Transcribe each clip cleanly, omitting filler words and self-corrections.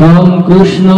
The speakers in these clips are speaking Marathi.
राम कृष्ण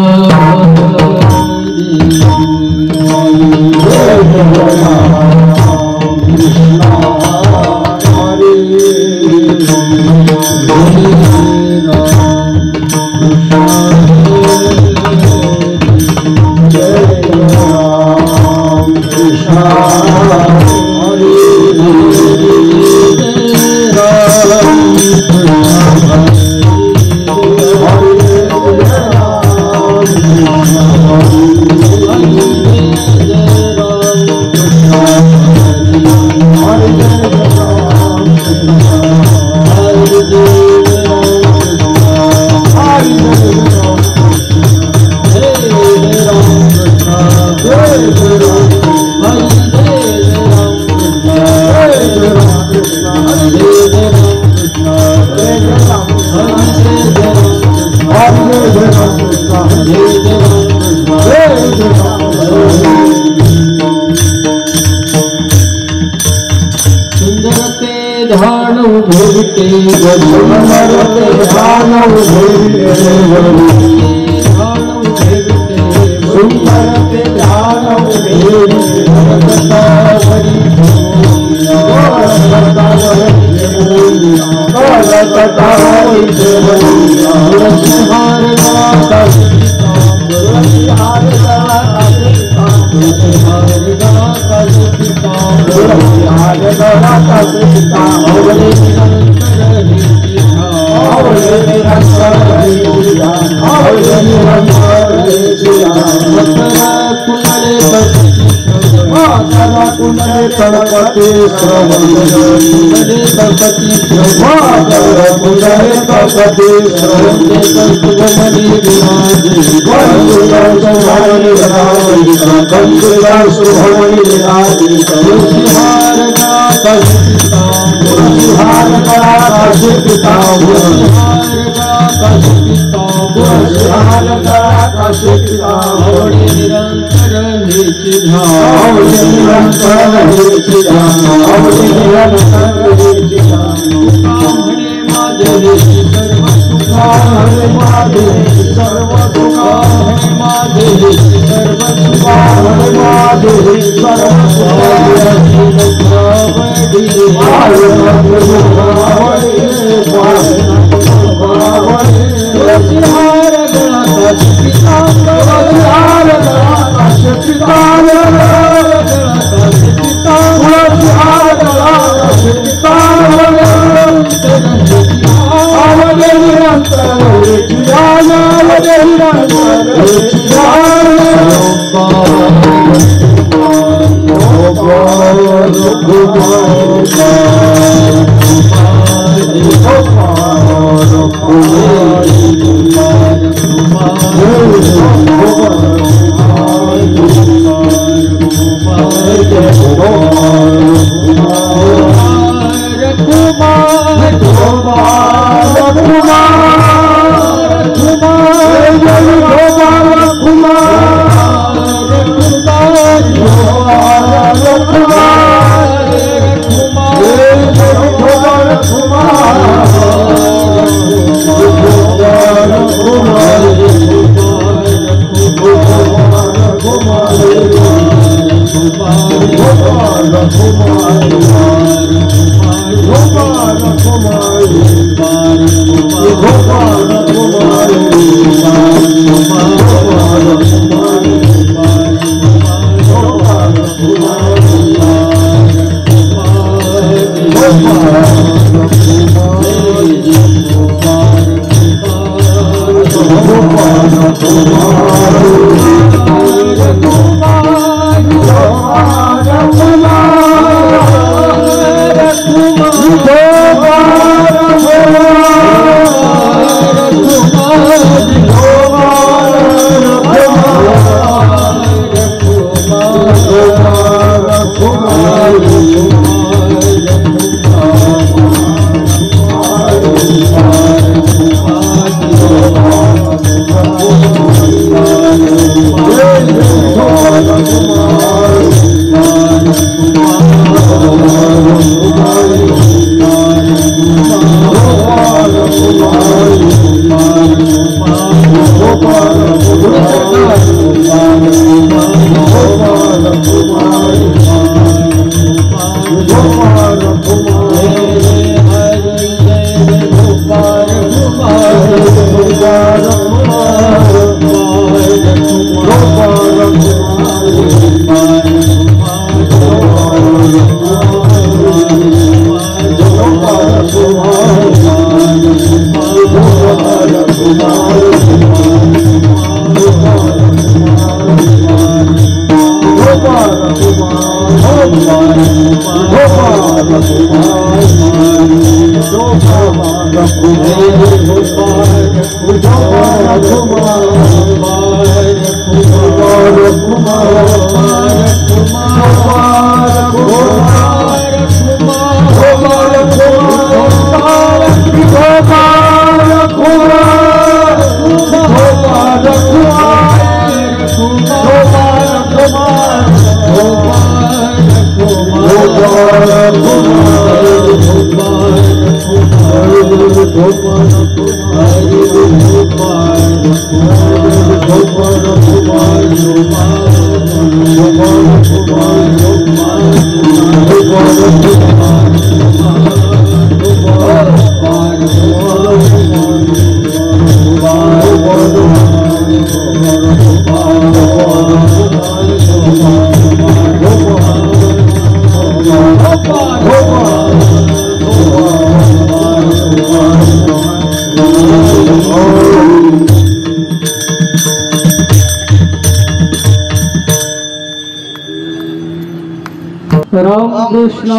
राम कृष्ण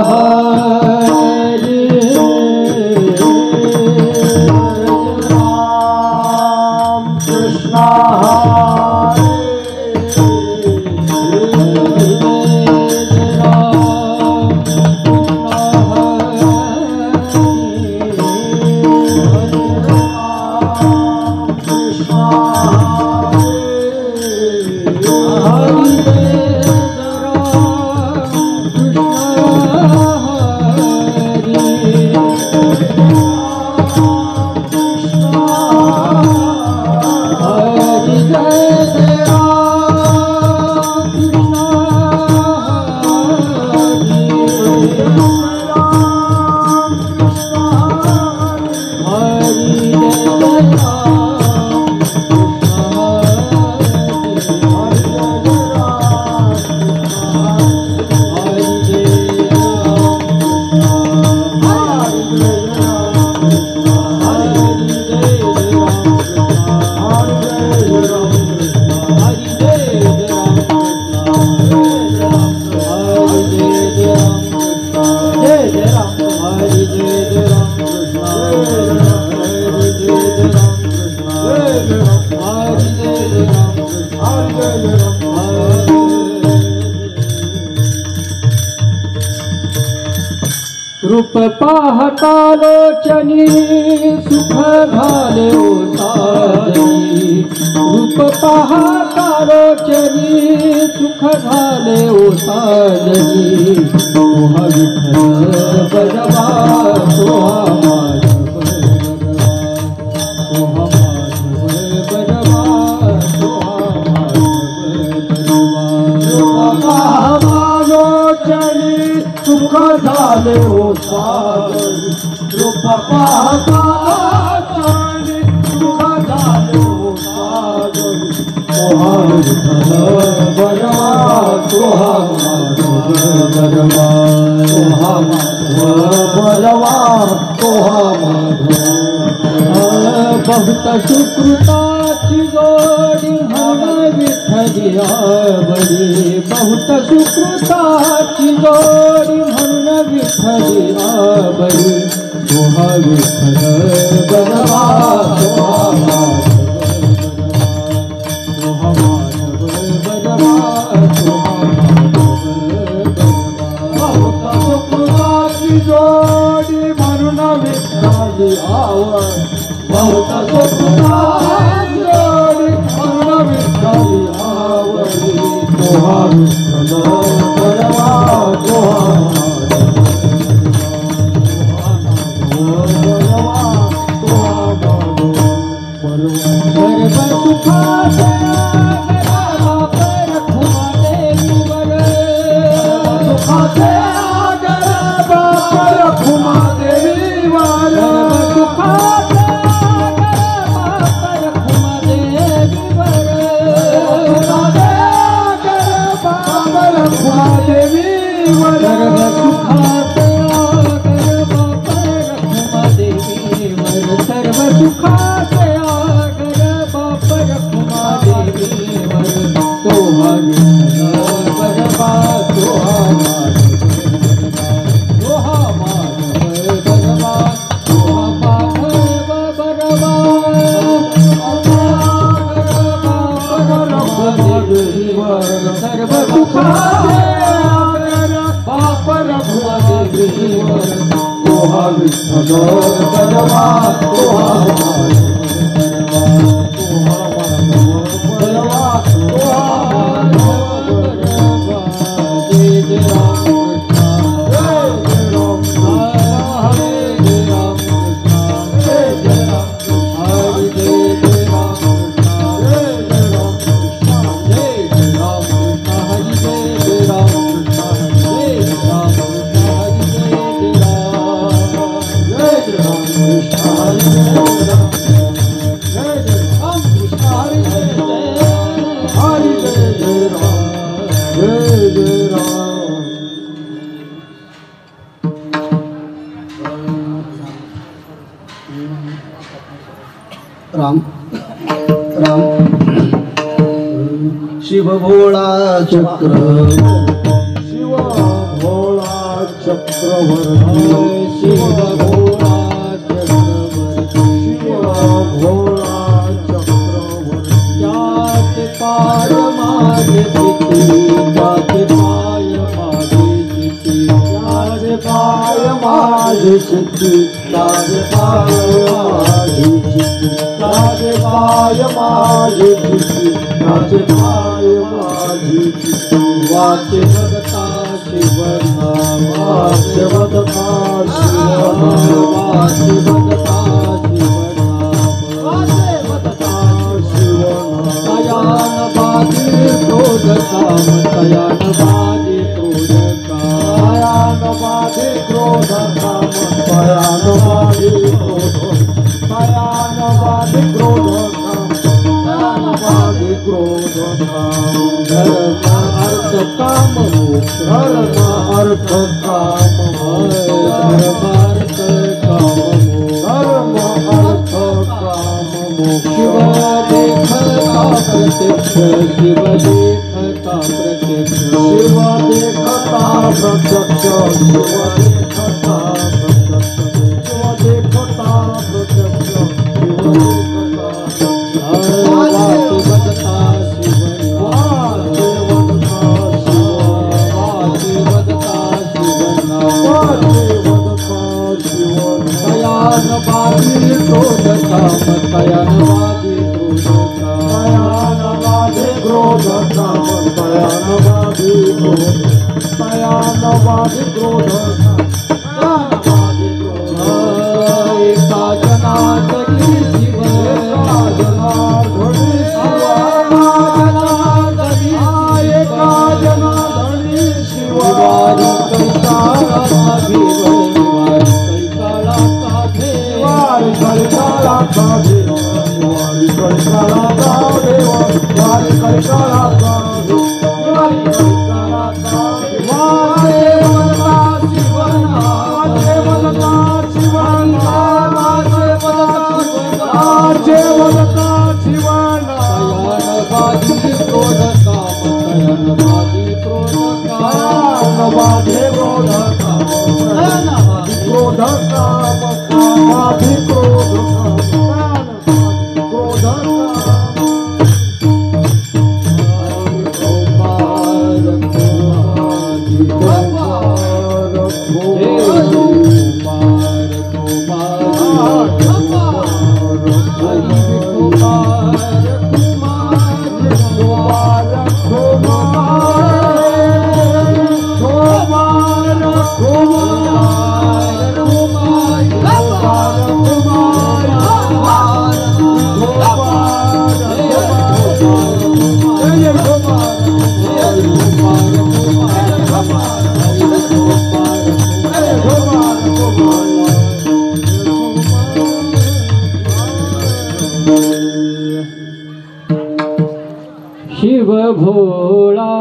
हरे राम कृष्ण रूप पाहतालोचनी सुख झाले ओ साजनी रूप पाहतालोचनी सुख झाले ओ साजनी तोहा विठ्ठल बजवा तोहा माधव बजवा तोहा माधव सुख झाले ओ साजनी रूप पाहतालोचनी सुख झाले ओ साजनी तोहा विठ्ठल बजवा तोहा माधव बजवा तोहा माधव बजवा तोहा माधव बहुत सुकृताची जोडी म्हणून विठ्ठली आवडी बहुत सुकृताची जोडी म्हणून विठ्ठली आवडी तोहा विठ्ठल बजवा तोहा माधव बजवा तोहा बहुत सुकृताची जोडी म्हणून विठ्ठली आवडी बहुत सुकृताची जोडी म्हणून विठ्ठली आवडी तोहा विठ्ठल बजवा तोहा माधव बजवा तोहा माधव राम राम शिव भोळा चक्र शिव भोळा चक्रवर्ती शिव भोळा चक्रवर्ती शिव भोळा चक्रवर्ती याचे पाय माझे किती याचे पाय माझे किती याचे पाय माझे चित्ती याचे पाय माझे चित्ती याचे पाय माझे चित्ती याचे पाय माझे चित्ती वाचे भगता शिवनाम वाचे भगता शिवनाम वाचे भगता शिवनाम वाचे भगता शिवनाम तयान बाजी क्रोध काम तयान बाजी क्रोध काम तयान बाधी क्रोध काम तयान बाधी क्रोध तयान बाधी क्रोध काम तयान बाधी क्रोध काम धर्म अर्थ काम मोक्ष धर्म अर्थ काम धर्म अर्थ काम मोक्ष धर्म अर्थ काम शिव मोक्ष देखता प्रत्यक्ष शिव देखता प्रत्यक्ष शिव देखता प्रत्यक्ष शिव देखता प्रत्यक्ष शिव देखता प्रत्यक्ष शिव देखता वाचे भगता शिवनाम वाचे वदता शिवनाम वाचे भगता शिवनाम तयान बाजी क्रोध काम तयान बाजी क्रोध काम तयान बाधी क्रोध तयान बाधी क्रोध तयान बाधी क्रोध एका जनार्दनी शिव एका जनार्दनी एका जनार्दनी वारी शिवारी कैकाला भीवन वारी कैकाला साधे वारी कळकाला देव वारी कळकाला देव वारी कळकाला देव वारी कळकाला देव वारे वदता शिवना वारे वदता शिवना वारे वदता शिवना तयान बाजी क्रोध काम तयान बाजी क्रोध तयान काम बाधी क्रोध काम तयान बाधी क्रोध काम बाधी क्रोध काम तयान बाधी क्रोध काम शिव भोळा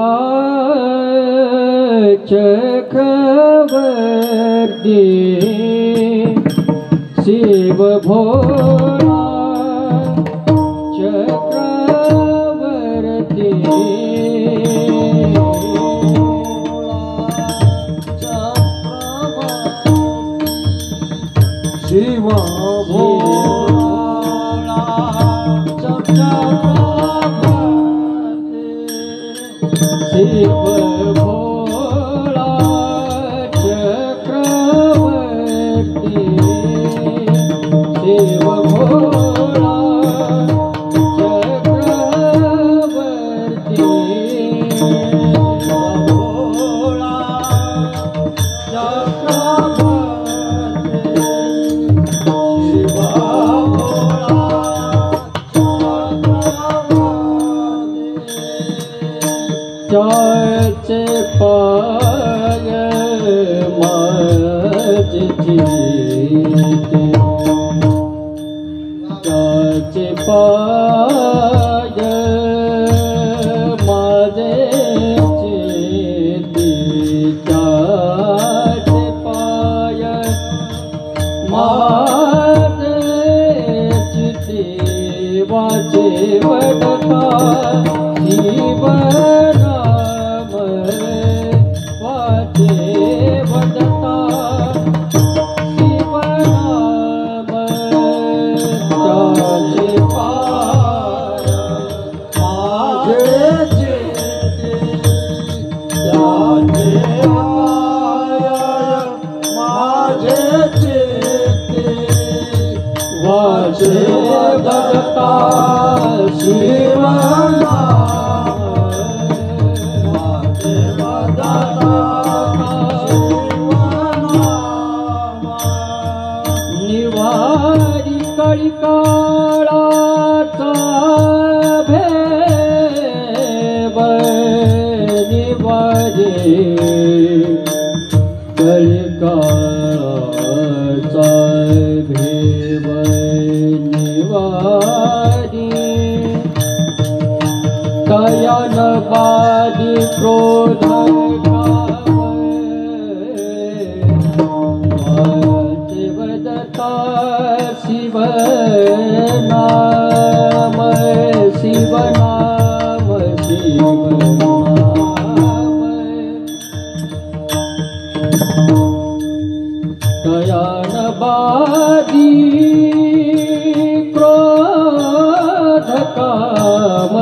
चक्रवर्ती शिव भोळा चक्रवर्ती शिव भोळा चक्रवर्ती शिव भोळा चक्रवर्ती शिव भोळा चक्रवर्ती भोळा चाचे पाय माझी चाचे पाय माझे चाचे पाय माझे चिते वाचे वडता जीवन भगता शिवना निवारी कळिकाळाचा भेव निवारी कळिकाळाचा भेव निवारी कयान बादी क्रोध वदता शिव नाम शिव नाम शिव नाम कयान बादी क्रोध काम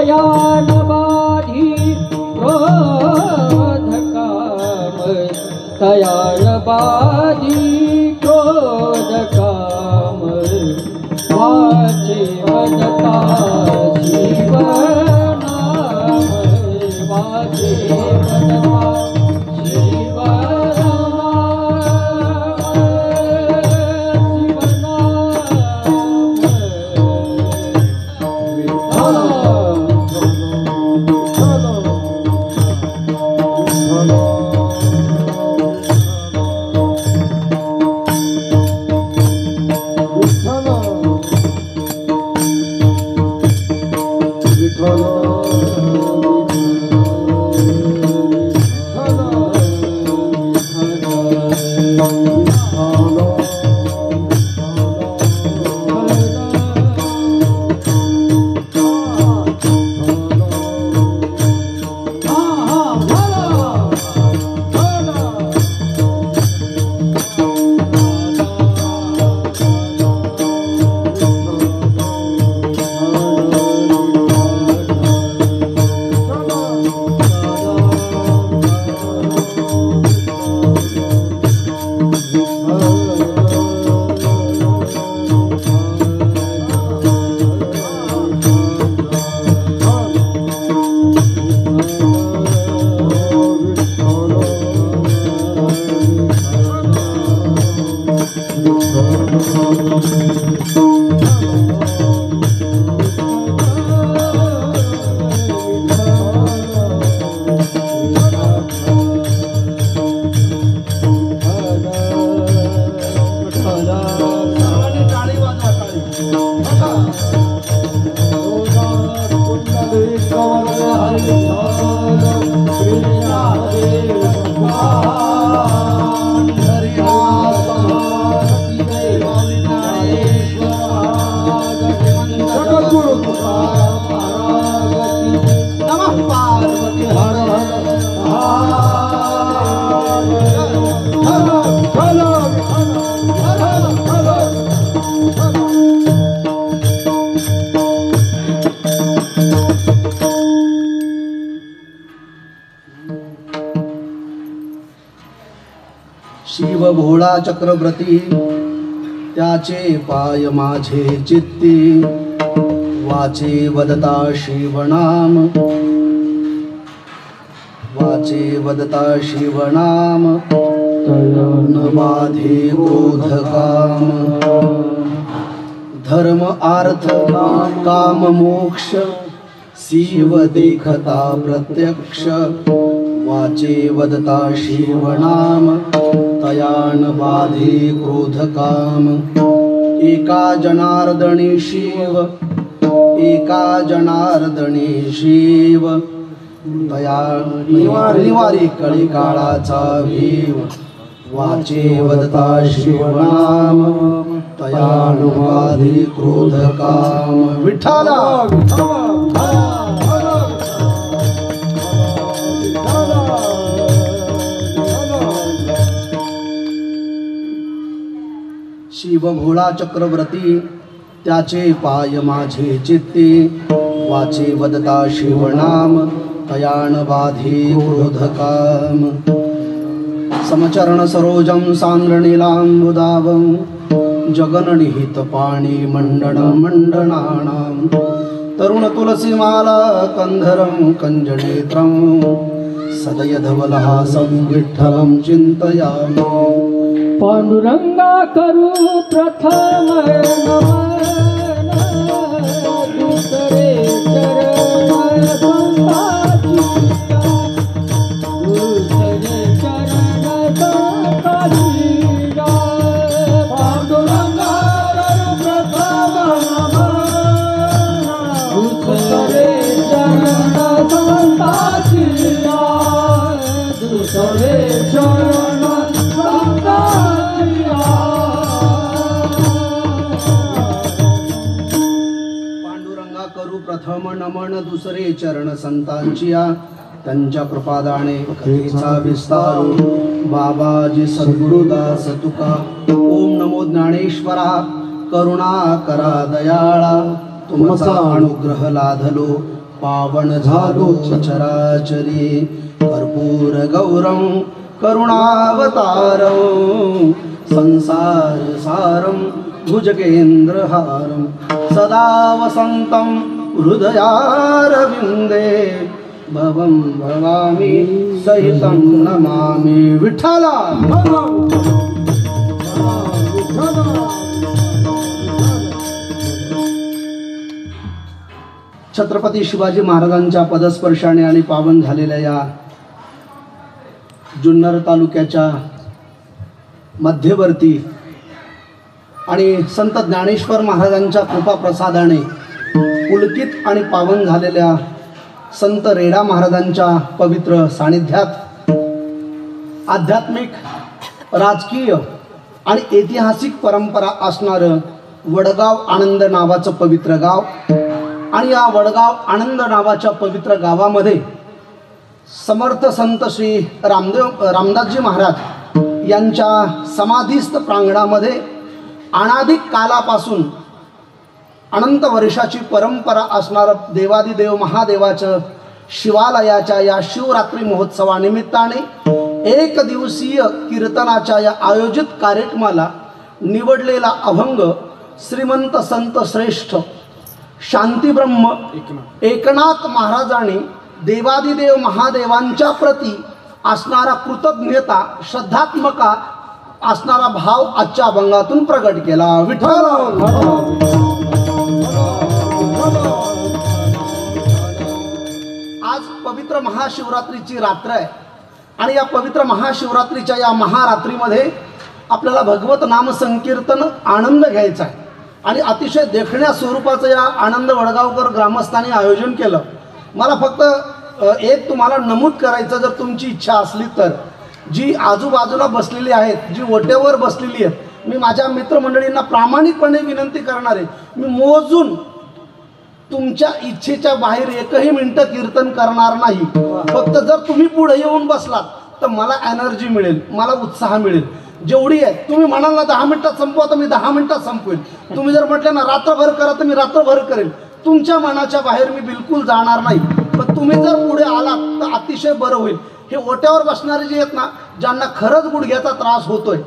कयान बाधी क्रोध काम कयान बाधी क्रोध काम वाचे वदता शिव नाम वाचे वदता शिव नाम शिव भोळा चक्रवर्ती त्याचे पाय माझे चित्ती वाचे वदता शिवनाम वाचे वदता शिवनाम न बाधे क्रोध काम धर्म अर्थ काम मोक्ष शिव देखता प्रत्यक्ष वाचे वदता शिवनाम तयान बाधे क्रोध काम एका जनार्दनी शिव तया निवारी कळी काळाचा भीव वाचे वदता शिवनाम तयान बाधे क्रोध काम विठ्ठला शिव भोळा चक्रवर्ती त्याचे पाय माझे चित्ती वाचे वदता शिवनाम तयान बाधे क्रोध काम समचरण सरोजम सांद्रणीलांबुदावं जगननिहित पाणी मंडनानां तरुण तुलसीमाला कंधरं कंजनेत्रं सदय धवलहासं विठ्ठलं चिंतयामि पांडुरंगा करू प्रथम नमन दुसरे चरण संताची दुसरे चरण संताची पांडुरंगा करू प्रथम नमन दुसरे चरण संताची दुसरे चरण पांडुरंगा करू प्रथम नमन दुसरे चरण संतांचिया त्यांच्या कृपादाने कथेचा विस्तार बाबाजी सद्गुरुदास तुका ओम नमो ज्ञानेश्वरा करुणा करा दयाळा तुमचा अनुग्रह लाधलो पावन झालो चराचरी कर्पूर गौरम करुणावतारं संसार सारं भुजगेन्द्रहारं सदा वसन्तं हृदयारविन्दे भवं भवामि सहितं नमामि विठ्ठला छत्रपती शिवाजी महाराजांच्या पदस्पर्शाने आणि पावन झालेल्या या जुन्नर तालुक्याच्या मध्यवर्ती आणि संत ज्ञानेश्वर महाराजांच्या कृपा प्रसादाने पुलकित आणि पावन झालेल्या संत रेडा महाराजांच्या पवित्र सानिध्यात आध्यात्मिक राजकीय आणि ऐतिहासिक परंपरा असणारं वडगाव आनंद नावाचं पवित्र गाव आणि या वडगाव आनंद नावाच्या पवित्र गावामध्ये समर्थ संत श्री रामदासजी महाराज यांच्या समाधीस्थ प्रांगणामध्ये अनादिक कालापासून अनंत वर्षाची परंपरा असणारं देवादिदेव महादेवाचं शिवालयाच्या या शिवरात्री महोत्सवानिमित्ताने एक दिवसीय कीर्तनाच्या या आयोजित कार्यक्रमाला निवडलेला अभंग श्रीमंत संत श्रेष्ठ शांतीब्रह्म एकनाथ महाराजांनी देवादिदेव महादेवांच्या प्रती असणारा कृतज्ञता श्रद्धात्मका असणारा भाव आजच्या अभंगातून प्रगट केला. विठ्ठल. आज पवित्र महाशिवरात्रीची रात्र आहे आणि या पवित्र महाशिवरात्रीच्या या महारात्रीमध्ये आपल्याला भगवत नाम संकीर्तन आनंद घ्यायचा आहे आणि अतिशय देखण्या स्वरूपाचं या आनंद वडगावकर ग्रामस्थांनी आयोजन केलं. मला फक्त एक तुम्हाला नमूद करायचं, जर तुमची इच्छा असली तर, जी आजूबाजूला बसलेली आहेत, जी ओट्यावर बसलेली आहेत, मी माझ्या मित्रमंडळींना प्रामाणिकपणे विनंती करणार आहे, मी मोजून तुमच्या इच्छेच्या बाहेर एकही मिनिटं कीर्तन करणार नाही. फक्त जर तुम्ही पुढे येऊन बसलात तर मला एनर्जी मिळेल, मला उत्साह मिळेल. जेवढी आहे, तुम्ही म्हणाल ना 10 मिनिटात संपवा तर मी 10 मिनिटात संपवेल. तुम्ही जर म्हटलं ना रात्रभर करा तर मी रात्रभर करेल. तुमच्या मनाच्या बाहेर मी बिलकुल जाणार नाही. पण तुम्ही जर पुढे आलात तर अतिशय बरं होईल. हे ओट्यावर बसणारे जे आहेत ना, ज्यांना खरंच गुडघ्याचा त्रास होतोय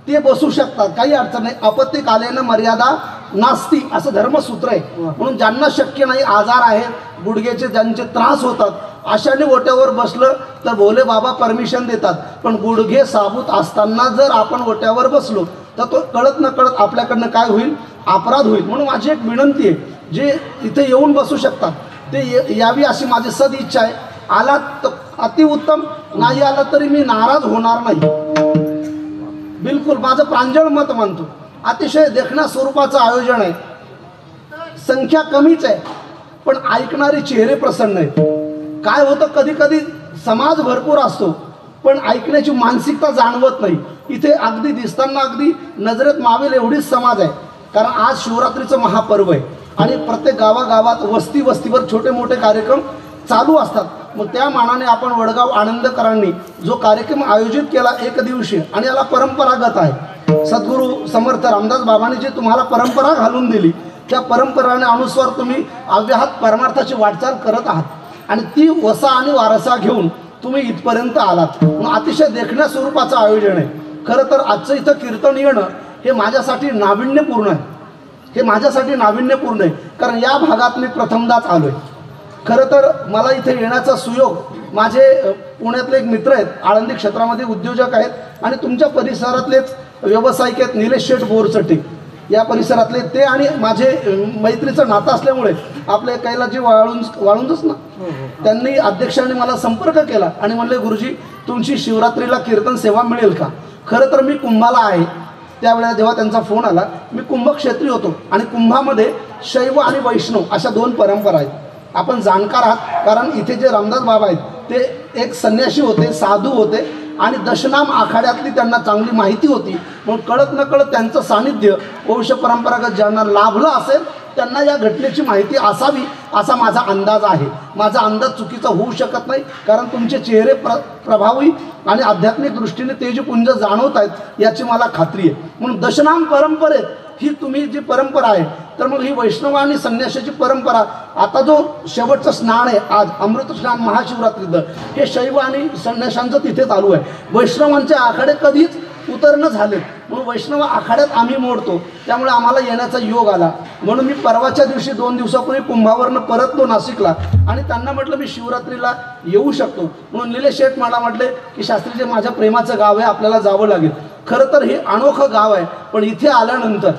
ते बसू शकतात, काही अडचण नाही. आपत्ती कालेनं मर्यादा नास्ती असं धर्मसूत्र आहे. म्हणून ज्यांना शक्य नाही, आजार आहेत, गुडघ्याचे ज्यांचे त्रास होतात, अशाने ओट्यावर बसलं तर भोले बाबा परमिशन देतात. पण गुडघे साबूत असताना जर आपण ओट्यावर बसलो तर तो कळत न कळत आपल्याकडनं काय होईल, अपराध होईल. म्हणून माझी एक विनंती आहे, जे इथे येऊन बसू शकतात ते यावी अशी माझी सद इच्छा आहे. आलात तर अतिउत्तम, नाही आला तरी मी नाराज होणार नाही. बिलकुल माझं प्रांजळ मत मानतो. अतिशय देखण्या स्वरूपाचं आयोजन आहे. संख्या कमीच आहे पण ऐकणारे चेहरे प्रसन्न आहेत. काय होतं, कधी कधी समाज भरपूर असतो पण ऐकण्याची मानसिकता जाणवत नाही. इथे अगदी दिसताना अगदी नजरेत मावेल एवढीच समाज आहे. कारण आज शिवरात्रीचं महापर्व आहे आणि प्रत्येक गावागावात वस्ती वस्तीवर छोटे मोठे कार्यक्रम चालू असतात. मग त्या मानाने आपण वडगाव आनंदकरांनी जो कार्यक्रम आयोजित केला एक दिवशीय आणि याला परंपरागत आहे. सद्गुरू समर्थ रामदास बाबांनी जी तुम्हाला परंपरा घालून दिली त्या परंपराने अनुसार तुम्ही अव्याहत परमार्थाची वाटचाल करत आहात आणि ती वसा आणि वारसा घेऊन तुम्ही इथपर्यंत आलात. मग अतिशय देखण्या स्वरूपाचं आयोजन आहे. खरं तर आजचं इथं कीर्तन येणं हे माझ्यासाठी नाविन्यपूर्ण आहे. हे माझ्यासाठी नाविन्यपूर्ण आहे कारण या भागात मी प्रथमदाच आलो आहे. खरं तर मला इथे येण्याचा सुयोग माझे पुण्यातले एक मित्र आहेत, आळंदी क्षेत्रामध्ये उद्योजक आहेत आणि तुमच्या परिसरातलेच व्यावसायिक आहेत, निलेश शेठ बोरचट्टी या परिसरातले ते, आणि माझे मैत्रीचं नातं असल्यामुळे आपले कैलाजी वाळुंजच ना, त्यांनी अध्यक्षांनी मला संपर्क केला आणि म्हणले गुरुजी तुमची शिवरात्रीला कीर्तन सेवा मिळेल का. खरं तर मी कुंभाला आहे. त्यावेळेला जेव्हा त्यांचा फोन आला, मी कुंभक्षेत्री होतो आणि कुंभामध्ये शैव आणि वैष्णव अशा 2 परंपरा आहेत. आपण जाणकार आहात कारण इथे जे रामदास बाबा आहेत ते एक संन्यासी होते, साधू होते आणि दशनाम आखाड्यातली त्यांना चांगली माहिती होती. म्हणून कळत न कळत त्यांचं सानिध्य वंश परंपरागत ज्यांना लाभलं असेल त्यांना या घटनेची माहिती असावी असा माझा अंदाज आहे. माझा अंदाज चुकीचा होऊ शकत नाही कारण तुमचे चेहरे प्रभावी आणि आध्यात्मिक दृष्टीने तेजपुंज जाणवत आहेत याची मला खात्री आहे. म्हणून दशनाम परंपरेत ही तुम्ही जी परंपरा आहे तर मग ही वैष्णव आणि संन्यासाची परंपरा, आता जो शेवटचं स्नान आहे आज अमृत स्नान महाशिवरात्रीचं, हे शैव आणि संन्याशांचं तिथे चालू आहे. वैष्णवांचे आखाडे कधीच उतरणं झाले म्हणून वैष्णव आखाड्यात आम्ही मोडतो, त्यामुळे आम्हाला येण्याचा योग आला. म्हणून मी परवाच्या दिवशी 2 दिवसापूर्वी कुंभावरनं परतलो नाशिकला आणि त्यांना म्हटलं मी शिवरात्रीला येऊ शकतो. म्हणून निलेश शेठ मला म्हटले की शास्त्रीचे माझ्या प्रेमाचं गाव आहे, आपल्याला जावं लागेल. खरं तर हे अनोखं गाव आहे पण इथे आल्यानंतर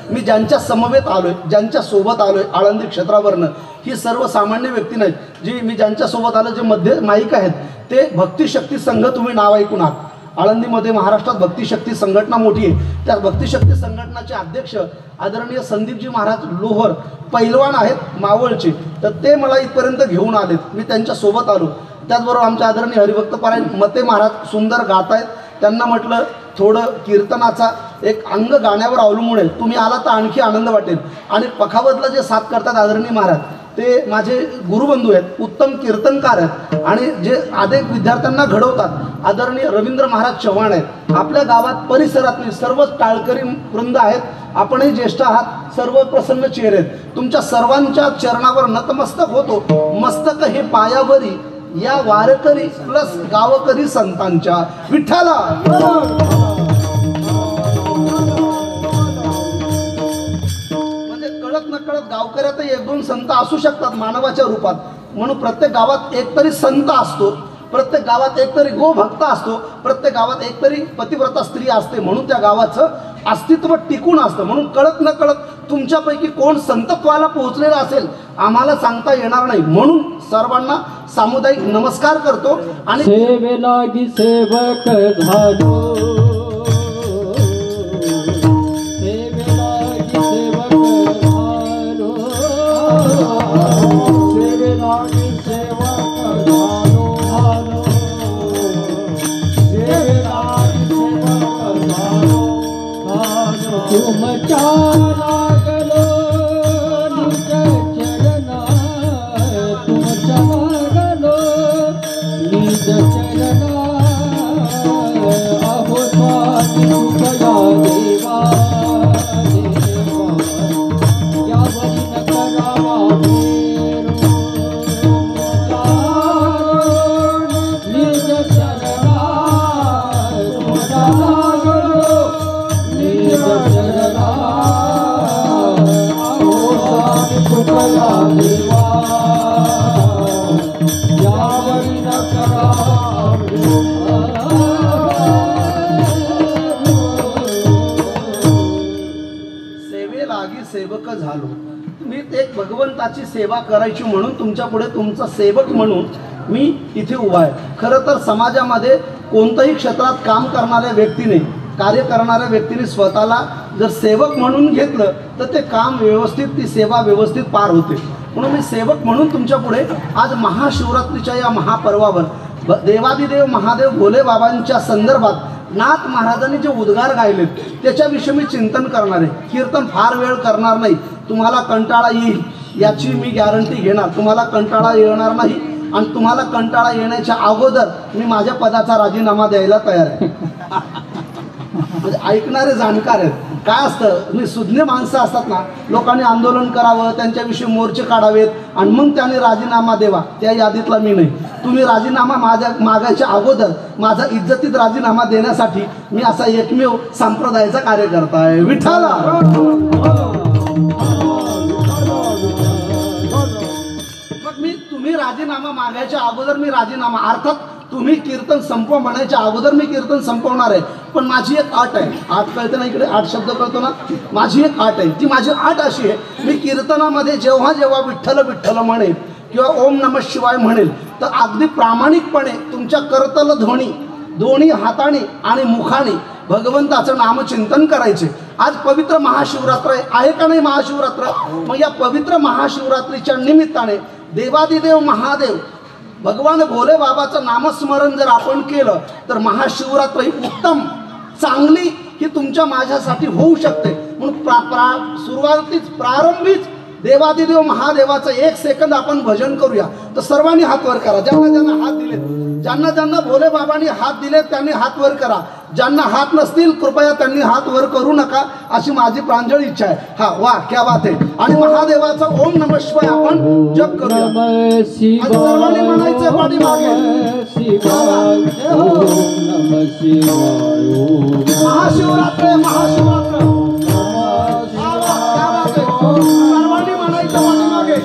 मी ज्यांच्या समवेत आलोय, ज्यांच्या सोबत आलोय आळंदी क्षेत्रावरनं, ही सर्वसामान्य व्यक्ती नाहीत. जी मी ज्यांच्यासोबत आलो, जे मध्य माईक आहेत ते भक्तिशक्ती संघ, तुम्ही नाव ऐकून आहात. आळंदीमध्ये महाराष्ट्रात भक्तिशक्ती संघटना मोठी आहे. त्या भक्तिशक्ती संघटनाचे अध्यक्ष आदरणीय संदीपजी महाराज लोहर पैलवान आहेत मावळचे, तर ते मला इथपर्यंत घेऊन आलेत. मी त्यांच्यासोबत आलो. त्याचबरोबर आमचे आदरणीय हरिभक्तपरायण मते महाराज सुंदर गात आहेत. त्यांना म्हटलं थोडं कीर्तनाचा एक अंग गाण्यावर अवलंबून आहे, तुम्ही आला तर आणखी आनंद वाटेल. आणि पखावतला जे साथ करतात आदरणीय महाराज ते माझे गुरुबंधू आहेत, उत्तम कीर्तनकार आहेत आणि जे अनेक विद्यार्थ्यांना घडवतात आदरणीय रवींद्र महाराज चव्हाण आहेत. आपल्या गावात परिसरातली सर्वच टाळकरी वृंद आहेत. आपणही ज्येष्ठ आहात, सर्व प्रसन्न चेहरे आहेत. तुमच्या सर्वांच्या चरणावर नतमस्तक होतो. मस्तक हे पायावरी या वारकरी प्लस गावकरी संतांच्या. विठ्ठला. म्हणजे कळत न कळत गावकऱ्यातही 1-2 संत असू शकतात मानवाच्या रूपात. म्हणून प्रत्येक गावात एक तरी संत असतो प्रत्येक गावात एकतरी गोभक्त असतो, प्रत्येक गावात एकतरी पतिव्रता स्त्री असते, म्हणून त्या गावाचं अस्तित्व टिकून असतं. म्हणून कळत न कळत तुमच्यापैकी कोण संतत्वाला पोहोचलेला असेल आम्हाला सांगता येणार नाही. म्हणून सर्वांना सामुदायिक नमस्कार करतो आणि सेवेलागी सेवक झालो, सेवेलागी सेवक झालो, सेवेलागी सेवक झालो, सेवेलागी सेवक झालो. तुमच्या लागलो निज चरणा, तुमच्या लागलो निज चरणा. अहो स्वामी कृपया देवा, देवा यावरी न करावा फेरो. निज चरणा तुमच्या लागलो निज चरणा. अहो स्वामी कृपया देवा, यावरी न करावा सेवेलागी सेवक झालो. मी एक भगवंताची सेवा करायची म्हणून तुमच्या पुढे तुमचा सेवक म्हणून मी इथे उभा आहे. खरं तर समाजामध्ये कोणत्याही क्षेत्रात काम करणाऱ्या व्यक्तीने, कार्य करणाऱ्या व्यक्तीने स्वतःला जर सेवक म्हणून घेतलं तर ते काम व्यवस्थित, ती सेवा व्यवस्थित पार होते. म्हणून मी सेवक म्हणून तुमच्या पुढे आज महाशिवरात्रीच्या या महापर्वावर देवादिदेव महादेव भोले बाबांच्या संदर्भात नाथ महाराजांनी जे उद्गार गायलेत त्याच्याविषयी मी चिंतन करणार आहे. कीर्तन फार वेळ करणार नाही, तुम्हाला कंटाळा येईल याची मी गॅरंटी घेणार. तुम्हाला कंटाळा येणार नाही आणि तुम्हाला कंटाळा येण्याच्या अगोदर मी माझ्या पदाचा राजीनामा द्यायला तयार आहे. म्हणजे ऐकणारे जाणकार आहेत. काय असतं, मी सुज्ञ माणसं असतात ना, लोकांनी आंदोलन करावं, त्यांच्याविषयी मोर्चे काढावेत आणि मग त्याने राजीनामा द्यावा, त्या यादीतला मी नाही. तुम्ही राजीनामा मागायच्या अगोदर माझा इज्जतीत राजीनामा देण्यासाठी मी असा एकमेव संप्रदायाचा कार्यकर्ता आहे. विठ्ठला. मग तुम्ही राजीनामा मागायच्या अगोदर मी राजीनामा, अर्थात तुम्ही कीर्तन संपवा म्हणायच्या अगोदर मी कीर्तन संपवणार आहे. पण माझी एक अट आहे. अट कळते ना, इकडे 8 शब्द कळतो ना. माझी एक अट आहे, ती माझी अट अशी आहे, मी कीर्तनामध्ये जेव्हा जेव्हा विठ्ठल विठ्ठल म्हणेल किंवा ओम नमः शिवाय म्हणेल तर अगदी प्रामाणिकपणे तुमच्या करतल ध्वनी दोन्ही हाताने आणि मुखाने भगवंताचं नामचिंतन करायचे. आज पवित्र महाशिवरात्र आहे का नाही महाशिवरात्र? मग या पवित्र महाशिवरात्रीच्या निमित्ताने देवादिदेव महादेव भगवान भोले बाबाचं नामस्मरण जर आपण केलं तर महाशिवरात्र ही उत्तम, चांगली ही तुमच्या माझ्यासाठी होऊ शकते. म्हणून सुरुवातीच प्रारंभीच देवादिदेव महादेवाचं 1 सेकंद आपण भजन करूया. तर सर्वांनी हात वर करा. ज्यांना ज्यांना हात दिलेत, ज्यांना ज्यांना भोले बाबांनी हात दिलेत त्यांनी हात वर करा. ज्यांना हात नसतील कृपया त्यांनी हात वर करू नका, अशी माझी प्रांजळ इच्छा आहे. हा वा, क्या बात आहे. आणि महादेवाचा ओम नमः शिवाय आपण जप करूया. सर्वांनी म्हणायचं पाठीमागे महाशिवरात्र महाशिवरात्र. सर्वांनी म्हणायचं पाठीमागे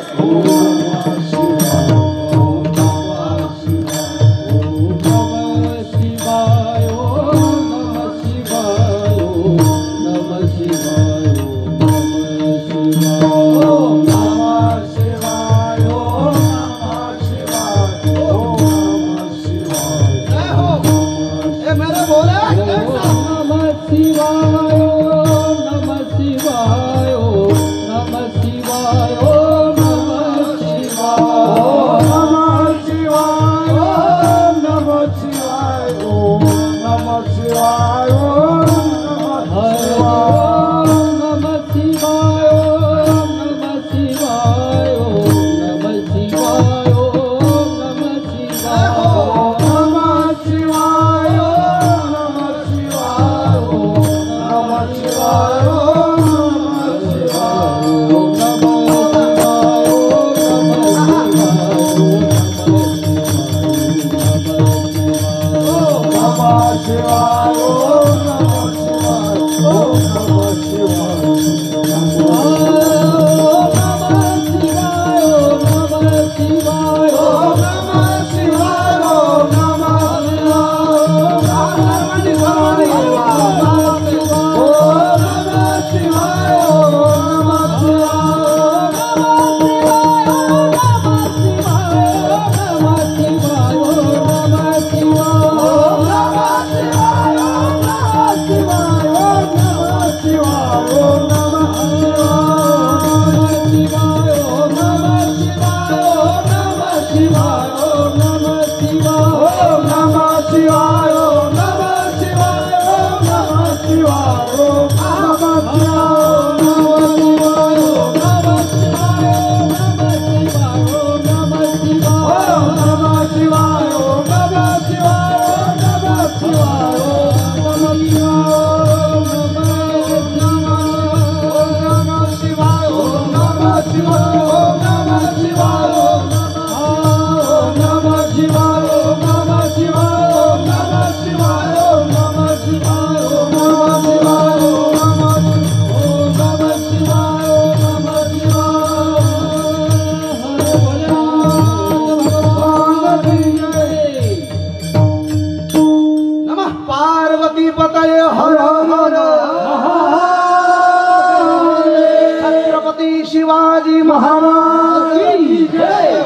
शिवाजी महाराज की जय.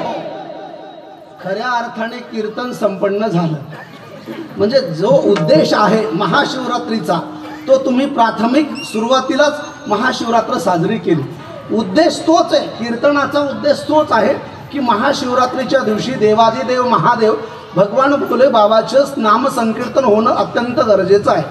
खऱ्या अर्थाने कीर्तन संपन्न झालं. म्हणजे जो उद्देश आहे महाशिवरात्रीचा तो तुम्ही प्राथमिक सुरुवातीलाच महाशिवरात्र साजरी केली. उद्देश तोच आहे, कीर्तनाचा उद्देश तोच आहे की महाशिवरात्रीच्या दिवशी देवादिदेव महादेव भगवान भोले बाबाचं नामसंकीर्तन होणं अत्यंत गरजेचं आहे.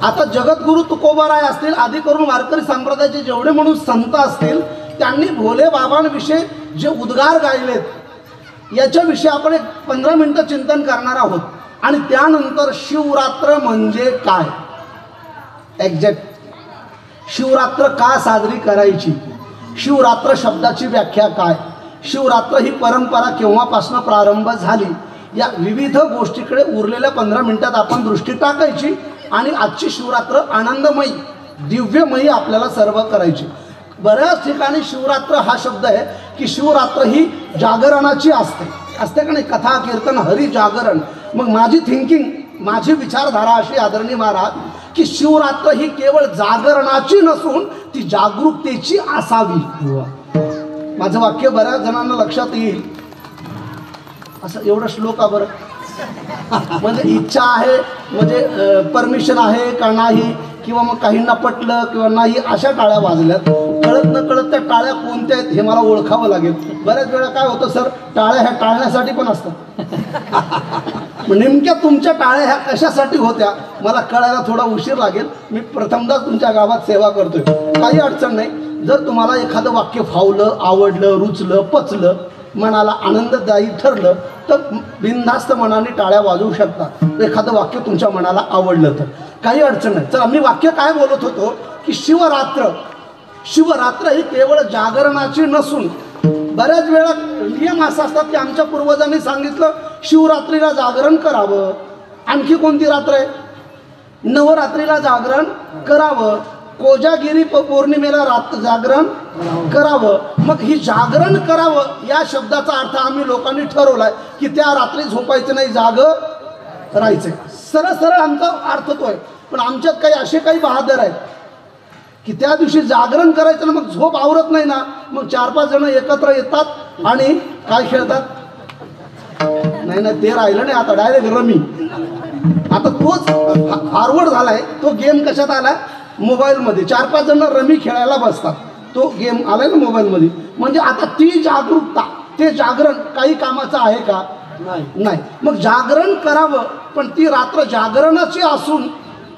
आता जगद्गुरु तुकोबाराय असतील, आधी करून वारकरी संप्रदायाचे जेवढे म्हणून संत असतील त्यांनी भोले बाबांविषयी जे उद्गार गायलेत याच्याविषयी आपण एक 15 मिनिटं चिंतन करणार आहोत. आणि त्यानंतर शिवरात्र म्हणजे काय, एक्झॅक्ट शिवरात्र का साजरी करायची, शिवरात्र शब्दाची व्याख्या काय, शिवरात्र ही परंपरा केव्हापासून प्रारंभ झाली, या विविध गोष्टीकडे उरलेल्या 15 मिनिटात आपण दृष्टी टाकायची आणि आजची शिवरात्र आनंदमयी दिव्यमयी आपल्याला सर्व करायची. बऱ्याच ठिकाणी शिवरात्र हा शब्द आहे की शिवरात्र ही जागरणाची असते का नाही, कथा कीर्तन हरी जागरण. मग माझी थिंकिंग, माझी विचारधारा अशी आदरणीय महाराज की शिवरात्र ही केवळ जागरणाची नसून ती जागरूकतेची असावी. माझं वाक्य बऱ्याच जणांना लक्षात येईल असं. एवढं श्लोक का बरं, म्हणजे इच्छा आहे म्हणजे परमिशन आहे का नाही, किंवा मग काहींना पटलं किंवा नाही, अशा टाळ्या वाजल्यात. कळत न कळत त्या टाळ्या कोणत्या आहेत हे मला ओळखावं लागेल. बऱ्याच वेळा काय होतं सर, टाळ्या ह्या टाळण्यासाठी पण असतात. नेमक्या तुमच्या टाळ्या ह्या कशासाठी होत्या मला कळायला थोडा उशीर लागेल. मी प्रथमदाच तुमच्या गावात सेवा करतोय, काही अडचण नाही. जर तुम्हाला एखादं वाक्य फावलं, आवडलं, रुचलं, पचलं, मनाला आनंददायी ठरलं तर बिनधास्त मनाने टाळ्या वाजवू शकता. एखादं वाक्य तुमच्या मनाला आवडलं तर काही अडचण नाही. तर मी वाक्य काय बोलत होतो की शिवरात्र ही केवळ जागरणाची नसून बऱ्याच वेळा नियम असा असतात की आमच्या पूर्वजांनी सांगितलं शिवरात्रीला जागरण करावं. आणखी कोणती रात्र आहे, नवरात्रीला जागरण करावं, कोजागिरी पौर्णिमेला जागरण करावं. मग ही जागरण करावं या शब्दाचा अर्थ आम्ही लोकांनी ठरवलाय की त्या रात्री झोपायचं नाही, जाग राहायचंय. सरळ सरळ आमचा अर्थ तो आहे. पण आमच्यात काही असे काही बहादर आहेत की त्या दिवशी जागरण करायचं ना, मग झोप आवरत नाही ना, मग 4-5 जण एकत्र येतात आणि काय खेळतात, नाही ते राहिलं नाही, आता डायरेक्ट रमी. आता तोच फॉरवर्ड झालाय. तो गेम कशात आलाय, मोबाईलमध्ये. 4-5 जण रमी खेळायला बसतात, तो गेम आलाय ना मोबाईलमध्ये. म्हणजे आता ती जागरूकता, ते जागरण काही कामाचं आहे का, नाही. मग जागरण करावं, पण ती रात्र जागरणाची असून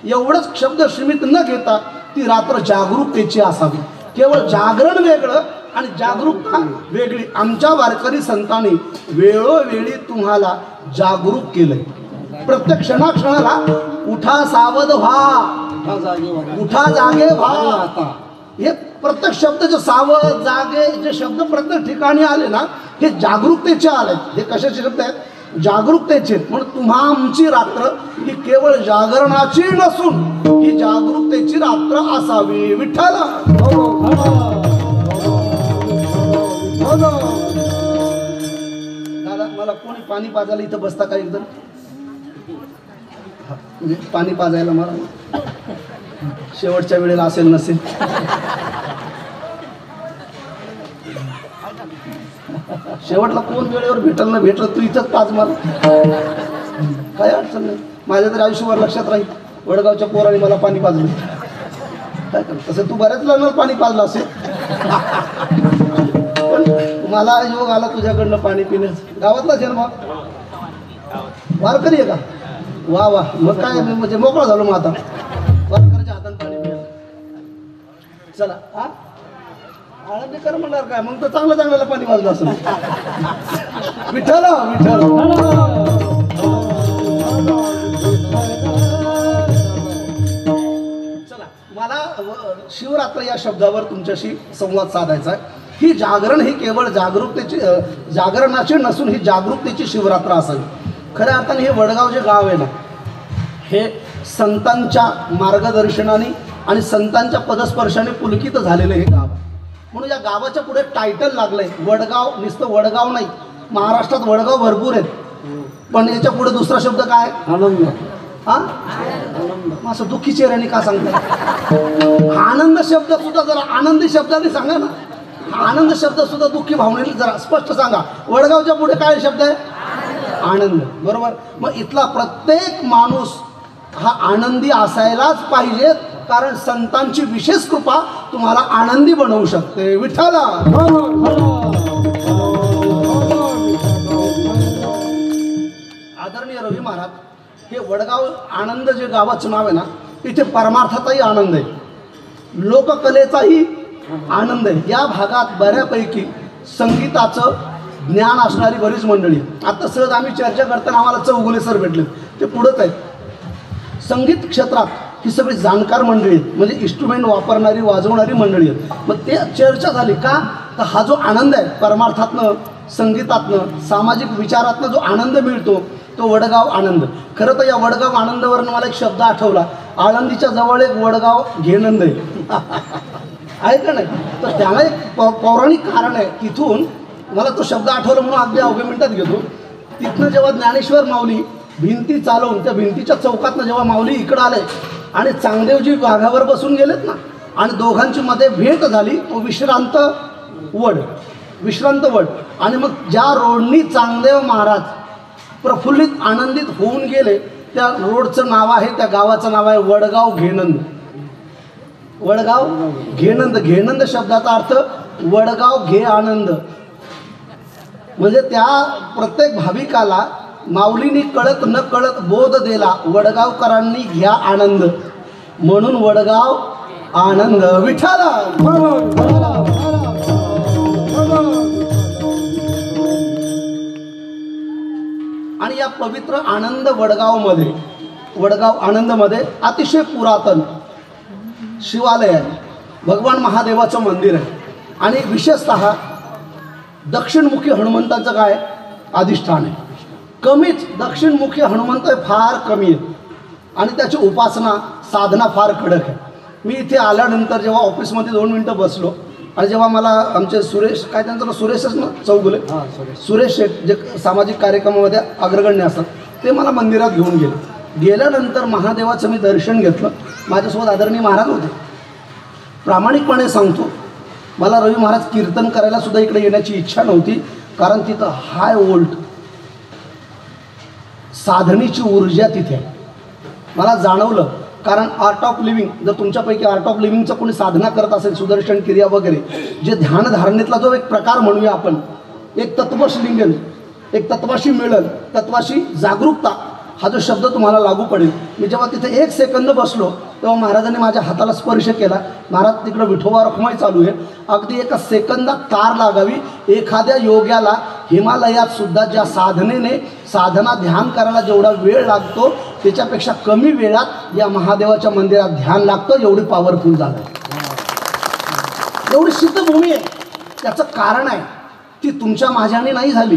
एवढंच शब्द सीमित न घेता ती रात्र जागरूकतेची असावी. केवळ जागरण वेगळं आणि जागरूकता वेगळी. आमच्या वारकरी संतांनी वेळोवेळी तुम्हाला जागरूक केलंय. प्रत्येक क्षणाक्षणाला उठा सावध व्हा, उठा जागे व्हा. हे प्रत्येक शब्द जे सावध जागे जे शब्द प्रत्येक ठिकाणी आले ना, हे जागरूकतेचे आले. हे कशाचे शब्द आहेत, जागरूकतेचे. म्हणून तुम्हा आमची रात्र ही केवळ जागरणाची नसून ही जागरूकतेची रात्र असावी. विठ्ठल दादा, मला कोणी पाणी पाजायला इथं बसता का एकदम, म्हणजे पाणी पाजायला मला शेवटच्या वेळेला असेल नसेल. शेवटला कोण वेळेवर भेटल ना भेटलं, तू इथंच पाच मला, काय अडचण नाही. माझ्या तरी आयुष्यभर लक्षात राहील, वडगावच्या पोराने मला पाणी पाजलं. काय कर, तसं तू बऱ्याच लग्नाला पाणी पाजलं असेल, पण मला योग आला तुझ्याकडनं पाणी पिण्याचं. गावातलाच आहे ना मग, वारकरी आहे का, वा वा. मग काय म्हणजे मोकळा झालो मग आता वारकऱ्याच्या हाताने पाणी पिण्याचं. चला हा आळंदीकर म्हणणार काय मग तर चांगलं चांगल्याला पाणी वाजलं असं विठ्ठल विठ्ठल चला मला शिवरात्र या शब्दावर तुमच्याशी संवाद साधायचा आहे ही जागरण ही केवळ जागरूकतेची जागरणाची नसून ही जागरूकतेची शिवरात्र असावी खऱ्या अर्थाने हे वडगाव जे गाव आहे ना हे संतांच्या मार्गदर्शनाने आणि संतांच्या पदस्पर्शाने पुलकित झालेलं हे गाव म्हणून या गावाच्या पुढे टायटल लागलंय वडगाव नुसतं वडगाव नाही महाराष्ट्रात वडगाव भरपूर आहेत पण याच्या पुढे दुसरा शब्द काय आनंद हा आनंद असं दुःखी चेहऱ्याने का सांगताय आनंद शब्द सुद्धा जरा आनंदी शब्दाने सांगा ना आनंद शब्द सुद्धा दुःखी भावनेने जरा स्पष्ट सांगा वडगावच्या पुढे काय शब्द आहे आनंद बरोबर मग इथला प्रत्येक माणूस हा आनंदी असायलाच पाहिजे कारण संतांची विशेष कृपा तुम्हाला आनंदी बनवू शकते विठ्ठला आदरणीय रवी महाराज हे वडगाव आनंद जे गावाचं नाव आहे ना इथे परमार्थाचाही आनंद आहे लोककलेचाही आनंद आहे या भागात बऱ्यापैकी संगीताचं ज्ञान असणारी बरीच मंडळी आता सहज आम्ही चर्चा करताना आम्हाला चौगुले सर भेटले ते पुढंच आहेत संगीत क्षेत्रात ही सगळी जाणकार मंडळी आहेत म्हणजे इन्स्ट्रुमेंट वापरणारी वाजवणारी मंडळी आहेत मग ते चर्चा झाली का तर हा जो आनंद आहे परमार्थातनं संगीतातनं सामाजिक विचारातनं जो आनंद मिळतो तो वडगाव आनंद खरं तर या वडगाव आनंदवरून मला एक शब्द आठवला आळंदीच्या जवळ एक वडगाव घेनंद आहे का नाही तर त्याला एक पौराणिक कारण आहे तिथून मला तो शब्द आठवला म्हणून अगदी अवघ्या मिनिटात घेतो तिथनं जेव्हा ज्ञानेश्वर माऊली भिंती चालवून त्या भिंतीच्या चौकातनं जेव्हा माऊली इकडं आले आणि चांगदेवजी वाघावर बसून गेलेत ना आणि दोघांची मध्ये भेट झाली तो विश्रांत वड आणि मग ज्या रोडनी चांगदेव महाराज प्रफुल्लित आनंदित होऊन गेले त्या रोडचं नाव आहे त्या गावाचं नाव आहे वडगाव घेनंद वडगाव घेनंद घेनंद शब्दाचा अर्थ वडगाव घे आनंद म्हणजे त्या प्रत्येक भाविकाला माऊलींनी कळत न कळत बोध दिला वडगावकरांनी घ्या आनंद म्हणून वडगाव आनंद विठ्ठला आणि या पवित्र आनंद वडगाव आनंदमध्ये अतिशय पुरातन शिवालय आहे भगवान महादेवाचं मंदिर आहे आणि विशेषतः दक्षिणमुखी हनुमंताचं काय अधिष्ठान आहे कमीच दक्षिणमुखी हनुमंत फार कमी आहेत आणि त्याची उपासना साधना फार कडक आहे मी इथे आल्यानंतर जेव्हा ऑफिसमध्ये 2 मिनटं बसलो आणि जेव्हा मला आमचे सुरेश काय त्यांचं सुरेशच ना चौगुले सुरेश शेठ जे सामाजिक कार्यक्रमामध्ये अग्रगण्य असतात ते मला मंदिरात घेऊन गेल्यानंतर महादेवाचं मी दर्शन घेतलं माझ्यासोबत आदरणीय महाराज होते प्रामाणिकपणे सांगतो मला रवी महाराज कीर्तन करायला सुद्धा इकडे येण्याची इच्छा नव्हती कारण तिथं हाय वोल्ट साधनेची ऊर्जा तिथे मला जाणवलं कारण आर्ट ऑफ लिव्हिंग जर तुमच्यापैकी आर्ट ऑफ लिव्हिंगचं कोणी साधना करत असेल सुदर्शन क्रिया वगैरे जे ध्यानधारणेतला जो एक प्रकार म्हणूया आपण एक तत्वशी लिंगन एक तत्वाशी मिळन तत्वाशी जागरूकता हा जो शब्द तुम्हाला लागू पडेल मी जेव्हा तिथे 1 सेकंद बसलो तेव्हा महाराजांनी माझ्या हाताला स्पर्श केला महाराज तिकडं विठोबा रखुमाई चालू आहे अगदी 1 सेकंदात तार लागावी एखाद्या योग्याला हिमालयात सुद्धा ज्या साधनेने साधना ध्यान करायला जेवढा वेळ लागतो त्याच्यापेक्षा कमी वेळात या महादेवाच्या मंदिरात ध्यान लागतं एवढी पॉवरफुल झालं एवढी सिद्ध भूमी आहे त्याचं कारण आहे ती तुमच्या माझ्याने नाही झाली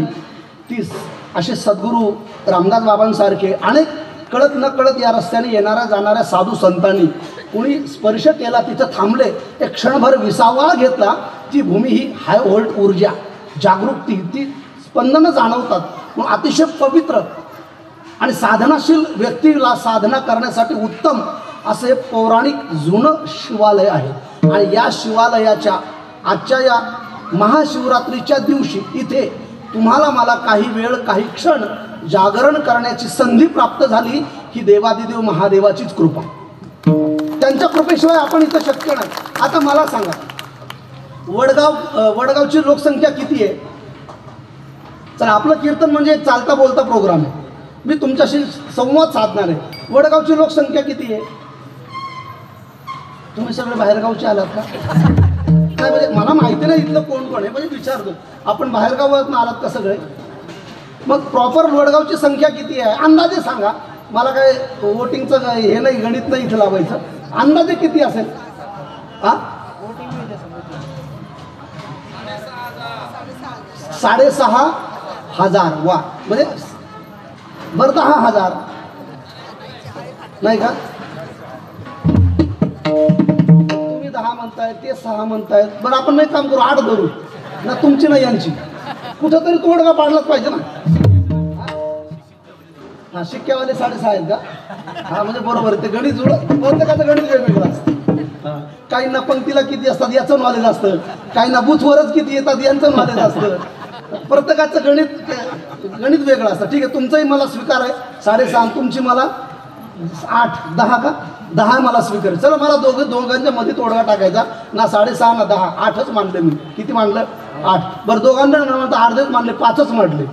ती असे सद्गुरू रामदास बाबांसारखे अनेक कळत न कळत या रस्त्याने येणाऱ्या जाणाऱ्या साधू संतांनी कुणी स्पर्श केला तिथं थांबले एक क्षणभर विसावा घेतला ती भूमी ही हाय व्होल्ट ऊर्जा जागरूकती ती स्पंदनं जाणवतात म्हणून अतिशय पवित्र आणि साधनाशील व्यक्तीला साधना करण्यासाठी उत्तम असं हे पौराणिक जुनं शिवालय आहे आणि या शिवालयाच्या आजच्या या महाशिवरात्रीच्या दिवशी इथे तुम्हाला मला काही वेळ काही क्षण जागरण करण्याची संधी प्राप्त झाली ही देवादिदेव महादेवाचीच कृपा त्यांच्या कृपेशिवाय आपण इथं शक्य नाही आता मला सांगा वडगावची लोकसंख्या किती आहे चला आपलं कीर्तन म्हणजे चालता बोलता प्रोग्राम आहे मी तुमच्याशी संवाद साधणार आहे वडगावची लोकसंख्या किती आहे तुम्ही सगळे बाहेरगावचे आलात का? नाही म्हणजे मला माहिती नाही इथलं कोण कोण आहे, म्हणजे विचारतो आपण बाहेरगावात आलात का सगळे? मग प्रॉपर वडगावची संख्या किती आहे अंदाजे सांगा मला. काय वोटिंगचं हे नाही, गणित नाही इथं लावायचं. अंदाजे किती असेल? हा 6,500. वा, म्हणजे बरं 10,000 नाही का? तुम्ही 10 म्हणताय, ते 6 म्हणतायत. बरं आपण नाही काम करू, 8 धरू ना, तुमची नाही यांची. कुठंतरी तोडगा पाडलाच पाहिजे ना. हा शिक्क्यावाले 6.5 आहेत का? हा म्हणजे बरोबर आहे. ते गणित जुळत, प्रत्येकाचं गणित वेगवेगळं असतं. काहींना पंक्तीला किती असतात याचं नॉलेज असतं, काहींना बुथवरच किती येतात यांचं नॉलेज असतं. प्रत्येकाचं गणित वेगळं असतं. ठीक आहे, तुमचंही मला स्वीकार आहे 6.5. तुमची मला 8, 10 का? 10 मला स्वीकार आहे. चला मला दोघांच्या मध्ये तोडगा टाकायचा ना. 6.5 ना 10, 8च मानले मी. किती मानलं? 8. बरं दोघांना न म्हणता अर्धेच मानले, 5च मानले.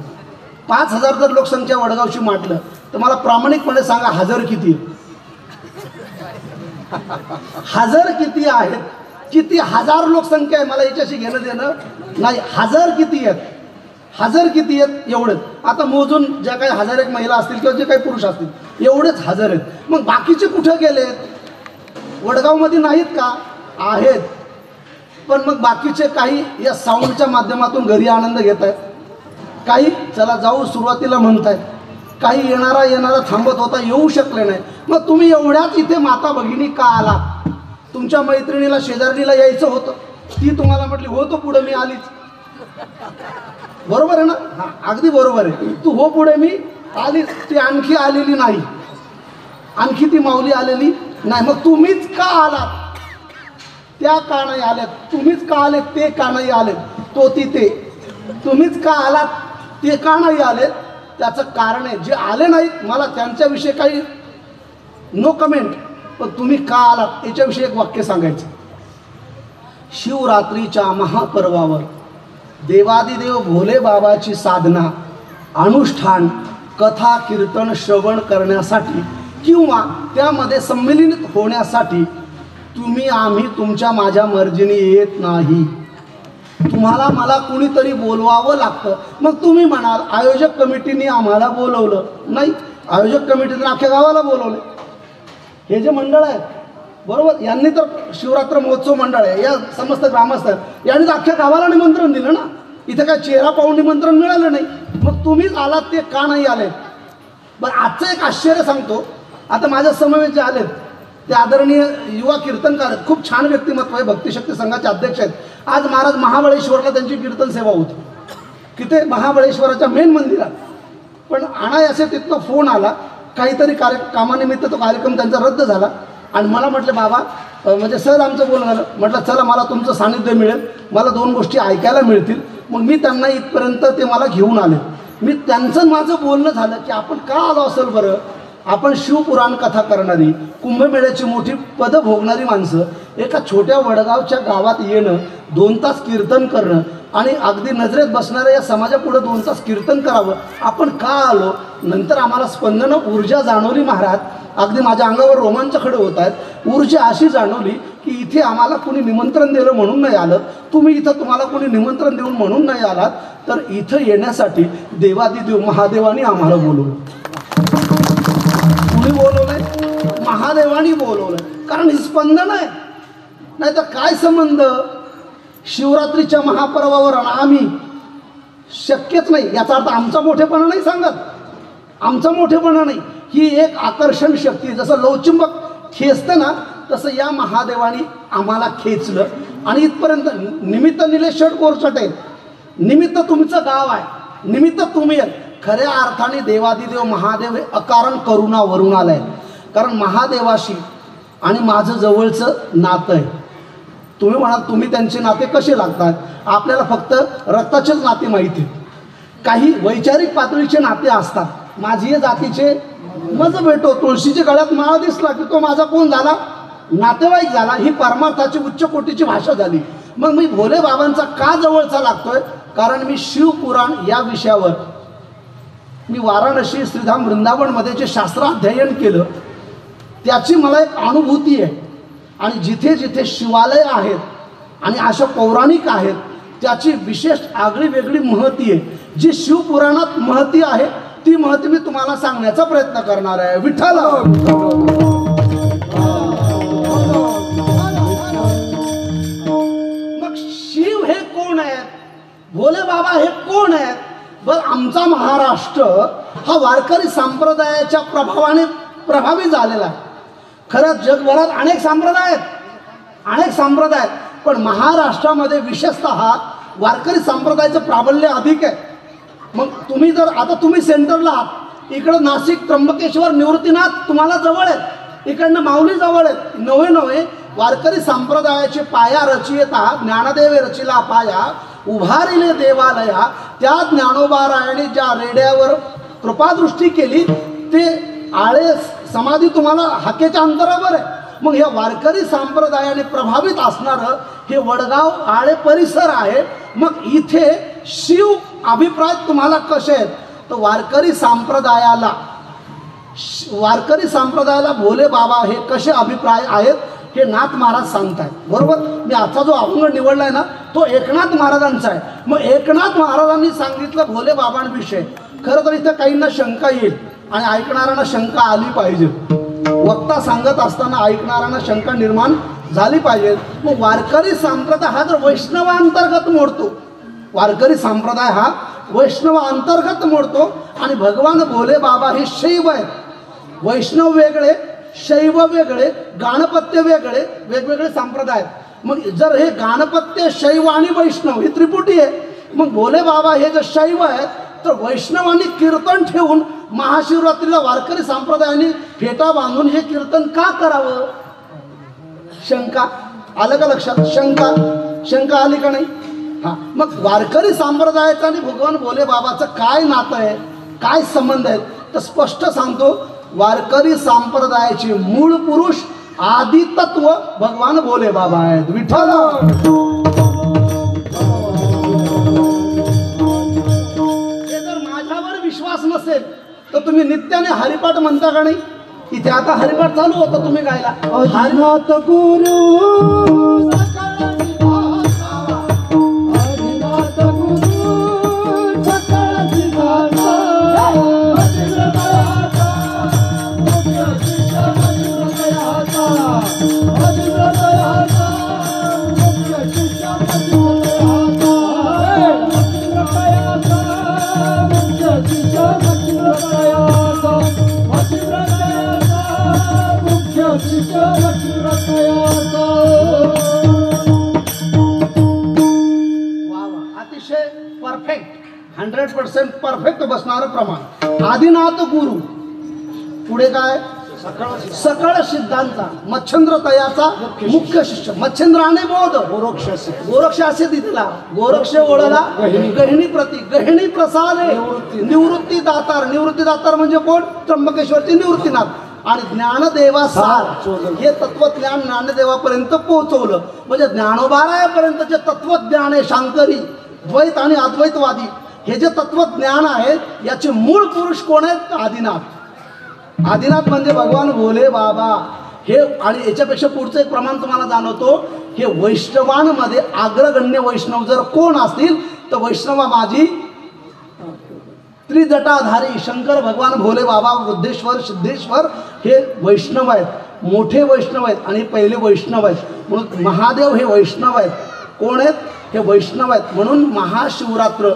5,000 जर लोकसंख्या वडगावची म्हटलं तर मला प्रामाणिकपणे सांगा हजार किती? हजार किती आहेत? किती हजार लोकसंख्या आहे मला याच्याशी घेणं देणं नाही. हजार किती आहेत? हजार किती आहेत एवढेच. आता मोजून ज्या काही 1,001 महिला असतील किंवा जे काही पुरुष असतील एवढेच हजार आहेत. मग बाकीचे कुठे गेलेत? वडगावमध्ये नाहीत का? आहेत. पण मग बाकीचे काही या साऊंडच्या माध्यमातून घरी आनंद घेत आहेत, काही चला जाऊ सुरुवातीला म्हणतायत, काही येणारा थांबत होता येऊ शकले नाही. मग तुम्ही एवढ्याच इथे माता भगिनी का आला? तुमच्या मैत्रिणीला शेजारणीला यायचं होतं, ती तुम्हाला म्हटली हो तो पुढे मी आलीच. बरोबर आहे ना? हा अगदी बरोबर आहे. तू हो पुढे मी आलीच, ती आणखी आलेली नाही, आणखी ती माऊली आलेली नाही. मग तुम्हीच का आलात? त्या का नाही आल्यात? तुम्हीच का आलेत? ते का नाही आलेत? तो तिथे तुम्हीच का आलात? ते का नाही आलेत? त्याचं कारण आहे. जे आले नाहीत मला त्यांच्याविषयी काही नो कमेंट, पण तुम्ही का आलात याच्याविषयी एक वाक्य सांगायचं. शिवरात्रीच्या महापर्वावर देवादिदेव भोले बाबाची साधना, अनुष्ठान, कथा कीर्तन श्रवण करण्यासाठी किंवा त्यामध्ये संमिलित होण्यासाठी तुम्ही आम्ही तुमच्या माझ्या मर्जीने येत नाही. तुम्हाला मला कुणीतरी बोलवावं लागतं. मग तुम्ही म्हणाल आयोजक कमिटीने आम्हाला बोलवलं नाही. आयोजक कमिटीने अख्ख्या गावाला बोलवले. हे जे मंडळ आहे बरोबर, यांनी तर शिवरात्र महोत्सव मंडळ आहे, या समस्त ग्रामस्थ यांनी तर अख्ख्या गावाला निमंत्रण दिलं ना. इथं काय चेहरा पाहून निमंत्रण मिळालं नाही. मग तुम्हीच आलात ते का नाही आले? बरं आजचं एक आश्चर्य सांगतो. आता माझ्या समवेत जे आलेत ते आदरणीय युवा कीर्तनकार आहेत, खूप छान व्यक्तिमत्व आहे, भक्तिशक्ती संघाचे अध्यक्ष आहेत. आज महाराज महाबळेश्वरला त्यांची कीर्तन सेवा होती, तिथे महाबळेश्वराच्या मेन मंदिरात. पण अनायासे तिथनं फोन आला, काहीतरी कामानिमित्त तो कार्यक्रम त्यांचा रद्द झाला. आणि मला म्हटलं बाबा म्हणजे सर आमचं बोलणं झालं. म्हटलं चला मला तुमचं सानिध्य मिळेल, मला 2 गोष्टी ऐकायला मिळतील. मग मी त्यांना इथपर्यंत ते मला घेऊन आले. मी त्यांचं माझं बोलणं झालं की आपण का आलो असेल बरं? आपण शिवपुराण कथा करणारी, कुंभमेळ्याची मोठी पदं भोगणारी माणसं एका छोट्या वडगावच्या गावात येणं, 2 तास कीर्तन करणं आणि अगदी नजरेत बसणाऱ्या या समाजापुढं 2 तास कीर्तन करावं, आपण का आलो? नंतर आम्हाला स्पंदनं ऊर्जा जाणवली महाराज. अगदी माझ्या अंगावर रोमांच खडे होत आहेत. ऊर्जा अशी जाणवली की इथे आम्हाला कोणी निमंत्रण दिलं म्हणून नाही आलं, तुम्ही इथं तुम्हाला कोणी निमंत्रण देऊन म्हणून नाही आलात, तर इथं येण्यासाठी देवादिदेव महादेवानी आम्हाला बोलवलं. कुणी बोलवलंय? महादेवानी बोलवलंय. कारण ही स्पंदन आहे. नाही तर काय संबंध शिवरात्रीच्या महापर्वावर आम्ही? शक्यच नाही. याचा अर्थ आमचा मोठेपणा नाही सांगत, आमचा मोठेपणा नाही. ही एक आकर्षण शक्ती, जसं लवचुंबक खेचतं ना तसं या महादेवानी आम्हाला खेचलं. आणि इथपर्यंत निमित्त निलेश कोरचट आहेत, निमित्त तुमचं गाव आहे, निमित्त तुम्ही आहेत. खऱ्या अर्थाने देवादिदेव महादेव हे अकारण करुणावरून आलाय. कारण महादेवाशी आणि माझं जवळचं नातं आहे. तुम्ही म्हणाल तुम्ही त्यांचे नाते कसे लागतात? आपल्याला फक्त रक्ताचेच नाते माहिती आहेत, काही वैचारिक पातळीचे नाते असतात. माझी जातीचे मज भेटो, तुळशीच्या गळ्यात माळा दिसला की तो माझा कोण झाला? नातेवाईक झाला. ही परमार्थाची उच्च कोटीची भाषा झाली. मग मी भोले बाबांचा का जवळचा लागतोय? कारण मी शिवपुराण या विषयावर मी वाराणसी श्रीधाम वृंदावनमध्ये जे शास्त्र अध्ययन केलं त्याची मला एक अनुभूती आहे. आणि जिथे जिथे शिवालय आहेत आणि अशा पौराणिक आहेत त्याची विशेष आगळी वेगळी महती आहे. जी शिवपुराणात महती आहे ती महती मी तुम्हाला सांगण्याचा प्रयत्न करणार आहे. विठ्ठल मग शिव हे कोण आहेत, भोले बाबा हे कोण आहेत? बर, आमचा महाराष्ट्र हा वारकरी संप्रदायाच्या प्रभावाने प्रभावित झालेला आहे. खरंच जगभरात अनेक संप्रदाय आहेत, पण महाराष्ट्रामध्ये विशेषतः वारकरी संप्रदायाचं प्राबल्य अधिक आहे. मग तुम्ही जर आता तुम्ही सेंटरला आहात, इकडं नाशिक त्र्यंबकेश्वर निवृत्तीनाथ तुम्हाला जवळ आहेत, इकडनं माऊली जवळ आहेत. नवे वारकरी संप्रदायाचे पाया रचयिता ज्ञानदेवे रचिला पाया उभारिले देवालया. त्या ज्ञानोबारायाने ज्या रेड्यावर कृपादृष्टी केली ते आळे समाधी तुम्हाला हाकेच्या अंतरावर आहे. मग ह्या वारकरी संप्रदायाने प्रभावित असणारं हे वडगाव आळे परिसर आहे. मग इथे शिव अभिप्राय तुम्हाला कसे आहेत? तर वारकरी संप्रदायाला भोले बाबा हे कसे अभिप्राय आहेत हे नाथ महाराज सांगतायत. बरोबर, मी आता जो अभंग निवडलाय ना तो एकनाथ महाराजांचा आहे. मग एकनाथ महाराजांनी सांगितलं भोले बाबांविषयी. खरं तर इथं काहींना शंका येईल आणि ऐकणाऱ्यांना शंका आली पाहिजे. वक्ता सांगत असताना ऐकणाऱ्यांना शंका निर्माण झाली पाहिजे. मग वारकरी संप्रदाय हा जर वैष्णवांतर्गत मोडतो, वारकरी संप्रदाय हा वैष्णवांतर्गत मोडतो आणि भगवान भोले बाबा हे शैव आहेत. वैष्णव वेगळे, शैव वेगळे, गाणपत्य वेगळे, वेगवेगळे संप्रदाय आहेत. मग जर हे गाणपत्य, शैव आणि वैष्णव ही त्रिपुटी आहे, मग भोले बाबा हे जर शैव आहेत तर वैष्णवांनी कीर्तन ठेवून महाशिवरात्रीला वारकरी संप्रदायाने फेटा बांधून हे कीर्तन का करावं? शंका आलं का लक्षात? शंका आली का नाही? हा, मग वारकरी संप्रदायाचं आणि भगवान भोले बाबाचं काय नातं आहे, काय संबंध आहेत? तर स्पष्ट सांगतो, वारकरी संप्रदायाचे मूळ पुरुष आदि तत्व भगवान भोले बाबा आहेत. विठ्ठल हे जर माझ्यावर विश्वास नसेल तर तुम्ही नित्याने हरिपाठ म्हणता का नाही? इथे आता हरिपाठ चालू होता तुम्ही गायला, हरिनाथ गुरु अतिशय परफेक्ट 100% परफेक्ट बसणारं प्रमाण. आदिनाथ गुरु, पुढे काय? सकळ सिद्धांचा, मच्छंद्र तयाचा मुख्य शिष्य. मच्छंद्राने बोध गोरक्ष असे दिला, गोरक्ष ओळला गहिणी प्रती, गहिणी प्रसादे निवृत्ती दातार म्हणजे कोण? त्र्यंबकेश्वरचे निवृत्तीनाथ. आणि ज्ञानदेवा सार हे तत्वज्ञान ज्ञानदेवापर्यंत पोहोचवलं. म्हणजे ज्ञानोबारायापर्यंत जे तत्वज्ञान आहे, शांकरी द्वैत आणि अद्वैतवादी हे जे तत्वज्ञान आहे याचे मूळ पुरुष कोण आहेत? आदिनाथ. आदिनाथ म्हणजे भगवान भोले बाबा हे. आणि याच्यापेक्षा पुढचं एक प्रमाण तुम्हाला जाणवतो, हे वैष्णवांमध्ये अग्रगण्य वैष्णव जर कोण असतील तर वैष्णवा माझी त्रिजटाधारी शंकर भगवान भोले बाबा वृद्धेश्वर सिद्धेश्वर हे वैष्णव आहेत, मोठे वैष्णव आहेत आणि पहिले वैष्णव आहेत. म्हणून महादेव हे वैष्णव आहेत. कोण आहेत? हे वैष्णव आहेत. म्हणून महाशिवरात्र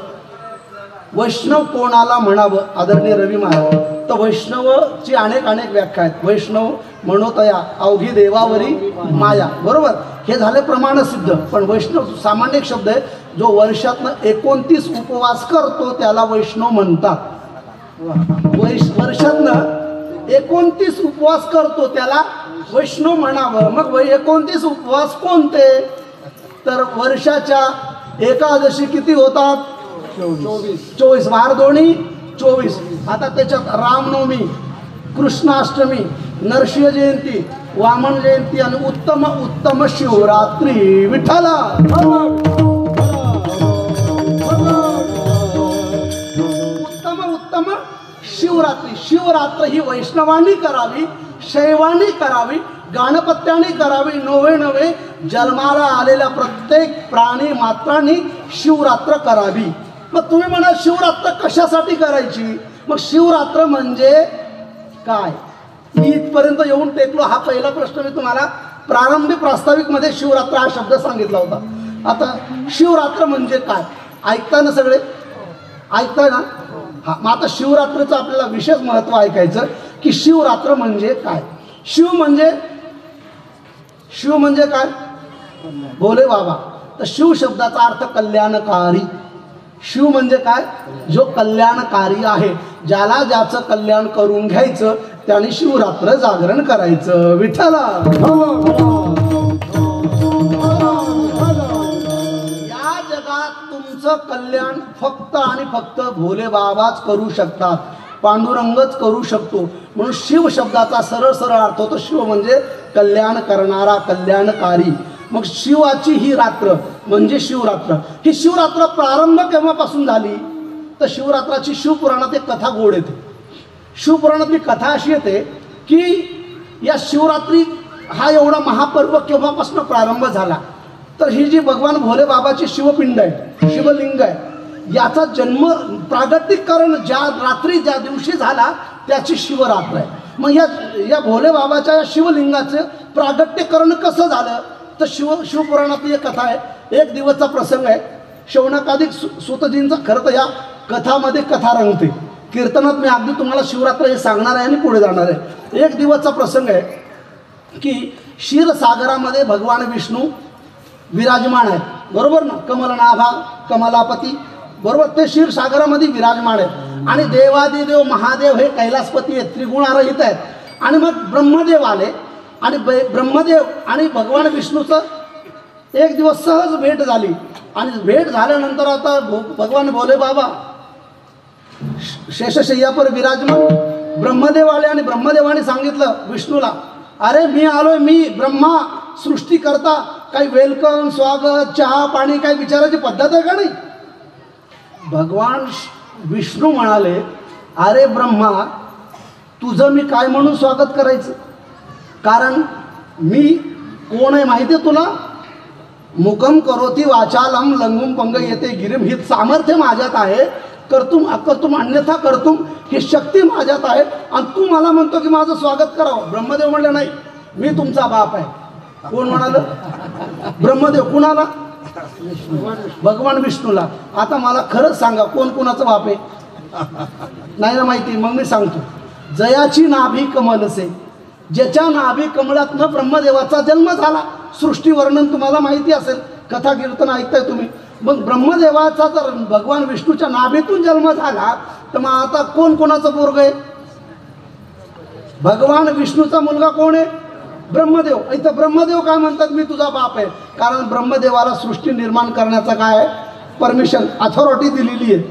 वैष्णव कोणाला म्हणावं? आदरणीय रवी महाराज. तर वैष्णवची अनेक व्याख्या आहेत. वैष्णव मनोतया अवघी देवावरी माया, बरोबर, हे झाले प्रमाणसिद्ध. पण वैष्णव सामान्य एक शब्द आहे, जो वर्षातनं 29 उपवास करतो त्याला वैष्णव म्हणतात. वर्षातनं 29 उपवास करतो त्याला वैष्णव म्हणावं. मग 29 उपवास कोणते? तर वर्षाच्या एकादशी किती होतात? 24. बार दोन्ही 24. आता त्याच्यात रामनवमी, कृष्णाष्टमी, नरसिंह जयंती, वामन जयंती आणि उत्तम शिवरात्री. विठ्ठल उत्तम शिवरात्री. शिवरात्र ही वैष्णवांनी करावी, शैवांनी करावी, गाणपत्याने करावी, नवे नवे जन्माला आलेल्या प्रत्येक प्राणी मात्रांनी शिवरात्र करावी. मग तुम्ही म्हणा शिवरात्र कशासाठी करायची? मग शिवरात्र म्हणजे काय? मी इथपर्यंत येऊन टेकलो. हा पहिला प्रश्न मी तुम्हाला प्रारंभी प्रास्ताविकमध्ये शिवरात्र हा शब्द सांगितला होता. आता शिवरात्र म्हणजे काय ऐकताय ना सगळे? ऐकताय ना? हा, मग आता शिवरात्रीचं आपल्याला विशेष महत्त्व ऐकायचं की शिवरात्र म्हणजे काय. शिव म्हणजे काय? भोले बाबा. तर शिव शब्दाचा अर्थ कल्याणकारी. शिव म्हणजे काय? जो कल्याणकारी आहे, ज्याला ज्याचं कल्याण करून घ्यायचं त्याने शिवरात्र जागरण करायचं. विठ्ठला या जगात तुमचं कल्याण फक्त आणि फक्त भोले बाबाच करू शकतात, पांडुरंगच करू शकतो. म्हणून शिव शब्दाचा सरळ सरळ अर्थ होतो शिव म्हणजे कल्याण करणारा, कल्याणकारी. मग शिवाची ही रात्र म्हणजे शिवरात्र. ही शिवरात्र प्रारंभ केव्हापासून झाली? तर शिवरात्राची शिवपुराणात एक कथा गोड येते. शिवपुराणातली कथा अशी येते की या शिवरात्री हा एवढा महापर्व केव्हापासून प्रारंभ झाला? तर ही जी भगवान भोले बाबाची शिवपिंड आहे, शिवलिंग आहे, याचा जन्म प्रागतिकरण ज्या रात्री ज्या दिवशी झाला त्याची शिवरात्र आहे. मग या भोले बाबाच्या या शिवलिंगाचं प्रागट्यकरण कसं झालं? तर शिवपुराणातली एक कथा आहे. एक दिवसचा प्रसंग आहे. शौनकादिक सुतजींचा. खरं तर या कथामध्ये कथा रंगते. कीर्तनात मी अगदी तुम्हाला शिवरात्र हे सांगणार आहे आणि पुढे जाणार आहे. एक दिवसचा प्रसंग आहे की क्षीरसागरामध्ये भगवान विष्णू विराजमान आहेत, बरोबर ना? कमलनाभा, कमलापती, बरोबर. ते क्षीरसागरामध्ये विराजमान आहेत आणि देवादिदेव महादेव हे कैलासपती आहेत, त्रिगुणारहित आहेत. आणि मग ब्रह्मदेव आले आणि ब्रह्मदेव आणि भगवान विष्णूचं एक दिवस सहज भेट झाली. आणि भेट झाल्यानंतर आता भगवान भोले बाबा शेषशय्यापर विराजमान. ब्रह्मदेव आले आणि ब्रह्मदेवाने सांगितलं विष्णूला, अरे मी आलोय, मी ब्रह्मा सृष्टी करता, काही वेलकम, स्वागत, चहा पाणी काही विचारायची पद्धत आहे का नाही? भगवान विष्णू म्हणाले, अरे ब्रह्मा, तुझं मी काय म्हणून स्वागत करायचं? कारण मी कोण आहे माहिती आहे तुला? मुकम करोती वाचालम लंगुम पंग येते गिरिम. ही सामर्थ्य माझ्यात आहे. कर्तुम अकर्तुम अन्यथा कर्तुम ही शक्ती माझ्यात आहे. आणि तू मला म्हणतो की माझं स्वागत करावं. ब्रह्मदेव म्हणले, नाही, मी तुमचा बाप आहे. कोण म्हणालं? ब्रह्मदेव. कुणाला? भगवान विष्णूला. आता मला खरंच सांगा, कोण कोणाचं बाप आहे? नाही ना माहिती? मग मी सांगतो. जयाची नाभी कमलसे, ज्याच्या नाभी कमळातनं ब्रह्मदेवाचा जन्म झाला. सृष्टी वर्णन तुम्हाला माहिती असेल, कथा कीर्तन ऐकताय तुम्ही. मग ब्रह्मदेवाचा जर भगवान विष्णूच्या नाभीतून जन्म झाला तर मग आता कोण कोणाचं पोरग आहे? भगवान विष्णूचा मुलगा कोण आहे? ब्रह्मदेव. इथं ब्रह्मदेव काय म्हणतात? मी तुझा बाप आहे. कारण ब्रह्मदेवाला सृष्टी निर्माण करण्याचा काय आहे? परमिशन, अथॉरिटी दिलेली आहे,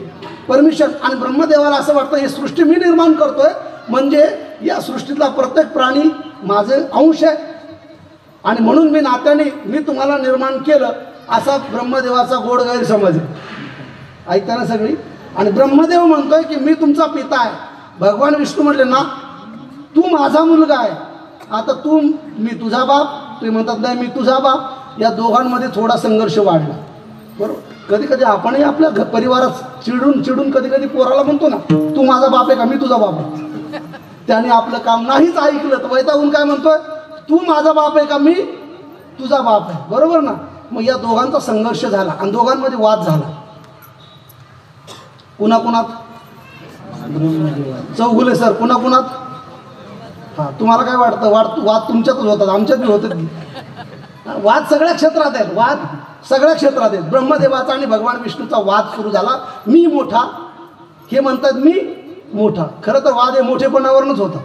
परमिशन. आणि ब्रह्मदेवाला असं वाटतं ही सृष्टी मी निर्माण करतोय म्हणजे या सृष्टीतला प्रत्येक प्राणी माझे अंश आहे आणि म्हणून मी नात्याने मी तुम्हाला निर्माण केलं, असा ब्रह्मदेवाचा गोड गैरसमज आहे. ऐकताना सगळी. आणि ब्रह्मदेव म्हणतोय की मी तुमचा पिता आहे. भगवान विष्णू म्हटले ना, तू माझा मुलगा आहे. आता तू, मी तुझा बाप. तुम्ही म्हणतात नाही मी तुझा बाप. या दोघांमध्ये थोडा संघर्ष वाढला, बरोबर. कधी कधी आपणही आपल्या परिवारात चिडून कधी कधी पोराला म्हणतो ना, तू माझा बाप आहे का, मी तुझा बाप आहे. त्याने आपलं काम नाहीच ऐकलं तर वैतागून काय म्हणतोय, तू माझा बाप आहे का, मी तुझा बाप आहे, बरोबर ना. मग या दोघांचा संघर्ष झाला आणि दोघांमध्ये वाद झाला. कुणाकुणात? चौगुले सर, कुणाकुणात? हां, तुम्हाला काय वाटतं? वाद तुमच्यातच होतात, आमच्यात बी होतात. वाद सगळ्या क्षेत्रात आहेत, वाद सगळ्या क्षेत्रात आहेत. ब्रह्मदेवाचा आणि भगवान विष्णूचा वाद सुरू झाला. मी मोठा, हे म्हणतात मी मोठा. खरं तर वाद हे मोठेपणावरूनच होता.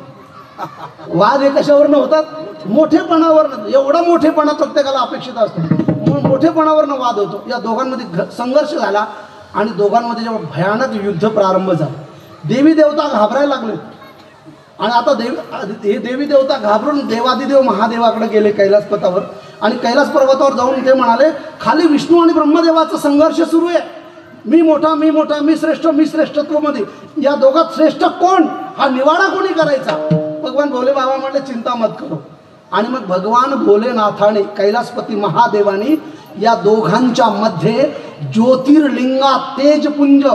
वाद हे कशावरनं होतात? मोठेपणावरनं. एवढा मोठेपणा प्रत्येकाला अपेक्षित असतो म्हणून मोठेपणावरनं वाद होतो. या दोघांमध्ये संघर्ष झाला आणि दोघांमध्ये जेव्हा भयानक युद्ध प्रारंभ झालं, देवी देवता घाबरायला लागले. आणि आता हे देवी देवता घाबरून देवादिदेव महादेवाकडे गेले कैलासपथावर. आणि कैलास पर्वतावर जाऊन ते म्हणाले, खाली विष्णू आणि ब्रह्मदेवाचा संघर्ष सुरू आहे. मी मोठा, मी मोठा, मी श्रेष्ठ, मी श्रेष्ठत्वामध्ये. या दोघात श्रेष्ठ कोण? हा निवाडा कोणी करायचा? भगवान भोले बाबा म्हणले, चिंता मत करो. आणि मग भगवान भोलेनाथाने कैलासपती महादेवानी या दोघांच्या मध्ये ज्योतिर्लिंगा तेजपुंज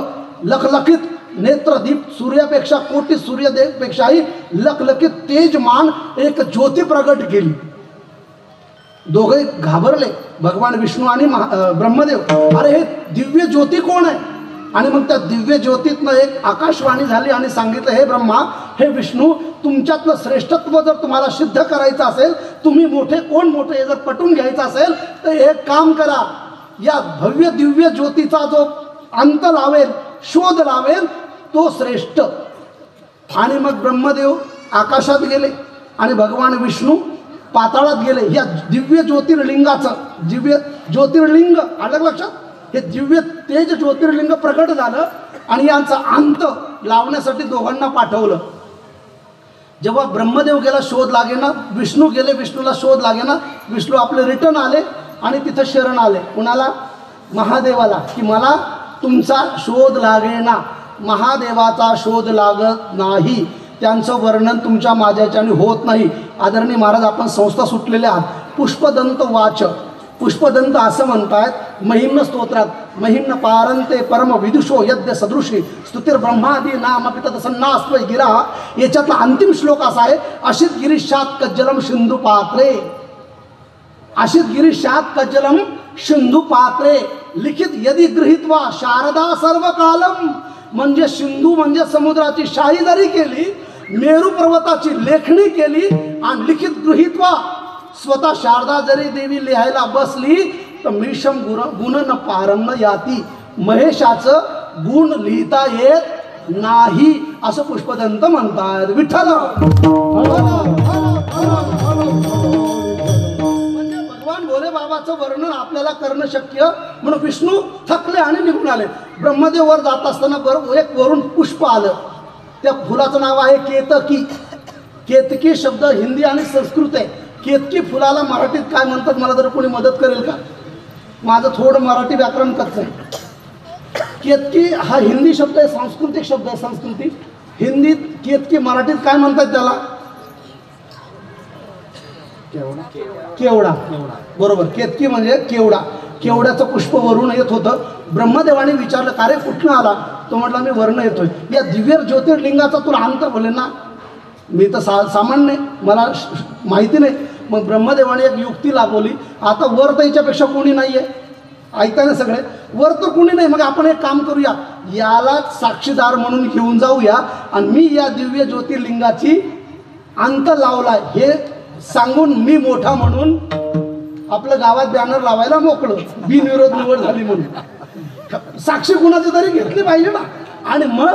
लखलखित नेत्रदीप सूर्यापेक्षा कोटी सूर्यदेवपेक्षाही लखलखित तेजमान एक ज्योती प्रगट केली. दोघे घाबरले भगवान विष्णू आणि ब्रह्मदेव. अरे हे दिव्य ज्योती कोण आहे? आणि मग त्या दिव्य ज्योतीतनं एक आकाशवाणी झाली आणि सांगितलं, हे ब्रह्मा, हे विष्णू, तुमच्यातलं श्रेष्ठत्व जर तुम्हाला सिद्ध करायचं असेल, तुम्ही मोठे कोण मोठे हे जर पटवून घ्यायचं असेल, तर एक काम करा, या भव्य दिव्य ज्योतीचा जो अंत लावेल, शोध लावेल, तो श्रेष्ठ. आणि मग ब्रह्मदेव आकाशात गेले आणि भगवान विष्णू पाताळात गेले. या दिव्य ज्योतिर्लिंगाचं, दिव्य ज्योतिर्लिंग आलं लक्षात, हे दिव्य तेज ज्योतिर्लिंग प्रकट झालं आणि यांचा अंत लावण्यासाठी दोघांना पाठवलं. जेव्हा ब्रह्मदेव गेला शोध लागेना, विष्णू गेले, विष्णूला शोध लागेना, विष्णू आपले रिटर्न आले आणि तिथं शरण आले. कुणाला? महादेवाला, की मला तुमचा शोध लागेना. महादेवाचा शोध लागत नाही, त्यांचं वर्णन तुमच्या माझ्याच्याने होत नाही. आदरणीय महाराज, आपण संस्था सुटलेले आहात. पुष्पदंत वाच, पुष्पदंत असं म्हणतायत महिम्न स्तोत्रात, महिम्न पारंते परम विदुषो यद्य सदृशी स्तुतीर ब्रह्मादी नाम पितत सन्नास्त्व गिरा. याच्यातला अंतिम श्लोक असा आहे, अशित गिरीशात कज्जलम सिंधू पात्रे, अशित गिरीशात कज्जलम सिंधू पात्रे लिखित यदि गृहीत्वा शारदा सर्व कालम. म्हणजे सिंधू म्हणजे समुद्राची शाही जरी केली, मेरू पर्वताची लेखणी केली आणि लिखित गृहीत्वा स्वतः शारदा जरी देवी लिहायला बसली, तर मीशम गुण न पारम न याती, महेशाचं गुण लिहिता येत नाही असं पुष्पदंत म्हणतात. विठ्ठल म्हणजे भगवान भोले बाबाचं वर्णन आपल्याला करणं शक्य. म्हणून विष्णू थकले आणि निघून आले. ब्रह्मदेव वर जात असताना एक वरून पुष्प आलं. त्या फुलाचं नाव आहे केतकी. केतकी शब्द हिंदी आणि संस्कृत आहे. केतकी फुलाला मराठीत काय म्हणतात, मला जर कोणी मदत करेल का? माझं थोडं मराठी व्याकरण कच्चं आहे. केतकी हा हिंदी शब्द आहे, सांस्कृतिक शब्द आहे, संस्कृती. हिंदीत केतकी, मराठीत काय म्हणतात त्याला? केवडा. बरोबर, केतकी म्हणजे केवडा. केवड्याचं पुष्प वरून येत होतं. ब्रह्मदेवाने विचारलं, का रे कुठनं आला? तो म्हटला, मी वर्ण येतोय. या दिव्य ज्योतिर्लिंगाचा तुला अंत बोले ना. मी तर सामान्य, मला माहिती नाही. मग ब्रह्मदेवाने एक युक्ती लाभवली. आता वर तर याच्यापेक्षा कोणी नाही आहे, ऐकताय ना सगळे, वर तर कोणी नाही. मग आपण एक काम करूया, यालाच साक्षीदार म्हणून घेऊन जाऊया आणि मी या दिव्य ज्योतिर्लिंगाची अंत लावलाय हे सांगून मी मोठा म्हणून आपलं गावात बॅनर लावायला मोकळं, बिनविरोध निवड झाली म्हणून. साक्षी कुणाची तरी घेतली पाहिजे ना. आणि मग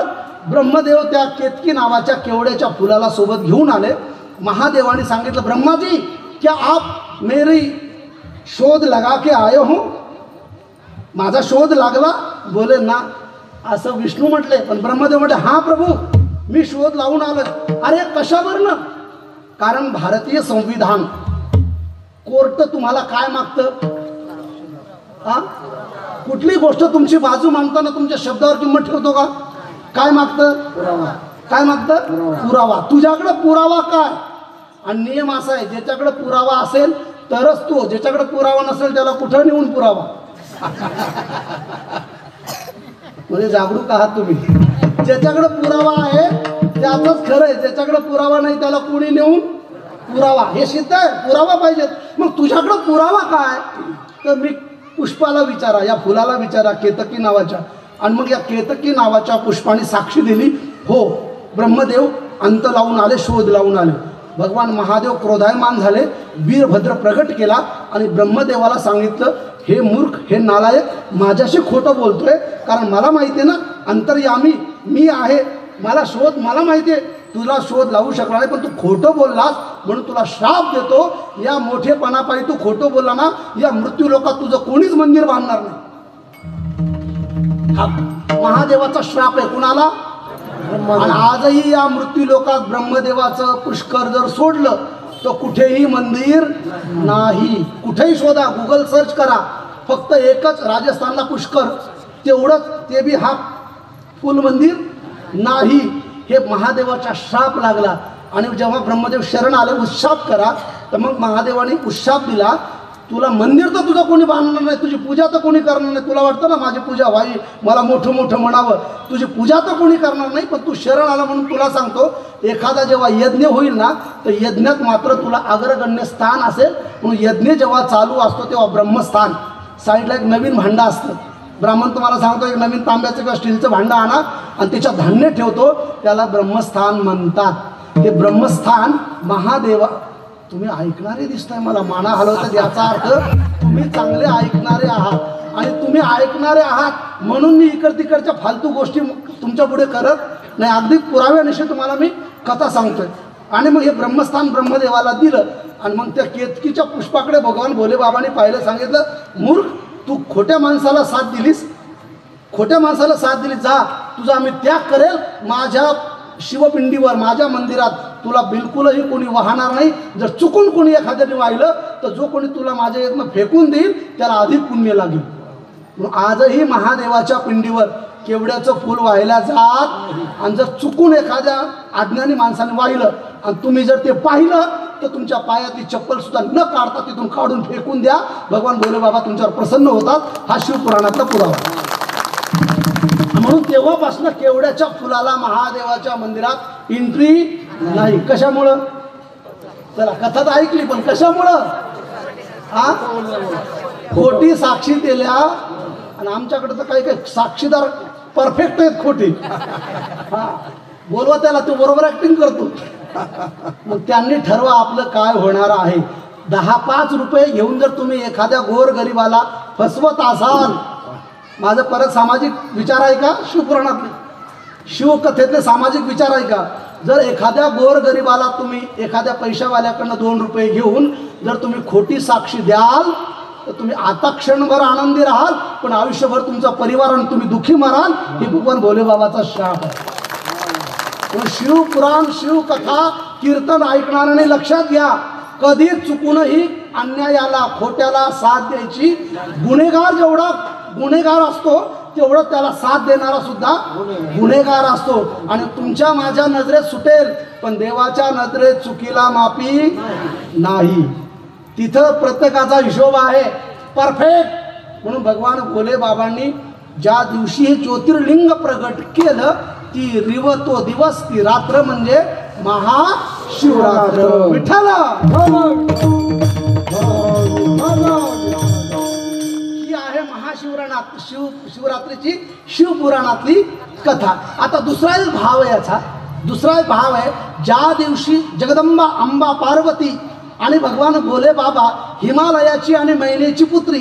ब्रह्मदेव त्या केतकी नावाच्या केवड्याच्या फुलाला सोबत घेऊन आले. महादेवाने सांगितलं, ब्रह्मा जी, क्या आप मेरी शोध लगा के आए हो? माझा शोध लागला? बोले ना. असं विष्णू म्हटले. पण ब्रह्मदेव म्हटले, हां प्रभू, मी शोध लावून आलोय. अरे कशावर ना? कारण भारतीय संविधान, कोर्ट तुम्हाला काय मागतं? हा, कुठली गोष्ट तुमची बाजू मागताना तुमच्या शब्दावर किंमत ठेवतो का? काय मागतं? पुरावा. काय मागतं? पुरावा. तुझ्याकडे पुरावा काय? आणि नियम असा आहे, ज्याच्याकडे पुरावा असेल तरच तो, ज्याच्याकडे पुरावा नसेल त्याला कुठं नेऊन पुरावा. म्हणजे जागरूक आहात तुम्ही. ज्याच्याकडे पुरावा आहे त्याचंच खरं आहे, ज्याच्याकडे पुरावा नाही त्याला कुणी नेऊन पुरावा. हे सिद्ध आहे, पुरावा पाहिजेत. मग तुझ्याकडे पुरावा काय? तर मी पुष्पाला विचारा, या फुलाला विचारा, केतकी नावाच्या. आणि मग या केतकी नावाच्या पुष्पाने साक्षी दिली, हो ब्रह्मदेव अंत लावून आले, शोध लावून आले. भगवान महादेव क्रोधायमान झाले, वीरभद्र प्रगट केला आणि ब्रह्मदेवाला सांगितलं, हे मूर्ख, हे नालायक, माझ्याशी खोटं बोलतोय. कारण मला माहिती आहे ना, अंतर्यामी मी आहे, मला शोध, मला माहिती आहे, तुला शोध लावू शकला नाही, पण तू खोटं बोललास म्हणून तुला श्राप देतो. या मोठेपणापायी तू खोटं बोलला ना, या मृत्यू लोकात तुझं कोणीच मंदिर बांधणार नाही. हा महादेवाचा श्राप आहे. कुणाला? आणि आजही या मृत्यू लोकात ब्रह्मदेवाचं पुष्कर जर सोडलं तर कुठेही मंदिर नाही. कुठेही शोधा, गुगल सर्च करा, फक्त एकच राजस्थानला पुष्कर, तेवढंच, ते बी हा फुल मंदिर नाही. हे महादेवाचा श्राप लागला. आणि जेव्हा ब्रह्मदेव शरण आले, उत्शाप करा, तर मग महादेवाने उशाप दिला, तुला मंदिर तर तुझं कोणी बांधणार नाही, तुझी पूजा तर कोणी करणार नाही. तुला वाटतं ना माझी पूजा व्हावी, मला मोठं मोठं म्हणावं, तुझी पूजा तर कोणी करणार नाही, पण तू शरण आला म्हणून तुला सांगतो, एखादा जेव्हा यज्ञ होईल ना तर यज्ञात मात्र तुला अग्रगण्य स्थान असेल. म्हणून यज्ञ जेव्हा चालू असतो तेव्हा ब्रह्मस्थान साईडला एक नवीन भांडं असतं. ब्राह्मण तुम्हाला सांगतो एक नवीन तांब्याचं किंवा स्टीलचं भांडं आणा आणि त्याच्यात धान्य ठेवतो, त्याला ब्रह्मस्थान म्हणतात. हे ब्रह्मस्थान महादेवा, तुम्ही ऐकणारे दिसताय, मला माना हलवतात, याचा अर्थ तुम्ही चांगले ऐकणारे आहात. आणि तुम्ही ऐकणारे आहात म्हणून मी तिकडच्या फालतू गोष्टी तुमच्या पुढे करत नाही, अगदी पुराव्यानिशी तुम्हाला मी कथा सांगतोय. आणि मग हे ब्रह्मस्थान ब्रह्मदेवाला दिलं. आणि मग त्या केतकीच्या पुष्पाकडे भगवान भोले बाबांनी पाहिलं, सांगितलं, मूर्ख, तू खोट्या माणसाला साथ दिलीस, खोट्या माणसाला साथ दिली, जा तुझा आम्ही त्याग करेल, माझ्या शिवपिंडीवर माझ्या मंदिरात तुला बिलकुलही कोणी वाहणार नाही. जर चुकून कोणी एखाद्याने वाहिलं तर जो कोणी तुला माझ्या यातनं फेकून देईल त्याला अधिक पुण्य लागेल. आजही महादेवाच्या पिंडीवर केवड्याचं फूल व्हायला जात, आणि जर चुकून एखाद्या अज्ञानी माणसाने वाहिलं आणि तुम्ही जर ते पाहिलं तर तुमच्या पायातली चप्पल सुद्धा न काढता तिथून काढून फेकून द्या. भगवान भोले बाबा तुमच्यावर प्रसन्न होतात. हा शिवपुराणातला पुरावा. म्हणून तेव्हापासून केवड्याच्या फुलाला महादेवाच्या मंदिरात एंट्री नाही. कशामुळं? चला कथा तर ऐकली, पण कशामुळं? हा, खोटी साक्षी दिल्या. आणि आमच्याकडे तर काही काही साक्षीदार परफेक्ट आहेत खोटी. हा, बोलवा त्याला, तू बरोबर ऍक्टिंग करतो. मग त्यांनी ठरवा आपलं काय होणार आहे. 10-5 रुपये घेऊन जर तुम्ही एखाद्या गोरगरिबाला फसवत असाल, माझं परत सामाजिक विचार आहे का? शिवपुराणातले शिवकथेतले सामाजिक विचार आहे का? जर एखाद्या गोरगरिबाला तुम्ही एखाद्या पैशावाल्याकडनं 2 रुपये घेऊन जर तुम्ही खोटी साक्षी द्याल तर तुम्ही आता क्षणभर आनंदी राहाल, पण आयुष्यभर तुमचा परिवार आणि तुम्ही दुःखी माराल. हे भगवान भोले बाबाचा शाप आहे. शिवपुराण शिवकथा कीर्तन ऐकणाऱ्याने लक्षात घ्या, कधी चुकूनही अन्यायाला खोट्याला साथ द्यायची. गुन्हेगार जेवढा गुन्हेगार असतो तेवढं त्याला साथ देणारा सुद्धा गुन्हेगार असतो. आणि तुमच्या माझ्या नजरेत सुटेल, पण देवाच्या नजरेत चुकीला माफी नाही. तिथं प्रत्येकाचा हिशोब आहे परफेक्ट. म्हणून भगवान भोले बाबांनी ज्या दिवशी हे ज्योतिर्लिंग प्रगट केलं, ती तो दिवस, ती रात्र म्हणजे महाशिवरात्र. विठ्ठला ही आहे महाशिवरात्र, शिवरात्रीची शिवपुराणातली कथा. आता दुसरा एक भाव आहे याचा, दुसरा एक भाव आहे, ज्या दिवशी जगदंबा अंबा पार्वती आणि भगवान भोले बाबा हिमालयाची आणि मैनेची पुत्री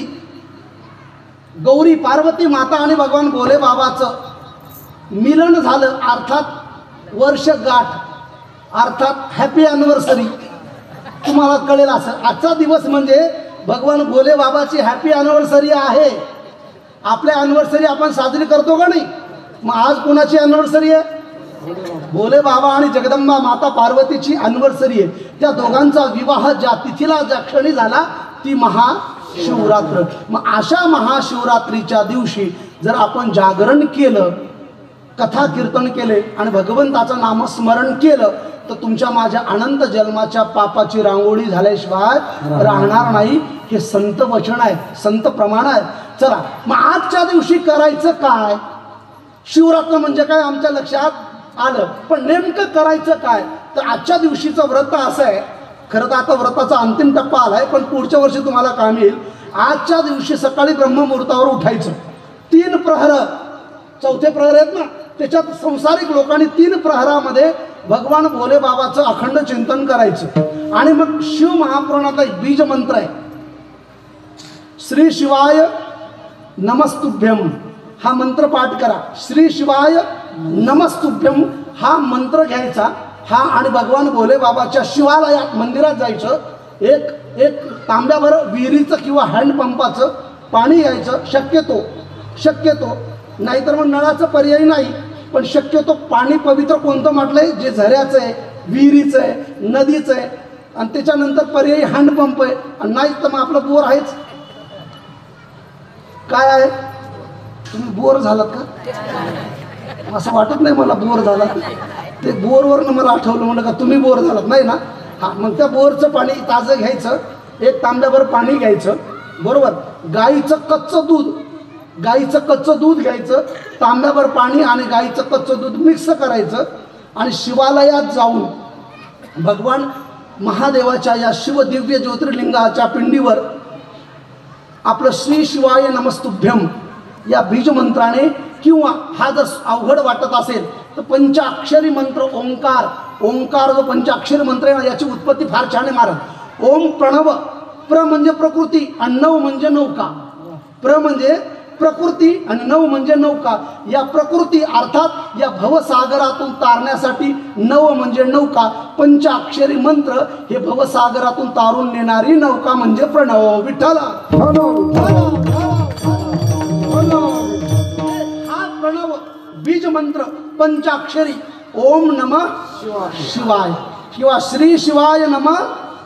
गौरी पार्वती माता आणि भगवान भोले बाबाचं मिलन झालं, अर्थात वर्षगाठ, अर्थात हॅपी ॲनिव्हर्सरी. तुम्हाला कळेल असं, आजचा दिवस म्हणजे भगवान भोले बाबाची हॅपी ॲनिव्हर्सरी आहे. आपल्या ॲनिव्हर्सरी आपण साजरी करतो का नाही? मग आज कोणाची ॲनिव्हर्सरी आहे? भोले बाबा आणि जगदंबा माता पार्वतीची ॲनिव्हर्सरी आहे. त्या दोघांचा विवाह ज्या तिथीला ज्या क्षणी झाला ती महाशिवरात्र. मग अशा महाशिवरात्रीच्या दिवशी जर आपण जागरण केलं, कथा कीर्तन केले आणि भगवंताचं नामस्मरण केलं तर तुमच्या माझ्या अनंत जन्माच्या पापाची रांगोळी झाल्याशिवाय राहणार नाही. हे संत वचन आहे, संत प्रमाण आहे. चला मग आजच्या दिवशी करायचं काय? शिवरात्र म्हणजे काय आमच्या लक्षात आलं, पण नेमकं करायचं काय? तर आजच्या दिवशीचं व्रत असं आहे, खरं तर आता व्रताचा अंतिम टप्पा आलाय, पण पुढच्या वर्षी तुम्हाला काम येईल. आजच्या दिवशी सकाळी ब्रह्ममुहूर्तावर उठायचं. 3 प्रहर, चौथे प्रहर आहेत ना, त्याच्यात संसारिक लोकांनी 3 प्रहरामध्ये भगवान भोले बाबाचं अखंड चिंतन करायचं. आणि मग शिव महापुराणातला एक बीज मंत्र आहे, श्री शिवाय नमस्तुभ्यम, हा मंत्र पाठ करा. श्री शिवाय नमस्तुभ्यम हा मंत्र घ्यायचा, हा आणि भगवान भोले बाबाच्या शिवालयात मंदिरात जायचं. एक तांब्याभर विहिरीचं किंवा हँडपंपाचं पाणी घ्यायचं, शक्यतो नाहीतर मग नळाचं पर्याय नाही, पण शक्यतो पाणी पवित्र कोणतं म्हटलंय? जे झऱ्याचं आहे, विहिरीचं आहे, नदीचं आहे. आणि त्याच्यानंतर पर्यायी हँडपंप आहे. आणि नाही तर मग आपलं बोर आहेच. काय आहे? तुम्ही बोर झालात का? असं वाटत नाही मला बोर झाला. ते बोरवरनं मला आठवलं, म्हणलं का तुम्ही बोर झालात? नाही ना. हा, मग त्या बोरचं पाणी ताजं घ्यायचं, एक तांब्याभर पाणी घ्यायचं, बरोबर. गाईचं कच्चं दूध घ्यायचं, तांब्याभर पाणी आणि गाईचं कच्चं दूध मिक्स करायचं आणि शिवालयात जाऊन भगवान महादेवाच्या या शिवदिव्य ज्योतिर्लिंगाच्या पिंडीवर आपलं श्री शिवाय नमस्तुभ्यम या बीजमंत्राने, किंवा हा जर अवघड वाटत असेल तर पंचाक्षरी मंत्र ओंकार जो पंचाक्षरी मंत्र आहे ना, याची उत्पत्ती फार छान आहे महाराज. ओम प्रणव, प्र म्हणजे प्रकृती आणि नव म्हणजे नौका. प्र म्हणजे प्रकृती आणि नव म्हणजे नौका. या प्रकृती अर्थात या भवसागरातून तारण्यासाठी नव म्हणजे नौका. पंचाक्षरी मंत्र हे भवसागरातून तारून नेणारी नौका म्हणजे प्रणव. विठ्ठला हा प्रणव बीज मंत्र पंचाक्षरी ओम नमः शिवाय किंवा श्री शिवाय नमः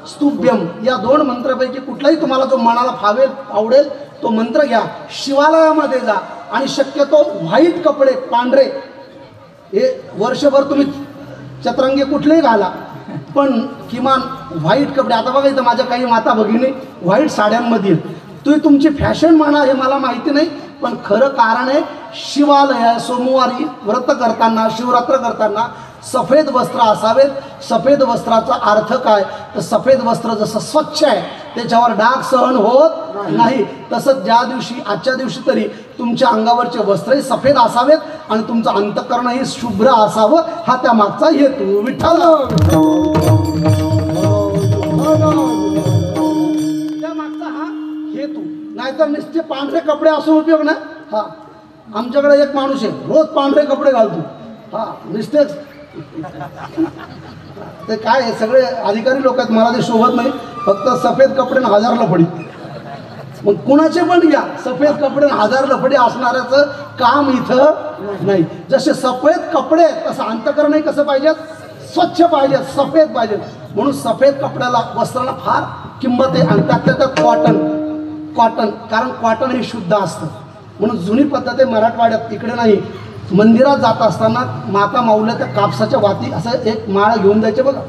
स्तुभ्यम या दोन मंत्रापैकी कुठलाही तुम्हाला जो मनाला फावेल आवडेल तो मंत्र घ्या. शिवालयामध्ये जा आणि शक्यतो व्हाईट कपडे, पांढरे, हे वर्षभर तुम्ही चतरंगी कुठलेही घाला, पण किमान व्हाईट कपडे. आता बघा इथं माझ्या काही माता भगिनी व्हाईट साड्यांमध्ये तुम्ही तुमची फॅशन म्हणा हे मला माहिती नाही, पण खरं कारण आहे शिवालय सोमवारी व्रत करताना, शिवरात्र करताना सफेद वस्त्र असावेत. सफेद वस्त्राचा अर्थ काय तर सफेद वस्त्र जसं स्वच्छ आहे त्याच्यावर डाग सहन होत नाही, तसंच ज्या दिवशी आजच्या दिवशी तरी तुमच्या अंगावरचे वस्त्रही सफेद असावेत आणि तुमचं अंतःकरणही शुभ्र असावं. हा त्या मागचा हेतू. विठ्ठल त्या मागचा हा हेतू. नाहीतर नुसते पांढरे कपडे असून उपयोग नाही. हा, आमच्याकडे एक माणूस आहे रोज पांढरे कपडे घालतो. हा, नुसतेच ते काय आहे, सगळे अधिकारी लोक आहेत, मला ते शोभत नाही. फक्त सफेद कपडे आणि 1000 लफडी. मग कुणाचे पण घ्या, सफेद कपडे आणि 1000 लफडी असणाऱ्याचं काम इथं नाही. जसे सफेद कपडे तसं अंतःकरणही कसं पाहिजेत, स्वच्छ पाहिजेत, सफेद पाहिजेत. म्हणून सफेद कपड्याला, वस्त्राला फार किंमत आहे. आणि त्यातल्या त्यात कॉटन, कारण कॉटन हे शुद्ध असतं. म्हणून जुनी पद्धत आहे मराठवाड्यात, तिकडे नाही. मंदिरात जात असताना माता माऊल्या त्या कापसाच्या वाती असं एक माळा घेऊन जायचे बघा.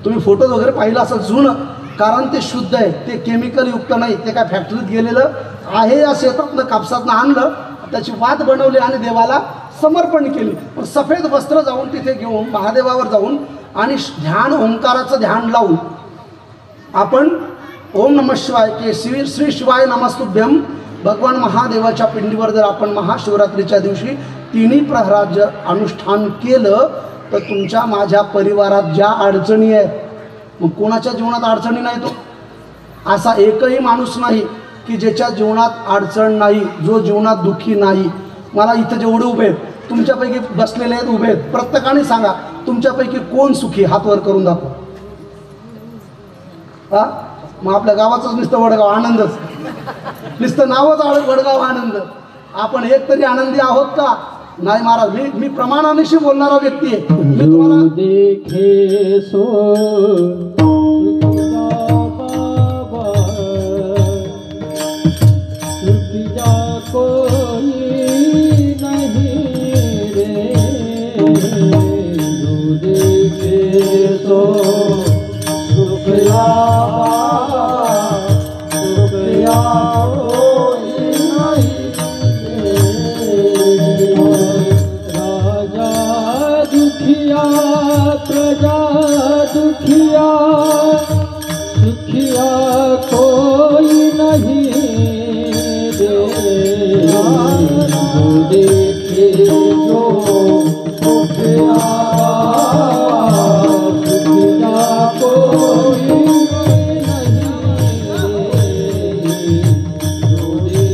तुम्ही फोटोज वगैरे पाहिलं असं जुनं, कारण ते शुद्ध आहे, ते केमिकल युक्त नाही. ते काय फॅक्टरीत गेलेलं आहे, या शेतातनं कापसातनं आणलं, त्याची वात बनवली आणि देवाला समर्पण केली. पण सफेद वस्त्र जाऊन तिथे घेऊन महादेवावर जाऊन आणि ध्यान, ओंकाराचं ध्यान लावून आपण ओम नमः शिवाय के श्री शिवाय नमस्तुभ्यम भगवान महादेवाच्या पिंडीवर जर आपण महाशिवरात्रीच्या दिवशी तिन्ही प्रहरात जर अनुष्ठान केलं तर तुमच्या माझ्या परिवारात ज्या अडचणी आहेत, मग कोणाच्या जीवनात अडचणी नाही तो असा एकही माणूस नाही की ज्याच्या जीवनात अडचण नाही, जो जीवनात दुःखी नाही. मला इथं जेवढे उभे आहेत तुमच्यापैकी बसलेले आहेत, उभे आहेत, प्रत्येकाने सांगा तुमच्यापैकी कोण सुखी, हात वर करून दाखवा. हा, मग आपल्या गावाचंच नुसतं वडगाव आनंदच, नुसतं नावच वडगाव आनंद. आपण एक तरी आनंदी आहोत का? नाही महाराज, मी प्रमाणानिशी बोलणारा व्यक्ती आहे. मी तुम्हाला देखे सो कोई नहीं रे, देखे सो सुखया प्रजा दुखिया सुखिया कोई नहीं रे, देखे जो सुखिया सुखिया कोई नहीं रे,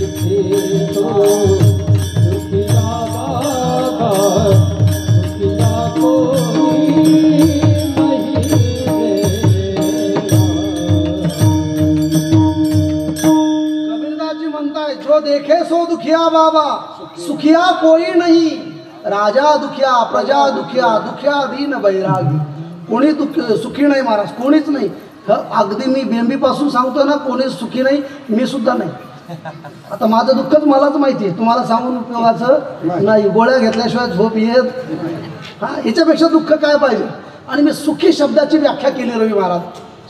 देखे जो सुखिया बाबा सुखिया कोई जो देखे सो दुखिया बाबा सुखिया कोई नहीं, राजा दुखिया प्रजा दुखिया दुखिया दीन बैरागी. कोणी सुखी नाही महाराज, कोणीच नाही. अगदी मी बेंबीपासून सांगतो ना, कोणीच सुखी नाही, मी सुद्धा नाही. आता माझं दुःखच मलाच माहिती आहे, तुम्हाला सांगून उपयोगाचं नाही. गोळ्या घेतल्याशिवाय झोप येत. हा, याच्यापेक्षा दुःख काय पाहिजे. आणि मी सुखी शब्दाची व्याख्या केली रवी महाराज.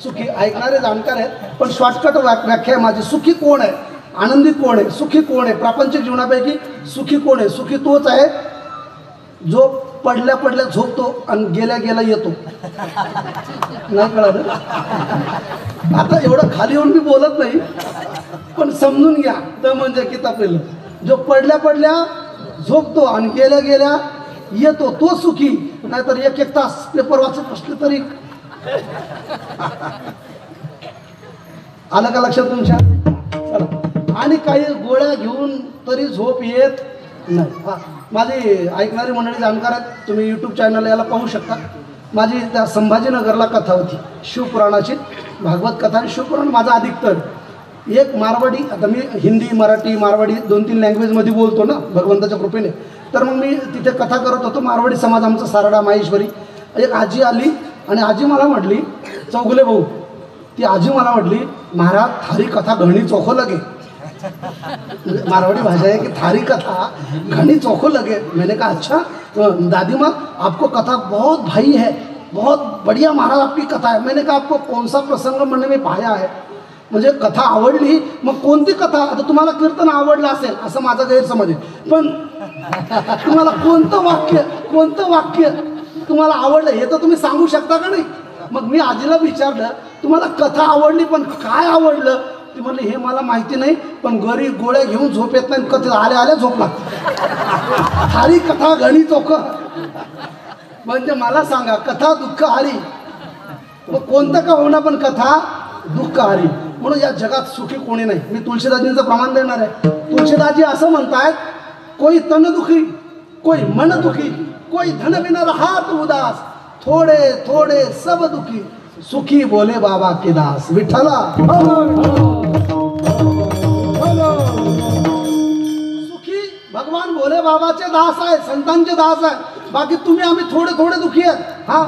सुखी ऐकणारे जाणकार आहेत, पण शॉर्टकट व्याख्या आहे माझी. सुखी कोण आहे, आनंदी कोण आहे, सुखी कोण आहे, प्रापंचिक जीवनापैकी सुखी कोण आहे? सुखी तोच आहे जो पडल्या पडल्या झोपतो आणि गेल्या गेला येतो. नाही कळलं? आता एवढं खाली येऊन मी बोलत नाही, पण समजून घ्या. तर म्हणजे किती पहिलं जो पडल्या पडल्या झोपतो आणि गेल्या गेल्या येतो तो सुखी. नाहीतर एक एक तास पेपर वाचत असले तरी. आलं का लक्षात तुमच्या? चला. आणि काही गोळ्या घेऊन तरी झोप येत नाही. हा, माझी ऐकणारी मंडळी जाणकार आहेत, तुम्ही यूट्यूब चॅनल याला पाहू शकता. माझी त्या संभाजीनगरला कथा होती शिवपुराणाची, भागवत कथा. शिवपुराण माझा अधिकतर एक मारवाडी, आता मी हिंदी मराठी मारवाडी 2-3 लँग्वेजमध्ये बोलतो ना भगवंताच्या कृपेने. तर मग मी तिथे कथा करत होतो. मारवाडी समाज आमचा सारडा माहेश्वरी. एक आजी आली आणि आजी मला म्हटली, चौगुले भाऊ, ती आजी मला म्हटली, महाराज थारी कथा घणी चोखो लगे. मारवाड़ी भाषा है कि थारी कथा घनी चौखो लगे. मैंने कहा अच्छा दादी माँ, आपको कथा बहुत भाई है, बहुत बढ़िया महाराज आपकी कथा है. मैंने कहा आपको कौन सा प्रसंग मन में पाया है? म्हणजे कथा आवडली, मग कोणती कथा? आता तुम्हाला कीर्तन आवडलं असेल असं माझा गैरसमज आहे, पण तुम्हाला कोणतं वाक्य तुम्हाला आवडलं हे तर तुम्ही सांगू शकता का नाही? मग मी आजीला विचारलं, तुम्हाला कथा आवडली पण काय आवडलं? ती म्हणली, हे मला माहिती नाही, पण घरी गोळ्या घेऊन झोप येत नाही, कथा आल्या आल्या झोप लागते. थारी कथा घणी चोख. म्हणजे मला सांगा, कथा दुःख हारी. मग कोणतं का होणार, पण कथा दुःख हारी. म्हणून या जगात सुखी कोणी नाही. मी तुळशीदाजींचं प्रमाण देणार आहे. तुळशीदाजी असं म्हणतायत, कोई तन दुखी, कोई मन दुखी, कोई धन बिना राहत उदास, थोडे थोडे सब दुखी, सुखी बोले बाबा के दास. विठ्ठला सुखी भगवान भोले बाबाचे दास आहे, संतांचे दास आहे. बाकी तुम्ही आम्ही थोडे थोडे दुखी आहेत. हा,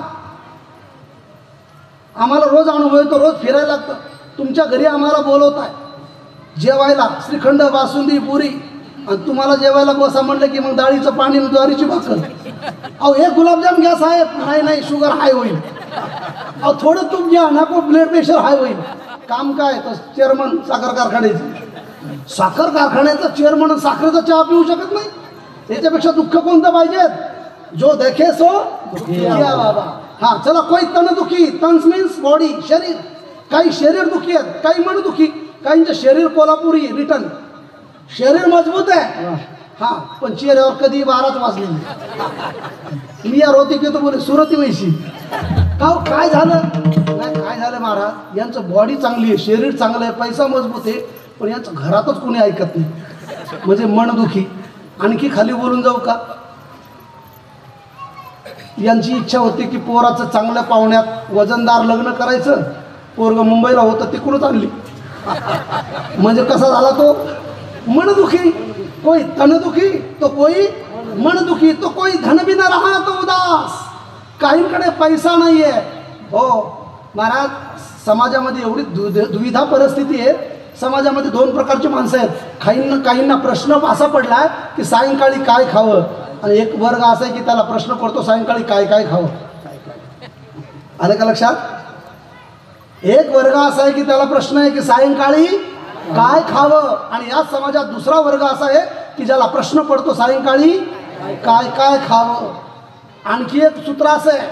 आम्हाला रोज अनुभव येतो, रोज फिरायला लागतं. तुमच्या घरी आम्हाला बोलवत आहे जेवायला, श्रीखंड बासुंदी पुरी, आणि तुम्हाला जेवायला बसा म्हणलं की मग डाळीचं पाणी ज्वारीची भाकर. अहो एक गुलाबजाम घ्या साहेब. नाही शुगर हाय होईल. अहो थोडं तूप घ्या, नको ब्लड प्रेशर हाय होईल. काम काय तर चेअरमन साखर कारखान्याचा चेअरमन साखरेचा चहा पिऊ शकत नाही. याच्यापेक्षा दुःख कोणतं पाहिजे? जो देखे सो क्या बाबा. हा चला, कोई तन दुखी, तन्स मीन्स बॉडी, शरीर. काही शरीर दुखी आहेत, काही मन दुखी. काहींचं शरीर कोल्हापुरी रिटर्न, शरीर मजबूत आहे. हा, पण चेहऱ्यावर कधी 12च वाजली. मी या रोती की तो बोले सुरती वैशी. काय झालं? नाही काय झालं महाराज, यांचं बॉडी चांगली आहे, शरीर चांगलं आहे, पैसा मजबूत आहे, पण यांचं घरातच कोणी ऐकत नाही. म्हणजे मन दुखी. आणखी खाली बोलून जाऊ का? यांची इच्छा होती की पोराचं चांगल्या पाहुण्यात वजनदार लग्न करायचं. पोरग मुंबईला होतं, तिकडूनच आणली. म्हणजे कसा झाला तो मन दुखी. कोई तन दुखी तो कोई मन दुखी, तो कोई धन बिना रहा तो उदास. काहींकडे पैसा नाही आहे. हो महाराज, समाजामध्ये एवढी दुविधा परिस्थिती आहे. समाजामध्ये 2 प्रकारची माणसं आहेत. काहींना प्रश्न असा पडला की सायंकाळी काय खावं, आणि एक वर्ग असा आहे की त्याला प्रश्न पडतो सायंकाळी काय काय खावं. आलं का लक्षात? एक वर्ग असा आहे की त्याला प्रश्न आहे की सायंकाळी काय खावं, आणि या समाजात दुसरा वर्ग असा आहे की ज्याला प्रश्न पडतो सायंकाळी काय काय खावं. आणखी एक सूत्र असं आहे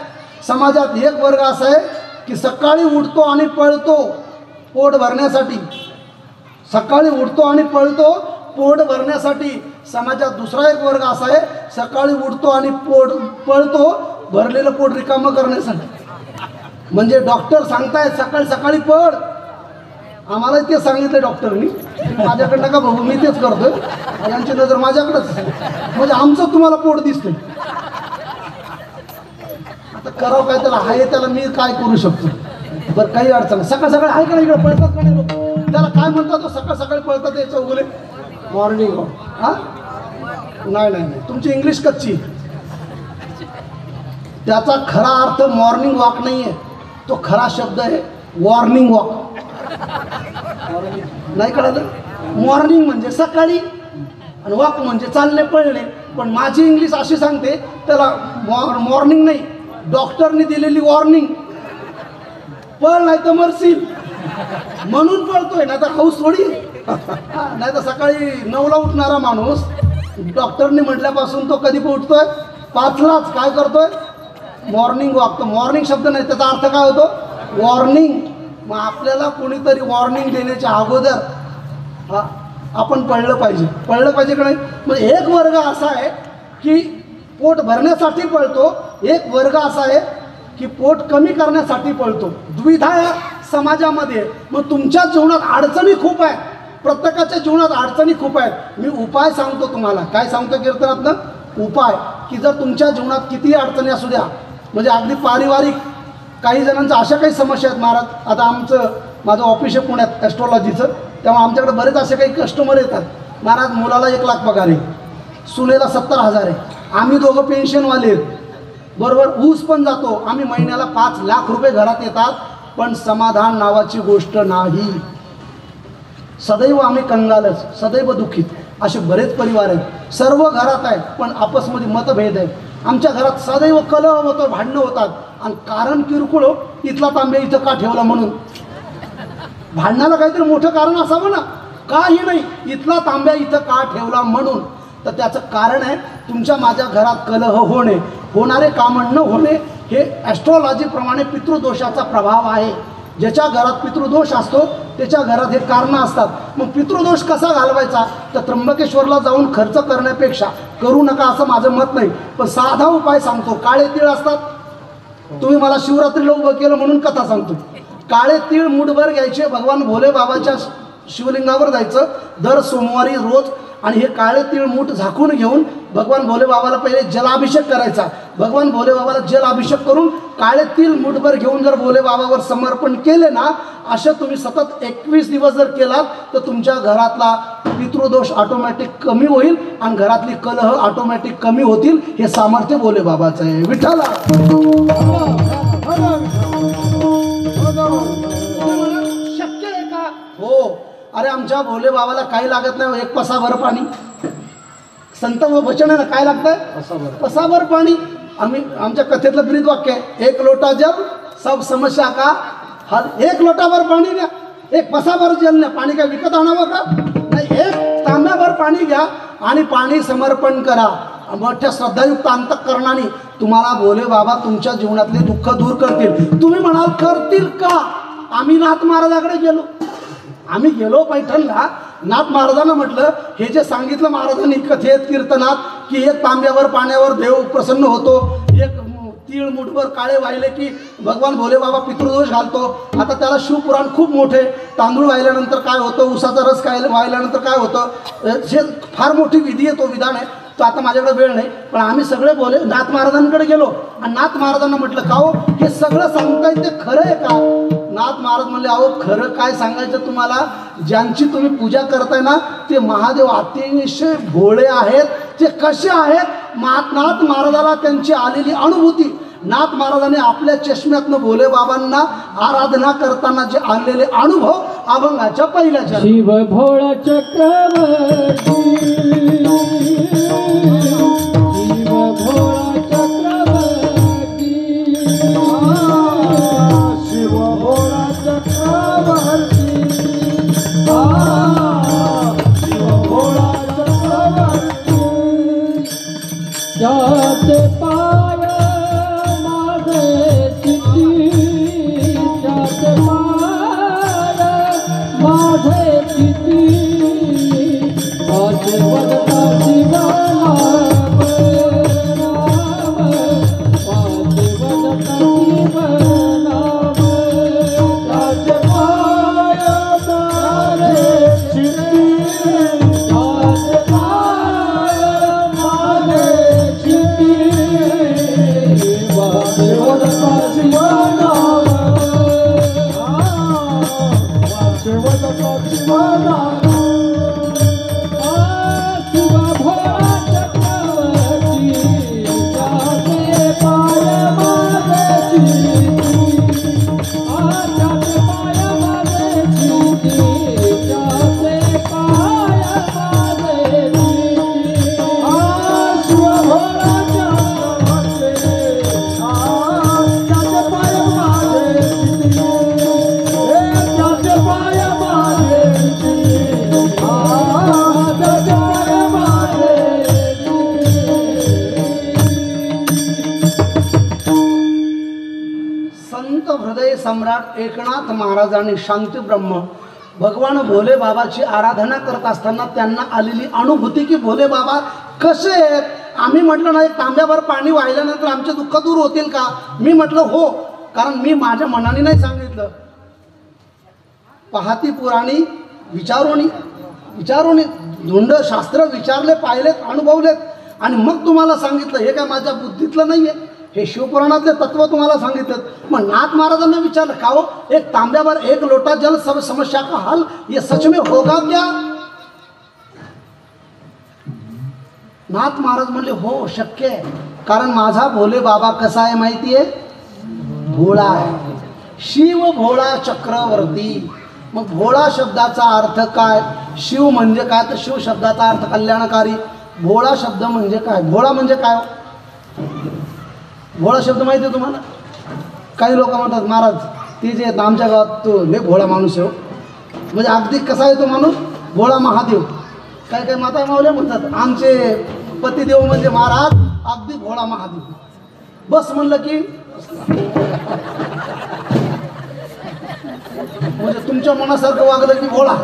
समाजात, एक वर्ग असा आहे की सकाळी उठतो आणि पळतो पोट भरण्यासाठी. सकाळी उठतो आणि पळतो पोट भरण्यासाठी. समाजात दुसरा एक वर्ग असा आहे, सकाळी उठतो आणि पळतो भरलेलं पोट रिकामं करण्यासाठी. म्हणजे डॉक्टर सांगतायत सकाळी सकाळी पळ. आम्हाला ते सांगितलं डॉक्टरनी. माझ्याकडनं का बघू, मी तेच करतोय. यांची नजर माझ्याकडेच, म्हणजे आमचं तुम्हाला पोट दिसतंय. आता करावं काय, त्याला आहे त्याला मी काय करू शकतो? बरं काही अडचण नाही. सकाळ सकाळी आहे का इकडे पळतात का नाही लोक? त्याला काय म्हणतात तो सकाळ सकाळी पळतात? याचं उगले मॉर्निंग वॉक. हा नाही, तुमची इंग्लिश कच्ची. त्याचा खरा अर्थ मॉर्निंग वॉक नाही आहे, तो खरा शब्द आहे वॉर्निंग वॉक. नाही कळलं? मॉर्निंग म्हणजे सकाळी आणि वॉक म्हणजे चालणे पळणे. पण माझी इंग्लिश अशी सांगते त्याला मॉर्निंग नाही, डॉक्टरनी दिलेली वॉर्निंग. पळ नाही तर मरशील म्हणून पळतोय, नाही तर हाऊस थोडी. नाही तर सकाळी 9ला उठणारा माणूस डॉक्टरने म्हटल्यापासून तो कधी उठतोय 5लाच. काय करतोय? Morning walk. तर मॉर्निंग शब्द नाही, त्याचा अर्थ काय होतो? वॉर्निंग. मग आपल्याला कोणीतरी वॉर्निंग देण्याच्या अगोदर आपण पळलं पाहिजे. पळलं पाहिजे का नाही? मग एक वर्ग असा आहे की पोट भरण्यासाठी पळतो, एक वर्ग असा आहे की पोट कमी करण्यासाठी पळतो. द्विधा या समाजामध्ये. मग तुमच्या जीवनात अडचणी खूप आहेत, प्रत्येकाच्या जीवनात अडचणी खूप आहेत. मी उपाय सांगतो तुम्हाला. काय सांगतो कीर्तनातनं? उपाय. की जर तुमच्या जीवनात कितीही अडचणी असू द्या, म्हणजे अगदी पारिवारिक काही जणांच्या अशा काही समस्या आहेत महाराज. आता माझं ऑफिस आहे पुण्यात ॲस्ट्रॉलॉजीचं, तेव्हा आमच्याकडे बरेच असे काही कस्टमर येतात. महाराज मुलाला 1 लाख पगार आहे, सुनेला 70,000 आहे, आम्ही दोघं पेन्शनवाले आहेत, बरोबर. ऊस पण जातो, आम्ही महिन्याला 5 लाख रुपये घरात येतात, पण समाधान नावाची गोष्ट नाही. सदैव आम्ही कंगालच, सदैव दुःखित. असे बरेच परिवार आहेत, सर्व घरात आहेत, पण आपसमध्ये मतभेद आहेत. आमच्या घरात सदैव कलह होतो, भांडणं होतात. आणि कारण किरकोळ, इथला तांब्या इथं का ठेवला म्हणून. भांडणाला काहीतरी मोठं कारण असावं ना. काही नाही, इथला तांब्या इथं का ठेवला म्हणून. तर त्याचं कारण आहे तुमच्या माझ्या घरात कलह होणे, होणारे कामं न होणे. हे ॲस्ट्रॉलॉजीप्रमाणे पितृदोषाचा प्रभाव आहे. ज्याच्या घरात पितृदोष असतो त्याच्या घरात हे कारणं असतात. मग पितृदोष कसा घालवायचा? तर त्र्यंबकेश्वरला जाऊन खर्च करण्यापेक्षा करू नका असं माझं मत नाही, पण साधा उपाय सांगतो. काळे तीळ असतात, तुम्ही मला शिवरात्रीला उभं केलं म्हणून कथा सांगतो. काळे तीळ मूठभर घ्यायचे, भगवान भोले बाबाच्या शिवलिंगावर जायचं दर सोमवारी रोज, आणि हे काळे तीळ मूठ झाकून घेऊन भगवान भोले बाबाला पहिले जलाभिषेक करायचा. भगवान भोले बाबाला जलाभिषेक करून काळे तीळ मूठभर घेऊन जर भोले बाबावर समर्पण केले ना, असं तुम्ही सतत 21 दिवस जर केलात तर तुमच्या घरातला पितृदोष ऑटोमॅटिक कमी होईल आणि घरातली कलह ऑटोमॅटिक कमी होतील. हे सामर्थ्य भोले बाबाचं आहे. विठ्ठला शक्य आहे का? हो. अरे आमच्या भोले बाबाला काही लागत नाही, 1 पसाभर पाणी. संत व वचन आहे ना, काय लागतंय? पसाभर पाणी. आमच्या कथेतलं ब्रीद वाक्य आहे, 1 लोटा जल सब समस्या का हल. 1 लोटाभर पाणी द्या, 1 पसाभर जल द्या. पाणी काय विकत आणावं का? नाही, 1 तांब्याभर पाणी घ्या आणि पाणी समर्पण करा. मोठ्या श्रद्धायुक्त अंतःकरणाने तुम्हाला भोले बाबा तुमच्या जीवनातले दुःख दूर करतील. तुम्ही म्हणाल करतील का? आम्ही नाथ महाराजाकडे गेलो, आम्ही गेलो पैठणला. नाथ महाराजांना म्हटलं, हे जे सांगितलं महाराजांनी कथेत कीर्तनात की 1 तांब्यावर पाण्यावर देव प्रसन्न होतो, 1 तीळ मूठभर काळे वाहिले की भगवान भोले बाबा पितृदोष घालतो. आता त्याला शिवपुराण खूप मोठे. तांदूळ वाहिल्यानंतर काय होतं, उसाचा रस वाहिल्यानंतर काय होतं, हे फार मोठी विधी आहे, तो विधान आहे. तो आता माझ्याकडे वेळ नाही, पण आम्ही सगळे भोले नाथ महाराजांकडे गेलो आणि नाथ महाराजांना म्हटलं, का हो हे सगळं सांगताय ते खरं आहे का? नाथ महाराज म्हणले, अहो खरं काय सांगायचं तुम्हाला, ज्यांची तुम्ही पूजा करताय ना ते महादेव अतिशय भोळे आहेत. ते कसे आहेत? नाथ महाराजाला त्यांची आलेली अनुभूती, नाथ महाराजांनी आपल्या चष्म्यातनं भोले बाबांना आराधना करताना जे आणलेले अनुभव अभंगाच्या पहिल्याच्या. शिव भोळा चक्रवर्ती, शिव भोळा चक्रवर्ती, शिव भोळा चक्रवर्ती, शिव भोळा चक्रवर्ती. जाते पाय माझे चिती, जाते पाय माझे चिती, माझे वदता शिवनाम राम, माझे वदता शिवनाम. जाते पाय माझे चिती, जाते पाय माझे चिती, शिवदत्ता शिवनाम, शिवदत्ता शिवनाम. शिव भोळा चक्रवर्ती, जाते पाय माझे चिती, जाते पाय माझे चिती, जाते पाय सम्राट एकनाथ महाराजांनी शांती ब्रह्म भगवान भोले बाबाची आराधना करत असताना त्यांना आलेली अनुभूती की भोले बाबा कसे आहेत. आम्ही म्हटलं ना, एक तांब्याभर पाणी वाहिल्यानंतर आमचे दुःख दूर होतील का? मी म्हटलं हो, कारण मी माझ्या मनाने नाही सांगितलं. पाहती पुराणी विचारोनी धुंड शास्त्र विचारले, पाहिलेत, अनुभवलेत आणि मग तुम्हाला सांगितलं. हे काय माझ्या बुद्धीतलं नाही आहे, हे शिवपुराणातले तत्व तुम्हाला सांगितलं. मग नाथ महाराजांना विचारलं का हो, एक तांब्यावर एक लोटा जल सब समस्या का हल, ये सच में होगा क्या? नाथ महाराज म्हणले हो, शक्य आहे. कारण माझा भोले बाबा कसा आहे माहिती आहे? भोळा आहे. शिव भोळा चक्रवर्ती. मग भोळा शब्दाचा अर्थ काय? शिव म्हणजे काय? तर शिव शब्दाचा अर्थ कल्याणकारी. भोळा शब्द म्हणजे काय? भोळा म्हणजे काय? भोळा शब्द माहिती आहे तुम्हाला? काही लोक म्हणतात महाराज ते जे आहेत आमच्या गावात तो लय भोळा माणूस आहे. म्हणजे अगदी कसा आहे तो माणूस? भोळा महादेव. काय काय माता मावल्या म्हणतात आमचे पतिदेव म्हणजे महाराज अगदी भोळा महादेव. बस म्हणलं की म्हणजे तुमच्या मनासारखं वागलं की भोळा.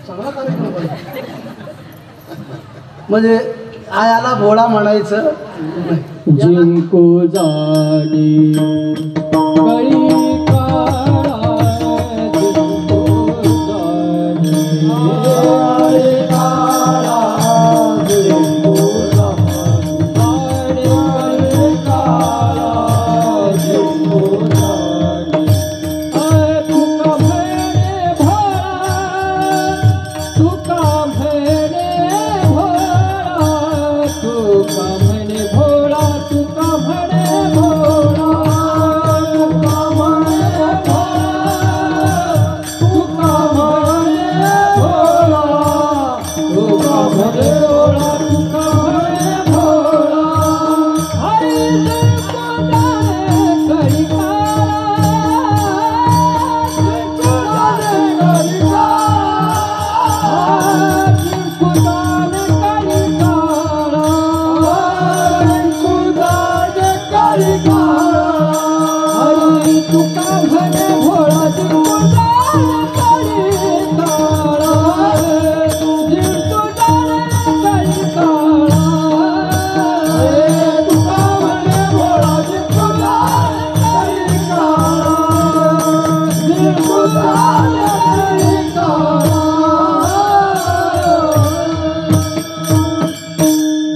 चांगला कार्यक्रम. म्हणजे आयाला भोळा म्हणायचं. जिनको जाने कळी काळा, जिनको जाने काळा, जिनको जाने काळा, जिनको जाने. तुका म्हणे भोळा, तुका म्हणे भोळा, तुका म्हणे भोळा, तुका म्हणे भोळा, तुका म्हणे भोळा, तुका म्हणे भोळा, तुका म्हणे भोळा, तुका म्हणे भोळा. हरी जिनको जाने कळी काळा, जिनको जाने कळी काळा, जिनको जाने कळी काळा, जिनको जाने कळी काळा. हरी तुका म्हणे भोळा, जिनको जाने कळी काळा, जिनको जाने कळी काळा. तुका म्हणे भोळा, जिनको जाने कळी काळा, जिनको जाने कळी काळा.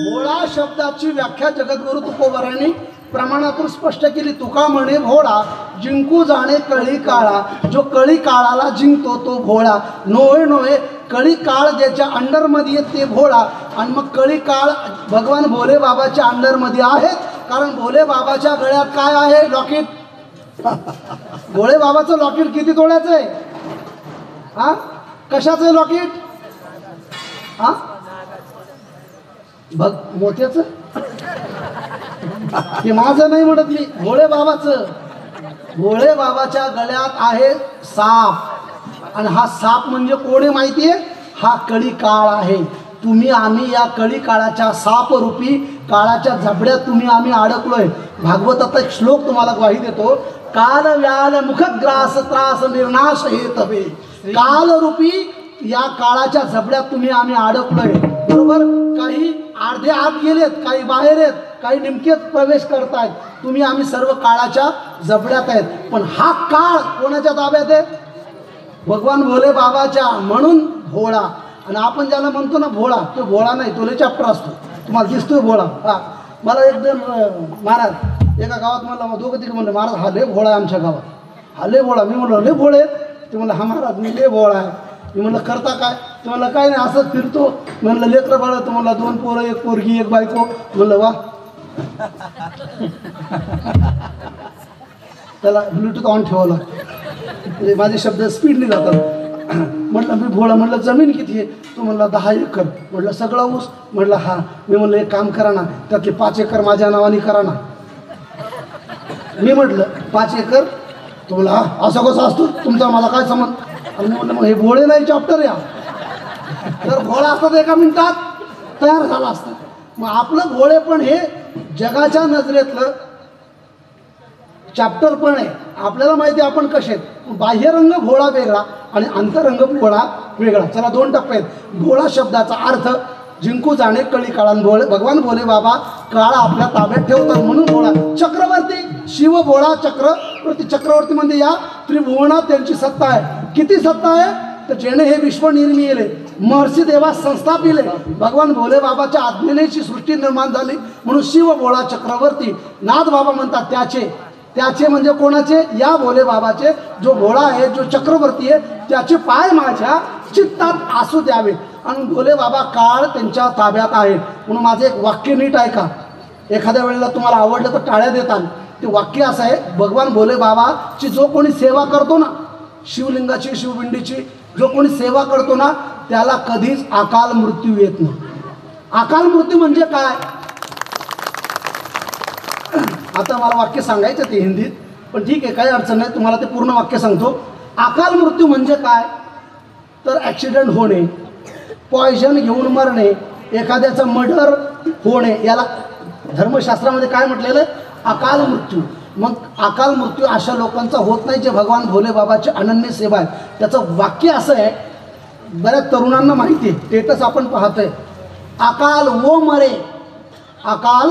भोळा शब्दाची व्याख्या जगद्गुरु तुकोबरायांनी प्रमाणातून स्पष्ट केली. तुका म्हणे भोळा, जिंकू जाणे कळी काळा. जो कळी काळाला जिंकतो तो भोळा. नोहे नोहे कळी काळ ज्याच्या अंडरमध्ये येत ते भोळा. आणि मग कळी काळ भगवान भोले बाबाच्या अंडरमध्ये आहेत. कारण भोले बाबाच्या गळ्यात काय आहे? लॉकेट. भोळे बाबाचं लॉकेट किती तोळ्याचं आहे? हा, कशाचं आहे लॉकेट? हा, बघ मोत्याचं. ते माझं नाही म्हणत मी, भोळे बाबाचं. भोळे बाबाच्या गळ्यात आहे साप. आणि हा साप म्हणजे कोणी माहिती आहे? हा कळी काळ आहे. तुम्ही आम्ही या कळी काळाच्या सापरूपी काळाच्या झबड्यात तुम्ही आम्ही अडकलोय. भागवताचा एक श्लोक तुम्हाला ग्वाही देतो. काल व्याल मुखग्रास त्रास निर्नाश हे तवे. कालरूपी या काळाच्या झबड्यात तुम्ही आम्ही अडकलोय. बरोबर. काही अर्धे आत गेलेत, काही बाहेर आहेत, काही निमकेत प्रवेश करतायत. तुम्ही आम्ही सर्व काळाच्या जबड्यात आहेत. पण हा काळ कोणाच्या ताब्यात आहे? भगवान भोले बाबाच्या. म्हणून भोळा. आणि आपण ज्याला म्हणतो ना भोळा, तो भोळा नाही, तो लय चॅप्टर असतो. तुम्हाला दिसतोय भोळा. हा, मला एकदम महाराज एका गावात मला दोघं तिघं म्हणलं महाराज हा लय भोळा आहे आमच्या गावात. हा लय भोळा. मी म्हणलं लय भोळे. ते म्हणलं हा महाराज मी लय भोळा आहे. मी म्हणलं करता काय? ते म्हणलं काय नाही असंच फिरतो. म्हणलं लेकरं बाळ. तर म्हणलं 2 पोरं, 1 पोरगी, 1 बायको. म्हणलं वा. त्याला ब्लूटूथ ऑन ठेवलं म्हणजे माझे शब्द स्पीडने जातात. म्हटलं मी भोळा. म्हटलं जमीन किती आहे? तो म्हणला 10 एकर. म्हटलं सगळं ऊस? म्हटलं हा. मी म्हणलं एक काम करा ना, त्यातले 5 एकर माझ्या नावाने करा ना. मी म्हटलं 5 एकर? तो म्हणला हा असं कसं असतो तुमचा मला काय संबंध? आणि म्हटलं मग हे भोळे नाही चॅप्टर या. तर भोळा असतात एका मिनिटात तयार झाला असतं. मग आपलं भोळे पण हे जगाच्या नजरेतलं चॅप्टर पण आहे. आपल्याला माहिती आहे आपण कसे आहेत. बाह्यरंग भोळा वेगळा आणि अंतरंग भोळा वेगळा. चला 2 टप्पे आहेत. भोळा शब्दाचा अर्थ जिंकू जाणे कळी काळान भोळे. भगवान भोले बाबा काळ आपल्या ताब्यात ठेवतात म्हणून भोळा. चक्रवर्ती शिव भोळा चक्रवर्ती. चक्रवर्ती म्हणजे या त्रिभुवनात त्यांची सत्ता आहे. किती सत्ता आहे तर जेणे हे विश्व निर्मिले महर्षी देवा संस्थापिले. भगवान भोले बाबाच्या आज्ञेनेची सृष्टी निर्माण झाली म्हणून शिव भोळा चक्रवर्ती. नाथ बाबा म्हणतात त्याचे म्हणजे कोणाचे? या भोले बाबाचे. जो भोळा आहे जो चक्रवर्ती आहे त्याचे पाय माझ्या चित्तात असू द्यावे. आणि भोले बाबा काळ त्यांच्या ताब्यात आहे म्हणून माझं एक वाक्य नीट ऐका. एखाद्या वेळेला तुम्हाला आवडलं तर टाळ्या देताल. ते वाक्य असं आहे, भगवान भोले बाबाची जो कोणी सेवा करतो ना, शिवलिंगाची शिवपिंडीची जो कोणी सेवा करतो ना त्याला कधीच अकाल मृत्यू येत नाही. अकाल मृत्यू म्हणजे काय? आता मला वाक्य सांगायचं ते हिंदीत पण ठीक आहे काही अडचण नाही. तुम्हाला ते पूर्ण वाक्य सांगतो. अकाल मृत्यू म्हणजे काय तर ॲक्सिडेंट होणे, पॉयझन घेऊन मरणे, एखाद्याचं मर्डर होणे, याला धर्मशास्त्रामध्ये काय म्हटलेलं आहे? अकाल मृत्यू. मग अकाल मृत्यू अशा लोकांचा होत नाही जे भगवान भोले बाबाचे अनन्य सेवा आहे. त्याचं वाक्य असं आहे, बऱ्याच तरुणांना माहिती आहे, स्टेटस आपण पाहतोय. अकाल वो मरे, अकाल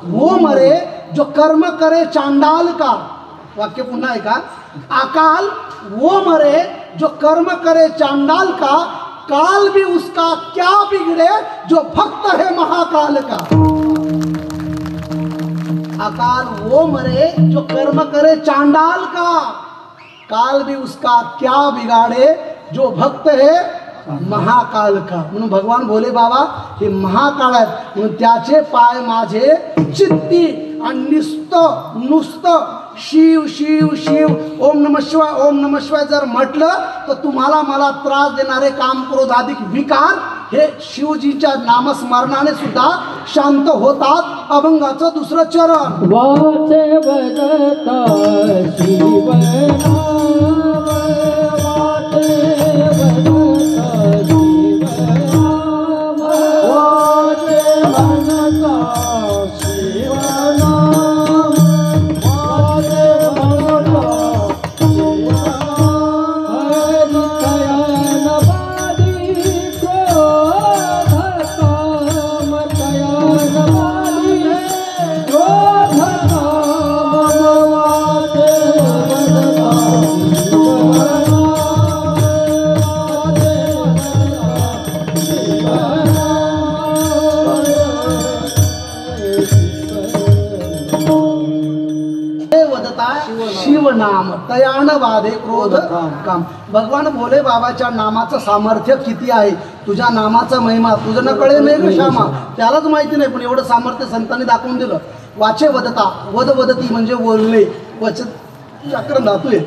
वो मरे जो कर्म करे चांडाल का. वाक्य पुन्हा ऐका. अकाल वो मरे जो कर्म करे चांडाल का, काल भी उसका क्या बिगड़े जो भक्त है महाकाल का. अकाल वो मरे जो कर्म करे चांडाल का, काल भी उसका क्या बिगाड़े जो भक्त है महाकाल का. म्हणून भगवान भोले बाबा हे महाकाळ आहेत म्हणून त्याचे पाय माझे चित्ती. आणि नुसतं शिव शिव शिव ओम नमः शिवाय ओम नमः शिवाय जर म्हटलं तर तुम्हाला मला त्रास देणारे काम क्रोध अधिक विकार हे शिवजीच्या नामस्मरणाने सुद्धा शांत होतात. अभंगाचं 2रं चरण. वाचे बजता शिव नाम, वाचे बजता शिव नाम, वाचे बजता शिव नाम, वाचे बजता शिव नाम. हरि कयन बाली क्रोध काम, कयन बाली क्रोध काम, वाचे बजता शिव नाम, शिवनाम तयान वादे क्रोध काम. भगवान भोले बाबाच्या नामाचं सामर्थ्य किती आहे. तुझ्या नामाचा महिमा तुझं न कळे मेघ श्यामा, त्यालाच माहिती नाही पण एवढं सामर्थ्य संतांनी दाखवून दिलं. वाचे वदता, वद वदती म्हणजे बोलणे, वचन चक्र धातू आहे.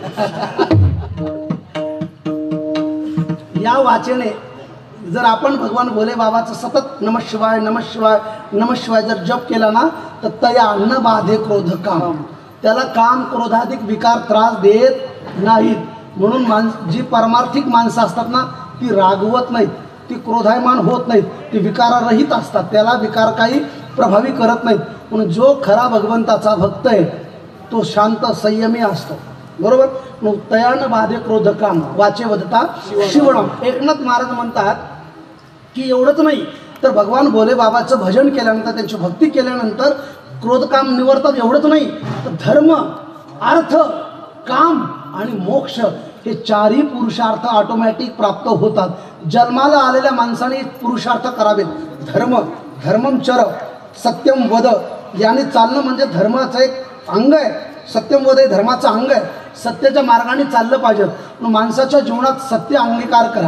या वाचेने जर आपण भगवान भोले बाबाचं सतत नमः शिवाय नमः शिवाय नमः शिवाय जर जप केला ना तर तया न बाधे क्रोध काम. त्याला काम क्रोधाधिक विकार त्रास देत नाहीत. म्हणून जी परमार्थिक माणसं असतात ना ती रागवत नाहीत, ती क्रोधायमान होत नाहीत, ती विकाररहित असतात. त्याला विकार काही प्रभावी करत नाहीत. म्हणून जो खरा भगवंताचा भक्त आहे तो शांत संयमी असतो. बरोबर. मग तयान बाधे क्रोध काम, वाचे वदता शिवनाम. एकनाथ महाराज म्हणतात की एवढंच नाही तर भगवान भोले बाबाचं भजन केल्यानंतर त्यांची भक्ती केल्यानंतर क्रोधकाम निवर्तात. एवढंच नाही तर धर्म अर्थ काम आणि मोक्ष हे 4ही पुरुषार्थ ऑटोमॅटिक प्राप्त होतात. जन्माला आलेल्या माणसाने पुरुषार्थ करावेत. धर्मम चर सत्यम वद याने चालणं म्हणजे धर्माचं एक अंग आहे. सत्यम वद हे धर्माचं अंग आहे. सत्याच्या मार्गाने चाललं पाहिजे. माणसाच्या जीवनात सत्य अंगीकार करा.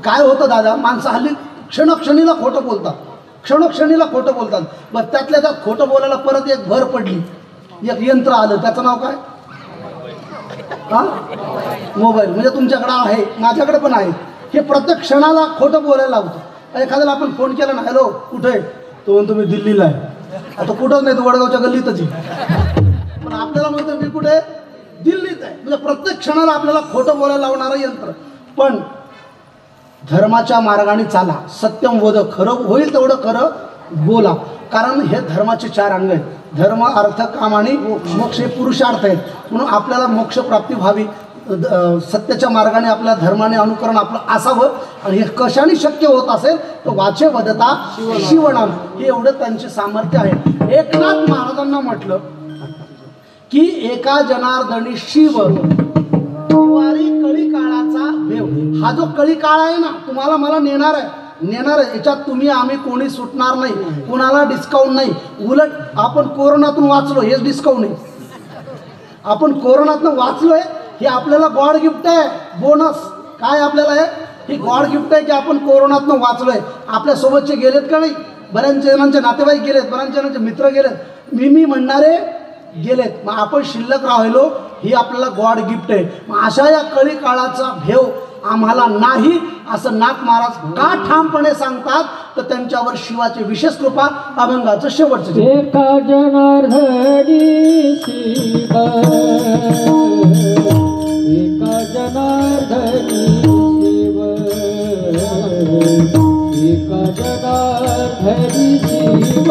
काय होतं दादा, माणसं हल्ली क्षणोक्षणीला खोटं बोलतात, क्षणोक्षणीला खोटं बोलतात. बरं त्यातल्या त्यात खोटं बोलायला परत एक भर पडली, एक यंत्र आलं, त्याचं नाव काय? हां, मोबाईल. म्हणजे तुमच्याकडं आहे, माझ्याकडे पण आहे. हे प्रत्येक क्षणाला खोटं बोलायला लावतं. एखाद्याला आपण फोन केला ना, हॅलो कुठे आहे, तो म्हणतो मी दिल्लीला आहे. आता कुठंच नाही, तो वडगावच्या गल्लीतच आहे. पण आपल्याला म्हणतो मी कुठे, दिल्लीत आहे. म्हणजे प्रत्येक क्षणाला आपल्याला खोटं बोलायला लावणारं यंत्र. पण धर्माच्या मार्गाने चाला, सत्यम वद, खरं होईल तेवढं खरं बोला. कारण हे धर्माचे 4 अंग आहेत. धर्म अर्थ काम आणि मोक्ष हे पुरुषार्थ आहेत. म्हणून आपल्याला मोक्ष प्राप्ती व्हावी, सत्याच्या मार्गाने आपल्या धर्माने अनुकरण आपलं असावं. आणि हे कशाने शक्य होत असेल तर वाचे वदता शिवनाम, हे एवढं त्यांचे सामर्थ्य आहे. एकनाथ महाराजांना म्हटलं की एका जनार्दनी शिव निवारी कळी काळाचा भेव. हा जो कळी काळ आहे ना, तुम्हाला मला नेणार आहे. याच्यात तुम्ही आम्ही कोणी सुटणार नाही, कुणाला डिस्काउंट नाही. उलट आपण कोरोनातून वाचलो, हेच डिस्काउंट आहे. आपण कोरोनातून वाचलोय हे आपल्याला गॉड गिफ्ट आहे. बोनस काय आपल्याला आहे, ही गॉड गिफ्ट आहे की आपण कोरोनातून वाचलोय. आपल्या सोबतचे गेलेत का नाही, बऱ्याच जणांचे नातेवाईक गेलेत, बऱ्याच जणांचे मित्र गेलेत, मी म्हणणारे गेलेत. मग आपण शिल्लक राहिलो, ही आपल्याला गॉड गिफ्ट आहे. मग अशा या कळी काळाचा भेव आम्हाला नाही असं नाथ महाराज का ठामपणे सांगतात, तर त्यांच्यावर शिवाची विशेष कृपा. अभंगाचं शेवटचं एका जनार्दनी शिव, एका जनार्दनी शिव, एका जनार्दनी शिव,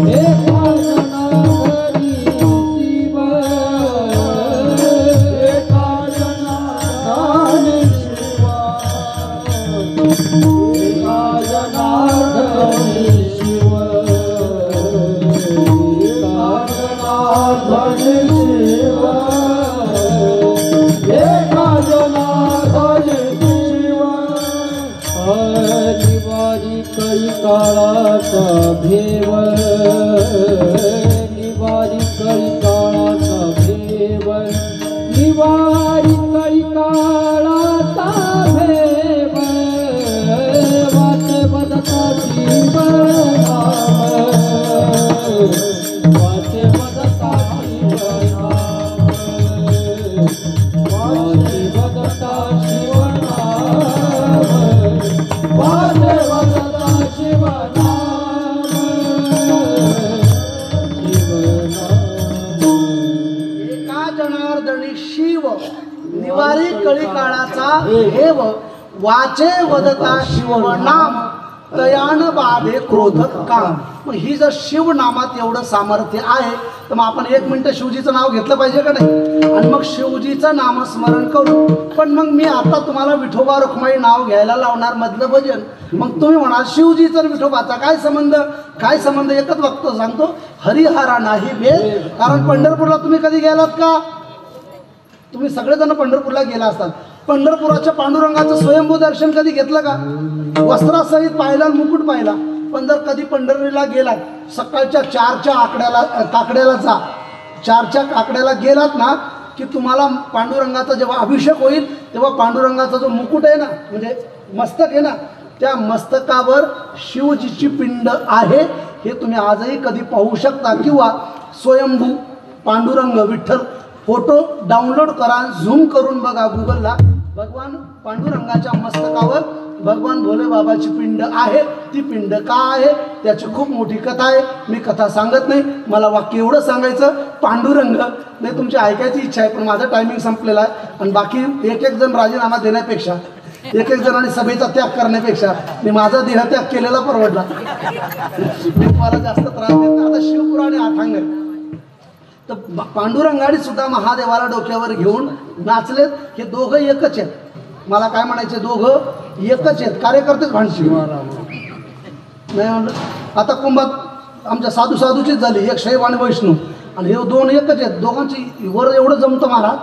एका जनार्दनी शिव, एका जनार्दनी शिव, एका जनार्दनी शिव, एका जनार्दनी शिव, एका जनार्दनी शिव. निवारी कळी काळाचा भेव, निवारी कळी काळाचा भेव, निवारी कळी काळाचा भेव, वाचे वदता शिव नाम, वाचे वदता शिव नाम, वाचे वदता शिव नाम, वाचे वदता शिव नाम, शिव नाम. एका जनार्दनी शिव निवारी कळी काळाचा हेव, वाचे वदता शिव नाम, तयान बाधे क्रोधक काम. मग ही जर शिव नामात एवढं सामर्थ्य आहे, तर मग आपण 1 मिनिट शिवजीचं नाव घेतलं पाहिजे का नाही, आणि मग शिवजीचं नामस्मरण करू. पण मग मी आता तुम्हाला विठोबा रुक्माई नाव घ्यायला लावणार मधलं भजन. मग तुम्ही म्हणाल शिवजीचा आणि विठोबाचा काय संबंध, काय संबंध. एकच वक्त सांगतो, हरिहरा नाही भेद. कारण पंढरपूरला तुम्ही कधी गेलात का, तुम्ही सगळेजण पंढरपूरला गेला असतात. पंढरपुराच्या पांडुरंगाचं स्वयंभू दर्शन कधी घेतलं का, वस्त्रासहित पाहिला, मुकुट पाहिला. पण जर कधी पंढरीला गेलात, सकाळच्या 4च्या काकड्याला जा, 4च्या काकड्याला गेलात ना, की तुम्हाला पांडुरंगाचा जेव्हा अभिषेक होईल, तेव्हा पांडुरंगाचा जो मुकुट आहे ना, म्हणजे मस्तक आहे ना, त्या मस्तकावर शिवजीची पिंड आहे. हे तुम्ही आजही कधी पाहू शकता. किंवा स्वयंभू पांडुरंग विठ्ठल फोटो डाउनलोड करा, झूम करून बघा गुगलला. भगवान पांडुरंगाच्या मस्तकावर भगवान भोले बाबाची पिंड आहे. ती पिंड का आहे त्याची खूप मोठी कथा आहे. मी कथा सांगत नाही, मला वाक्य एवढं सांगायचं, पांडुरंग नाही. तुमची ऐकायची इच्छा आहे, पण माझा टायमिंग संपलेला आहे. आणि बाकी एक जण राजीनामा देण्यापेक्षा, एक जणांनी सभेचा त्याग करण्यापेक्षा मी माझा देहत्याग केलेला परवडला. मी तुम्हाला जास्त त्रास देत नाही. आता शिवपुराणे अथांग आहे, तर पांडुरंगाडी सुद्धा महादेवाला डोक्यावर घेऊन नाचलेत. हे दोघं एकच आहेत. मला काय म्हणायचे, दोघं एकच आहेत, कार्यकर्तेच भांडशी नाही म्हणलं. आता कुंभात आमच्या साधूचीच झाली, एक शैव आणि वैष्णव, आणि हे दोन एकच आहेत. दोघांची वर एवढं जमतं मला,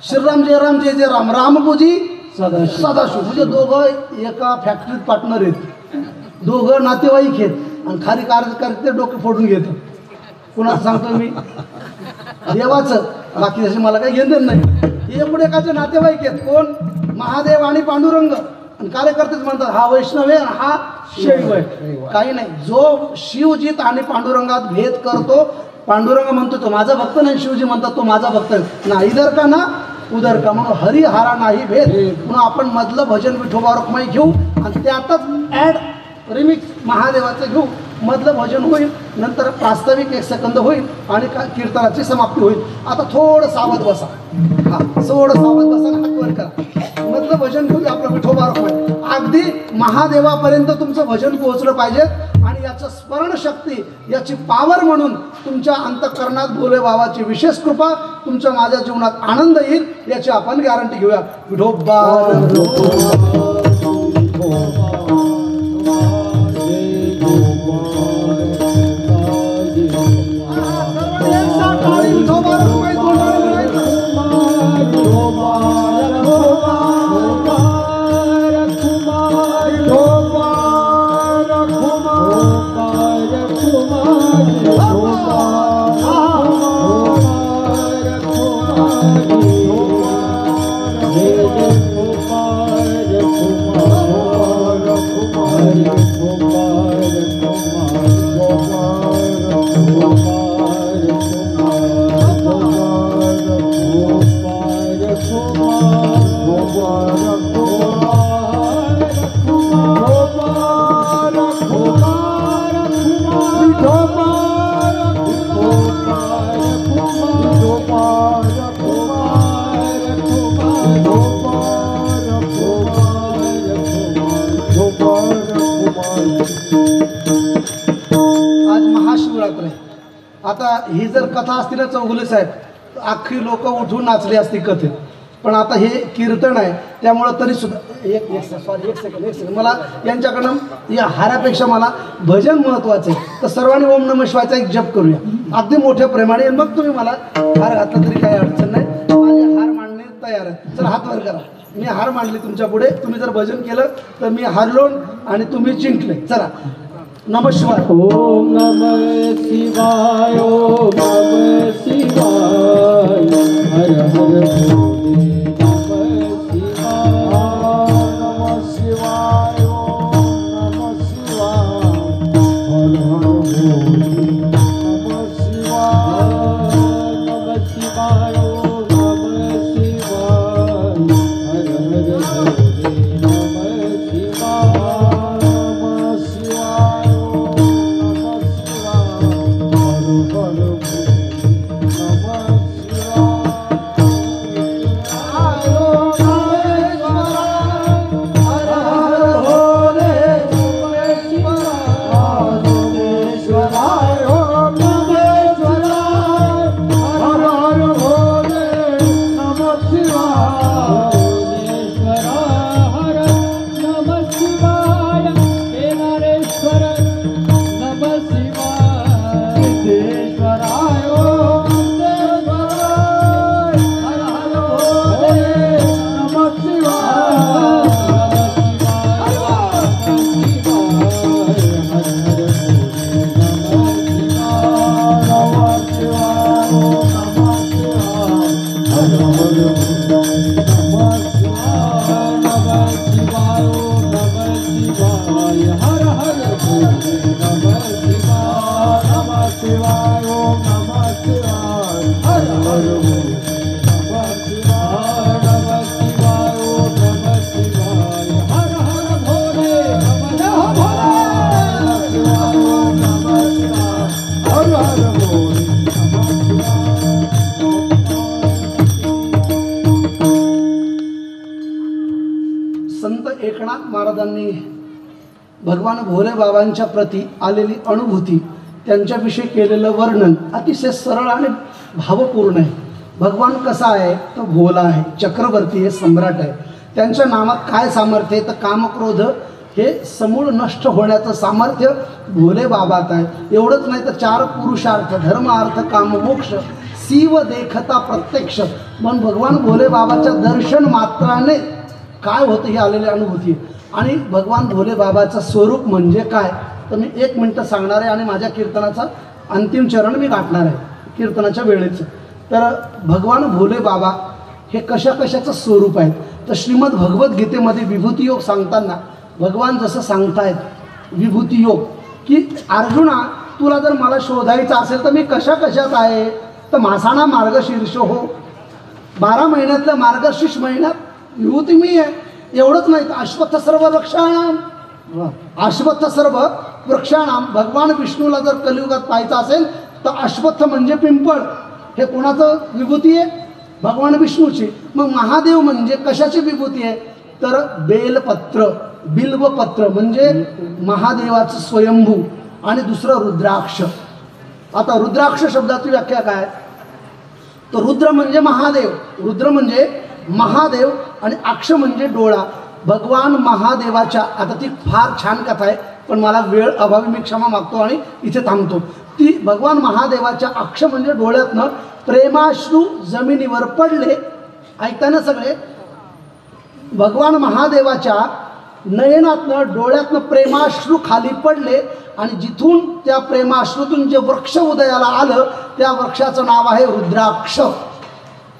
श्रीराम जय राम जय जय राम, रामपूजी सदाशिव. म्हणजे दोघं एका फॅक्टरीत पार्टनर आहेत, दोघं नातेवाईक आहेत, आणि खाली कार्यकर्ते डोके फोडून घेतात. कुणाचं सांगतो मी, देवाचं. बाकी जसे मला काही घेणं नाही. हे एकाचे नातेवाईक आहेत, कोण, महादेव आणि पांडुरंग. आणि कार्यकर्तेच म्हणतात हा वैष्णव आहे, हा शैव आहे. काही नाही. जो शिवजीत आणि पांडुरंगात भेद करतो, पांडुरंग म्हणतो तो माझा भक्त नाही, शिवजी म्हणतात तो माझा भक्त नाही. ना इधर का ना उदर का. म्हणून हरिहरा नाही भेद. म्हणून आपण मधलं भजन विठोबा रुक्माई घेऊ, आणि त्यातच ॲड रिमिक्स महादेवाचं घेऊ. मधलं भजन होईल, नंतर प्रास्ताविक 1 सेकंद होईल, आणि कीर्तनाची समाप्ती होईल. आता थोडं सावध बसा, हां थोडं सावध बसा, हात वर करा. मधलं भजन घेऊन आपलं विठोबा रखुमाई. अगदी महादेवापर्यंत तुमचं भजन पोहोचलं पाहिजे आणि याचं स्मरणशक्ती, याची पावर म्हणून तुमच्या अंतःकरणात भोले बाबाची विशेष कृपा, तुमच्या माझ्या जीवनात आनंद येईल याची आपण गॅरंटी घेऊया. विठोबा आता ही जर कथा असती ना चौगुले साहेब, अख्खी लोक उठून नाचली असती कथेत. पण आता हे कीर्तन आहे त्यामुळं तरी सुद्धा एक सेकंड मला यांच्याकडनं या हारापेक्षा मला भजन महत्त्वाचं आहे. तर सर्वांनी ओम नमः शिवायचा एक जप करूया अगदी मोठ्या प्रेमाने. मग तुम्ही मला हार घातला तरी काही अडचण नाही, माझे हार मांडणे तयार आहे. चला हात वर करा. मी हार मांडली तुमच्या पुढे, तुम्ही जर भजन केलं तर मी हारलो आणि तुम्ही जिंकले. चला नमः शिवाय. ओम नमः शिवाय, ओम नमः शिवाय, हर हर भोले नमः शिवाय, नमः शिवाय, ओम नमः शिवाय, हर हर भोले नमः शिवाय, नमः शिवाय, एकनाथ महाराजांनी भगवान भोले बाबांच्या प्रती आलेली अनुभूती, त्यांच्याविषयी केलेलं वर्णन अतिशय सरळ आणि भावपूर्ण आहे. भगवान कसा आहे तो भोला आहे, चक्रवर्ती आहे, सम्राट आहे. त्यांच्या नामात काय सामर्थ्य आहे तर कामक्रोध हे समूळ नष्ट होण्याचं सामर्थ्य भोले बाबात आहे. एवढंच नाही तर 4 पुरुषार्थ धर्म अर्थ काम मोक्ष शिव देखता प्रत्यक्ष. पण भगवान भोले बाबाच्या दर्शन मात्राने काय होतं ही आलेली अनुभूती. आणि भगवान भोले बाबाचं स्वरूप म्हणजे काय तर मी 1 मिनटं सांगणार आहे आणि माझ्या कीर्तनाचा अंतिम चरण मी गाठणार आहे कीर्तनाच्या वेळेचं. तर भगवान भोले बाबा हे कशाचं स्वरूप आहे तर श्रीमद भगवद्गीतेमध्ये विभूती योग सांगताना भगवान जसं सांगतायत विभूती योग की अर्जुना तुला जर मला शोधायचं असेल तर मी कशात आहे तर मासाणा मार्गशीर्ष हो. 12 महिन्यातल्या मार्गशीर्ष महिन्यात विभूती मी आहे. एवढंच नाही तर अश्वत्थ सर्व वृक्षाणाम, अश्वत्थ सर्व वृक्षाणाम. भगवान विष्णूला जर कलियुगात पाहायचं असेल तर अश्वत्थ म्हणजे पिंपळ हे कोणाचं विभूती आहे भगवान विष्णूची. मग महादेव म्हणजे कशाची विभूती आहे? तर बेलपत्र, बिल्वपत्र म्हणजे महादेवाचं स्वयंभू, आणि दुसरं रुद्राक्ष. आता रुद्राक्ष शब्दाची व्याख्या काय? तर रुद्र म्हणजे महादेव, रुद्र म्हणजे महादेव, आणि अक्ष म्हणजे डोळा. भगवान महादेवाच्या, आता ती फार छान कथा आहे, पण मला वेळ अभावी मी क्षमा मागतो आणि इथे थांबतो. ती भगवान महादेवाच्या अक्ष म्हणजे डोळ्यातनं प्रेमाश्रू जमिनीवर पडले. ऐकता ना सगळे? भगवान महादेवाच्या नयनातनं डोळ्यातनं प्रेमाश्रू खाली पडले, आणि जिथून त्या प्रेमाश्रूतून जे वृक्ष उदयाला आलं त्या वृक्षाचं नाव आहे रुद्राक्ष.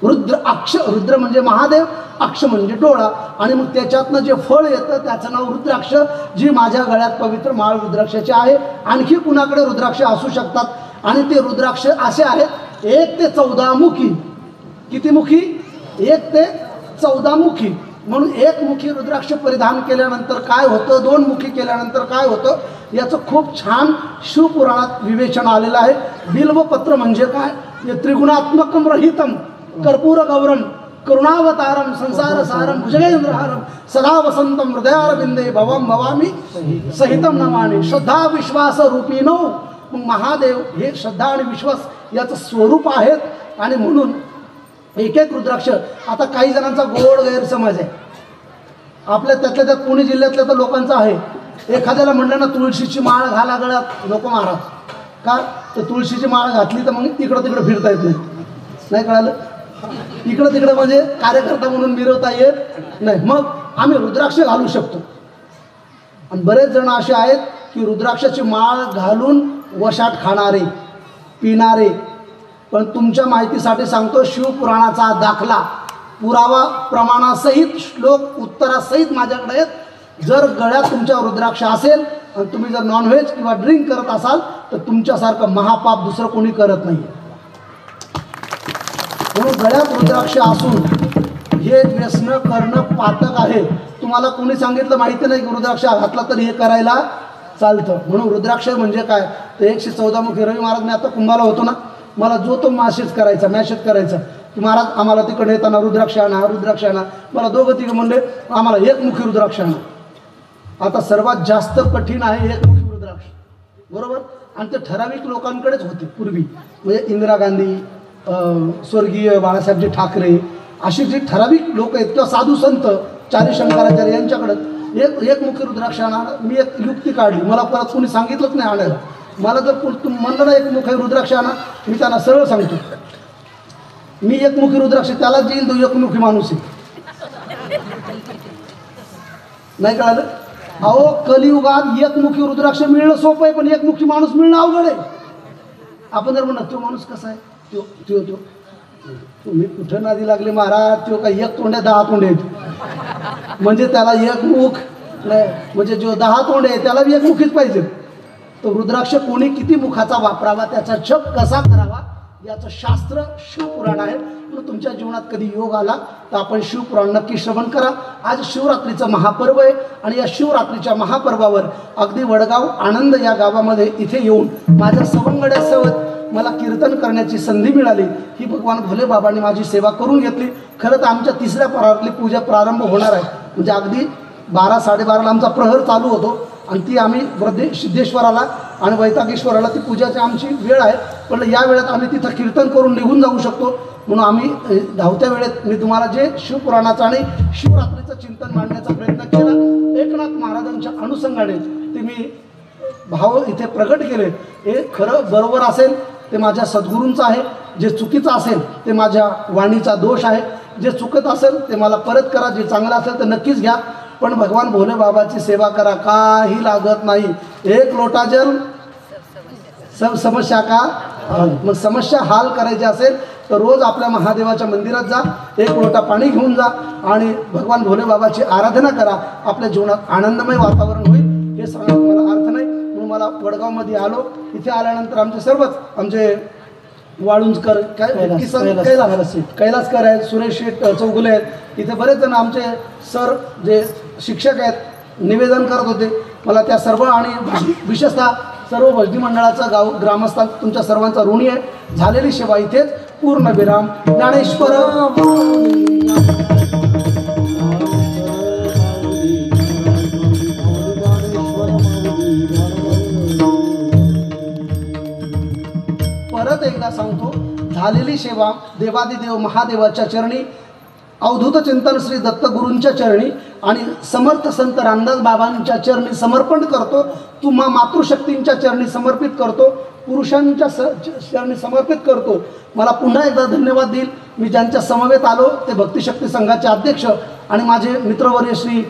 रुद्र अक्ष, रुद्र म्हणजे महादेव, अक्ष म्हणजे डोळा, आणि मग त्याच्यातनं जे फळ येतं त्याचं नाव रुद्राक्ष, जी माझ्या गळ्यात पवित्र माळ रुद्राक्षाची आहे. आणखी कुणाकडे रुद्राक्ष असू शकतात, आणि ते रुद्राक्ष असे आहेत 1 ते 14 मुखी. किती मुखी? 1 ते 14 मुखी. म्हणून 1 मुखी रुद्राक्ष परिधान केल्यानंतर काय होतं, 2 मुखी केल्यानंतर काय होतं, याचं खूप छान शिवपुराणात विवेचन आलेलं आहे. बिल्वपत्र म्हणजे काय? हे त्रिगुणात्मकम रहितम कर्पूर गौरम करुणावतारम संसार सारम भुजगेंद्रहारम सदा वसंतम हृदयारविंदे भवम भवामी सहितम नमामि. श्रद्धा विश्वास रूपीनो. मग महादेव हे श्रद्धा आणि विश्वास याचं स्वरूप आहेत, आणि म्हणून एक रुद्राक्ष. आता काही जणांचा गोड गैरसमज आहे आपल्या, त्यातल्या त्यात पुणे जिल्ह्यातल्या तर लोकांचा आहे. एखाद्याला म्हणलं ना तुळशीची माळ घाला गळ्यात, लोक महाराज का? तर तुळशीची माळ घातली तर मग इकडं तिकडं फिरता येत नाही कळालं? इकडं तिकडं म्हणजे कार्यकर्ता म्हणून मिरवता येत नाही. मग आम्ही रुद्राक्ष घालू शकतो, आणि बरेच जण असे आहेत की रुद्राक्षाची माळ घालून वशाट खाणारे, पिणारे. पण तुमच्या माहितीसाठी सांगतो, शिवपुराणाचा दाखला पुरावा प्रमाणासहित श्लोक उत्तरासहित माझ्याकडे आहेत. जर गळ्यात तुमच्या रुद्राक्ष असेल आणि तुम्ही जर नॉनव्हेज किंवा ड्रिंक करत असाल तर तुमच्यासारखं महापाप दुसरं कोणी करत नाही. म्हणून गळ्यात रुद्राक्ष असून हे व्यसन करणं पातक आहे. तुम्हाला कोणी सांगितलं माहिती नाही की रुद्राक्ष घातला तर हे करायला चालतं. म्हणून रुद्राक्ष म्हणजे काय? तर 114 मुखी. रवी महाराज, मी आता कुंभाला होतो ना, मला जो तो मॅसेज करायचा की महाराज आम्हाला तिकडे येताना रुद्राक्ष आणा, रुद्राक्ष आणा. मला दोघं तिघं म्हणले आम्हाला 1 मुखी रुद्राक्ष आणा. आता सर्वात जास्त कठीण आहे 1 मुखी रुद्राक्ष, बरोबर? आणि ते ठराविक लोकांकडेच होते पूर्वी, म्हणजे इंदिरा गांधी, स्वर्गीय बाळासाहेबजी ठाकरे, अशी जी ठराविक लोक आहेत किंवा साधू संत चारी शंकराचार्य यांच्याकडं 1 मुखी रुद्राक्ष आणा. मी एक युक्ती काढली, मला परत कोणी सांगितलंच नाही आणायला. मला जर म्हणलं ना 1 मुखी रुद्राक्ष आणा, मी त्यांना सरळ सांगतो मी 1 मुखी रुद्राक्ष, त्याला देईल तो 1 मुखी माणूस आहे. नाही कळालं? अहो कलियुगात 1 मुखी रुद्राक्ष मिळणं सोपं आहे, पण 1 मुखी माणूस मिळणं अवघड आहे. आपण जर म्हणत तो माणूस कसा आहे, तो तुम्ही कुठं नादी लागले महाराज, तो काय 1 तोंड आहे 10 तोंड आहेत, म्हणजे त्याला 1 मुख नाही, म्हणजे जो 10 तोंड आहे त्याला 1 मुखीच पाहिजे. तो रुद्राक्ष कोणी किती मुखाचा वापरावा, त्याचा जप कसा करावा याचं शास्त्र शिवपुराण आहे. म्हणून तुमच्या जीवनात कधी योग आला तर आपण शिवपुराण नक्की श्रवण करा. आज शिवरात्रीचं महापर्व आहे, आणि या शिवरात्रीच्या महापर्वावर अगदी वडगाव आनंद या गावामध्ये इथे येऊन माझ्या सवंगड्यासोबत मला कीर्तन करण्याची संधी मिळाली. ही भगवान भोले बाबांनी माझी सेवा करून घेतली. खरं तर आमच्या 3ऱ्या प्रहरातली पूजा प्रारंभ होणार आहे, म्हणजे अगदी 12-12:30ला आमचा प्रहर चालू होतो, आणि ती आम्ही सिद्धेश्वराला आणि वैतागेश्वराला ती पूजाची आमची वेळ आहे. पण या वेळेत आम्ही तिथं कीर्तन करून निघून जाऊ शकतो, म्हणून आम्ही धावत्या वेळेत मी तुम्हाला जे शिवपुराणाचं आणि शिवरात्रीचं चिंतन मांडण्याचा प्रयत्न केला. एकनाथ महाराजांच्या अनुषंगाने ते मी भाव इथे प्रगट केले. हे खरं बरोबर असेल ते माझ्या सद्गुरूंचं आहे, जे चुकीचं असेल ते माझ्या वाणीचा दोष आहे. जे चुकत असेल ते मला परत करा, जे चांगलं असेल तर नक्कीच घ्या. पण भगवान भोले बाबाची सेवा करा, काही लागत नाही. 1 लोटा जल सब समस्या का हल. मग समस्या हाल करायची असेल तर रोज आपल्या महादेवाच्या मंदिरात जा, 1 लोटा पाणी घेऊन जा आणि भगवान भोले बाबाची आराधना करा. आपल्या जीवनात आनंदमय वातावरण होईल. हे सांगण्यात मला अर्थ नाही, म्हणून मला वडगावमध्ये आलो. इथे आल्यानंतर आमचे सर्वच आमचे वाळुंजकर कैलासकर आहेत, सुरेश शेठ चौगुले आहेत, इथे बरेच जण आमचे सर जे शिक्षक आहेत निवेदन करत होते. मला त्या सर्व आणि विशेषतः सर्व भजनी मंडळाचा ग्रामस्थ तुमच्या सर्वांचा ऋणी आहे. झालेली सेवा इथेच पूर्णविराम. ज्ञानेश्वर परत एकदा सांगतो, झालेली सेवा देवादिदेव महादेवाच्या चरणी, अवधूत चिंतन श्री दत्तगुरूंच्या चरणी आणि समर्थ संत रामदास बाबांच्या चरणी समर्पण करतो. तुम्हा मातृशक्तींच्या चरणी समर्पित करतो, पुरुषांच्या चरणी समर्पित करतो. मला पुन्हा एकदा धन्यवाद देईल. मी ज्यांच्या समवेत आलो ते भक्तिशक्ती संघाचे अध्यक्ष आणि माझे मित्रवर्य श्री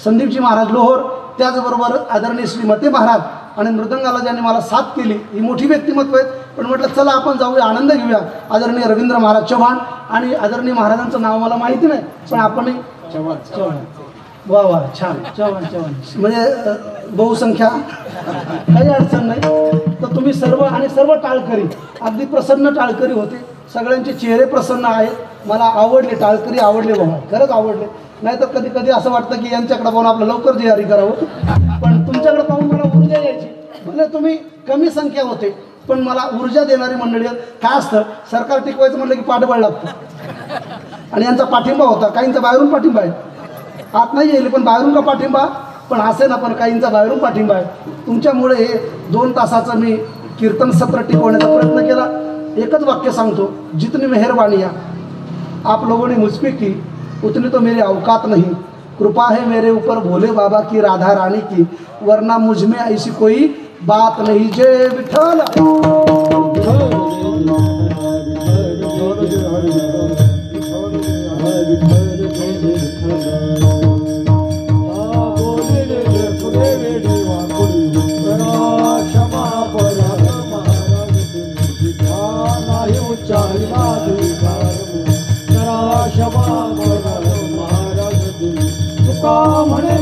संदीपजी महाराज लोहोर, त्याचबरोबर आदरणीय श्री मते महाराज आणि मृदंगाला ज्यांनी मला साथ केली. ही मोठी व्यक्तिमत्व आहेत, पण म्हटलं चला आपण जाऊया, आनंद घेऊया. आदरणीय रवींद्र महाराज चव्हाण आणि आदरणीय महाराजांचं नाव मला माहिती नाही, पण आपणही चव्हाण वा वा छान चव्हाण म्हणजे बहुसंख्या काही अडचण नाही. तर तुम्ही सर्व आणि सर्व टाळकरी अगदी प्रसन्न टाळकरी होते. सगळ्यांचे चेहरे प्रसन्न आहेत. मला आवडले, टाळकरी आवडले बाबा, खरंच आवडले. नाही तर कधी कधी असं वाटतं की यांच्याकडे पाहून आपलं लवकर जिहारी करावं, पण तुमच्याकडे पाहून मला ऊर्जा यायची. म्हणजे तुम्ही कमी संख्या होते पण मला ऊर्जा देणारी मंडळी. काय असतं, सरकार टिकवायचं म्हटलं की पाठबळ लागतं आणि यांचा पाठिंबा होता. काहींचा बाहेरून पाठिंबा आहे, आत नाही येईल पण बाहेरून का पाठिंबा, पण असे ना, पण काहींचा बाहेरून पाठिंबा आहे. तुमच्यामुळे हे 2 तासाचं मी कीर्तन सत्र टिकवण्याचा प्रयत्न केला. एकच वाक्य सांगतो, जितनी मेहरबानियाँ आप लोगों ने मुझ पे की उतनी तो मेरी औकात नहीं. कृपा है मेरे ऊपर भोले बाबा की, राधा रानी की, वरना मुझ में ऐसी कोई बात नहीं. जय विठ्ठल. तुका म्हणे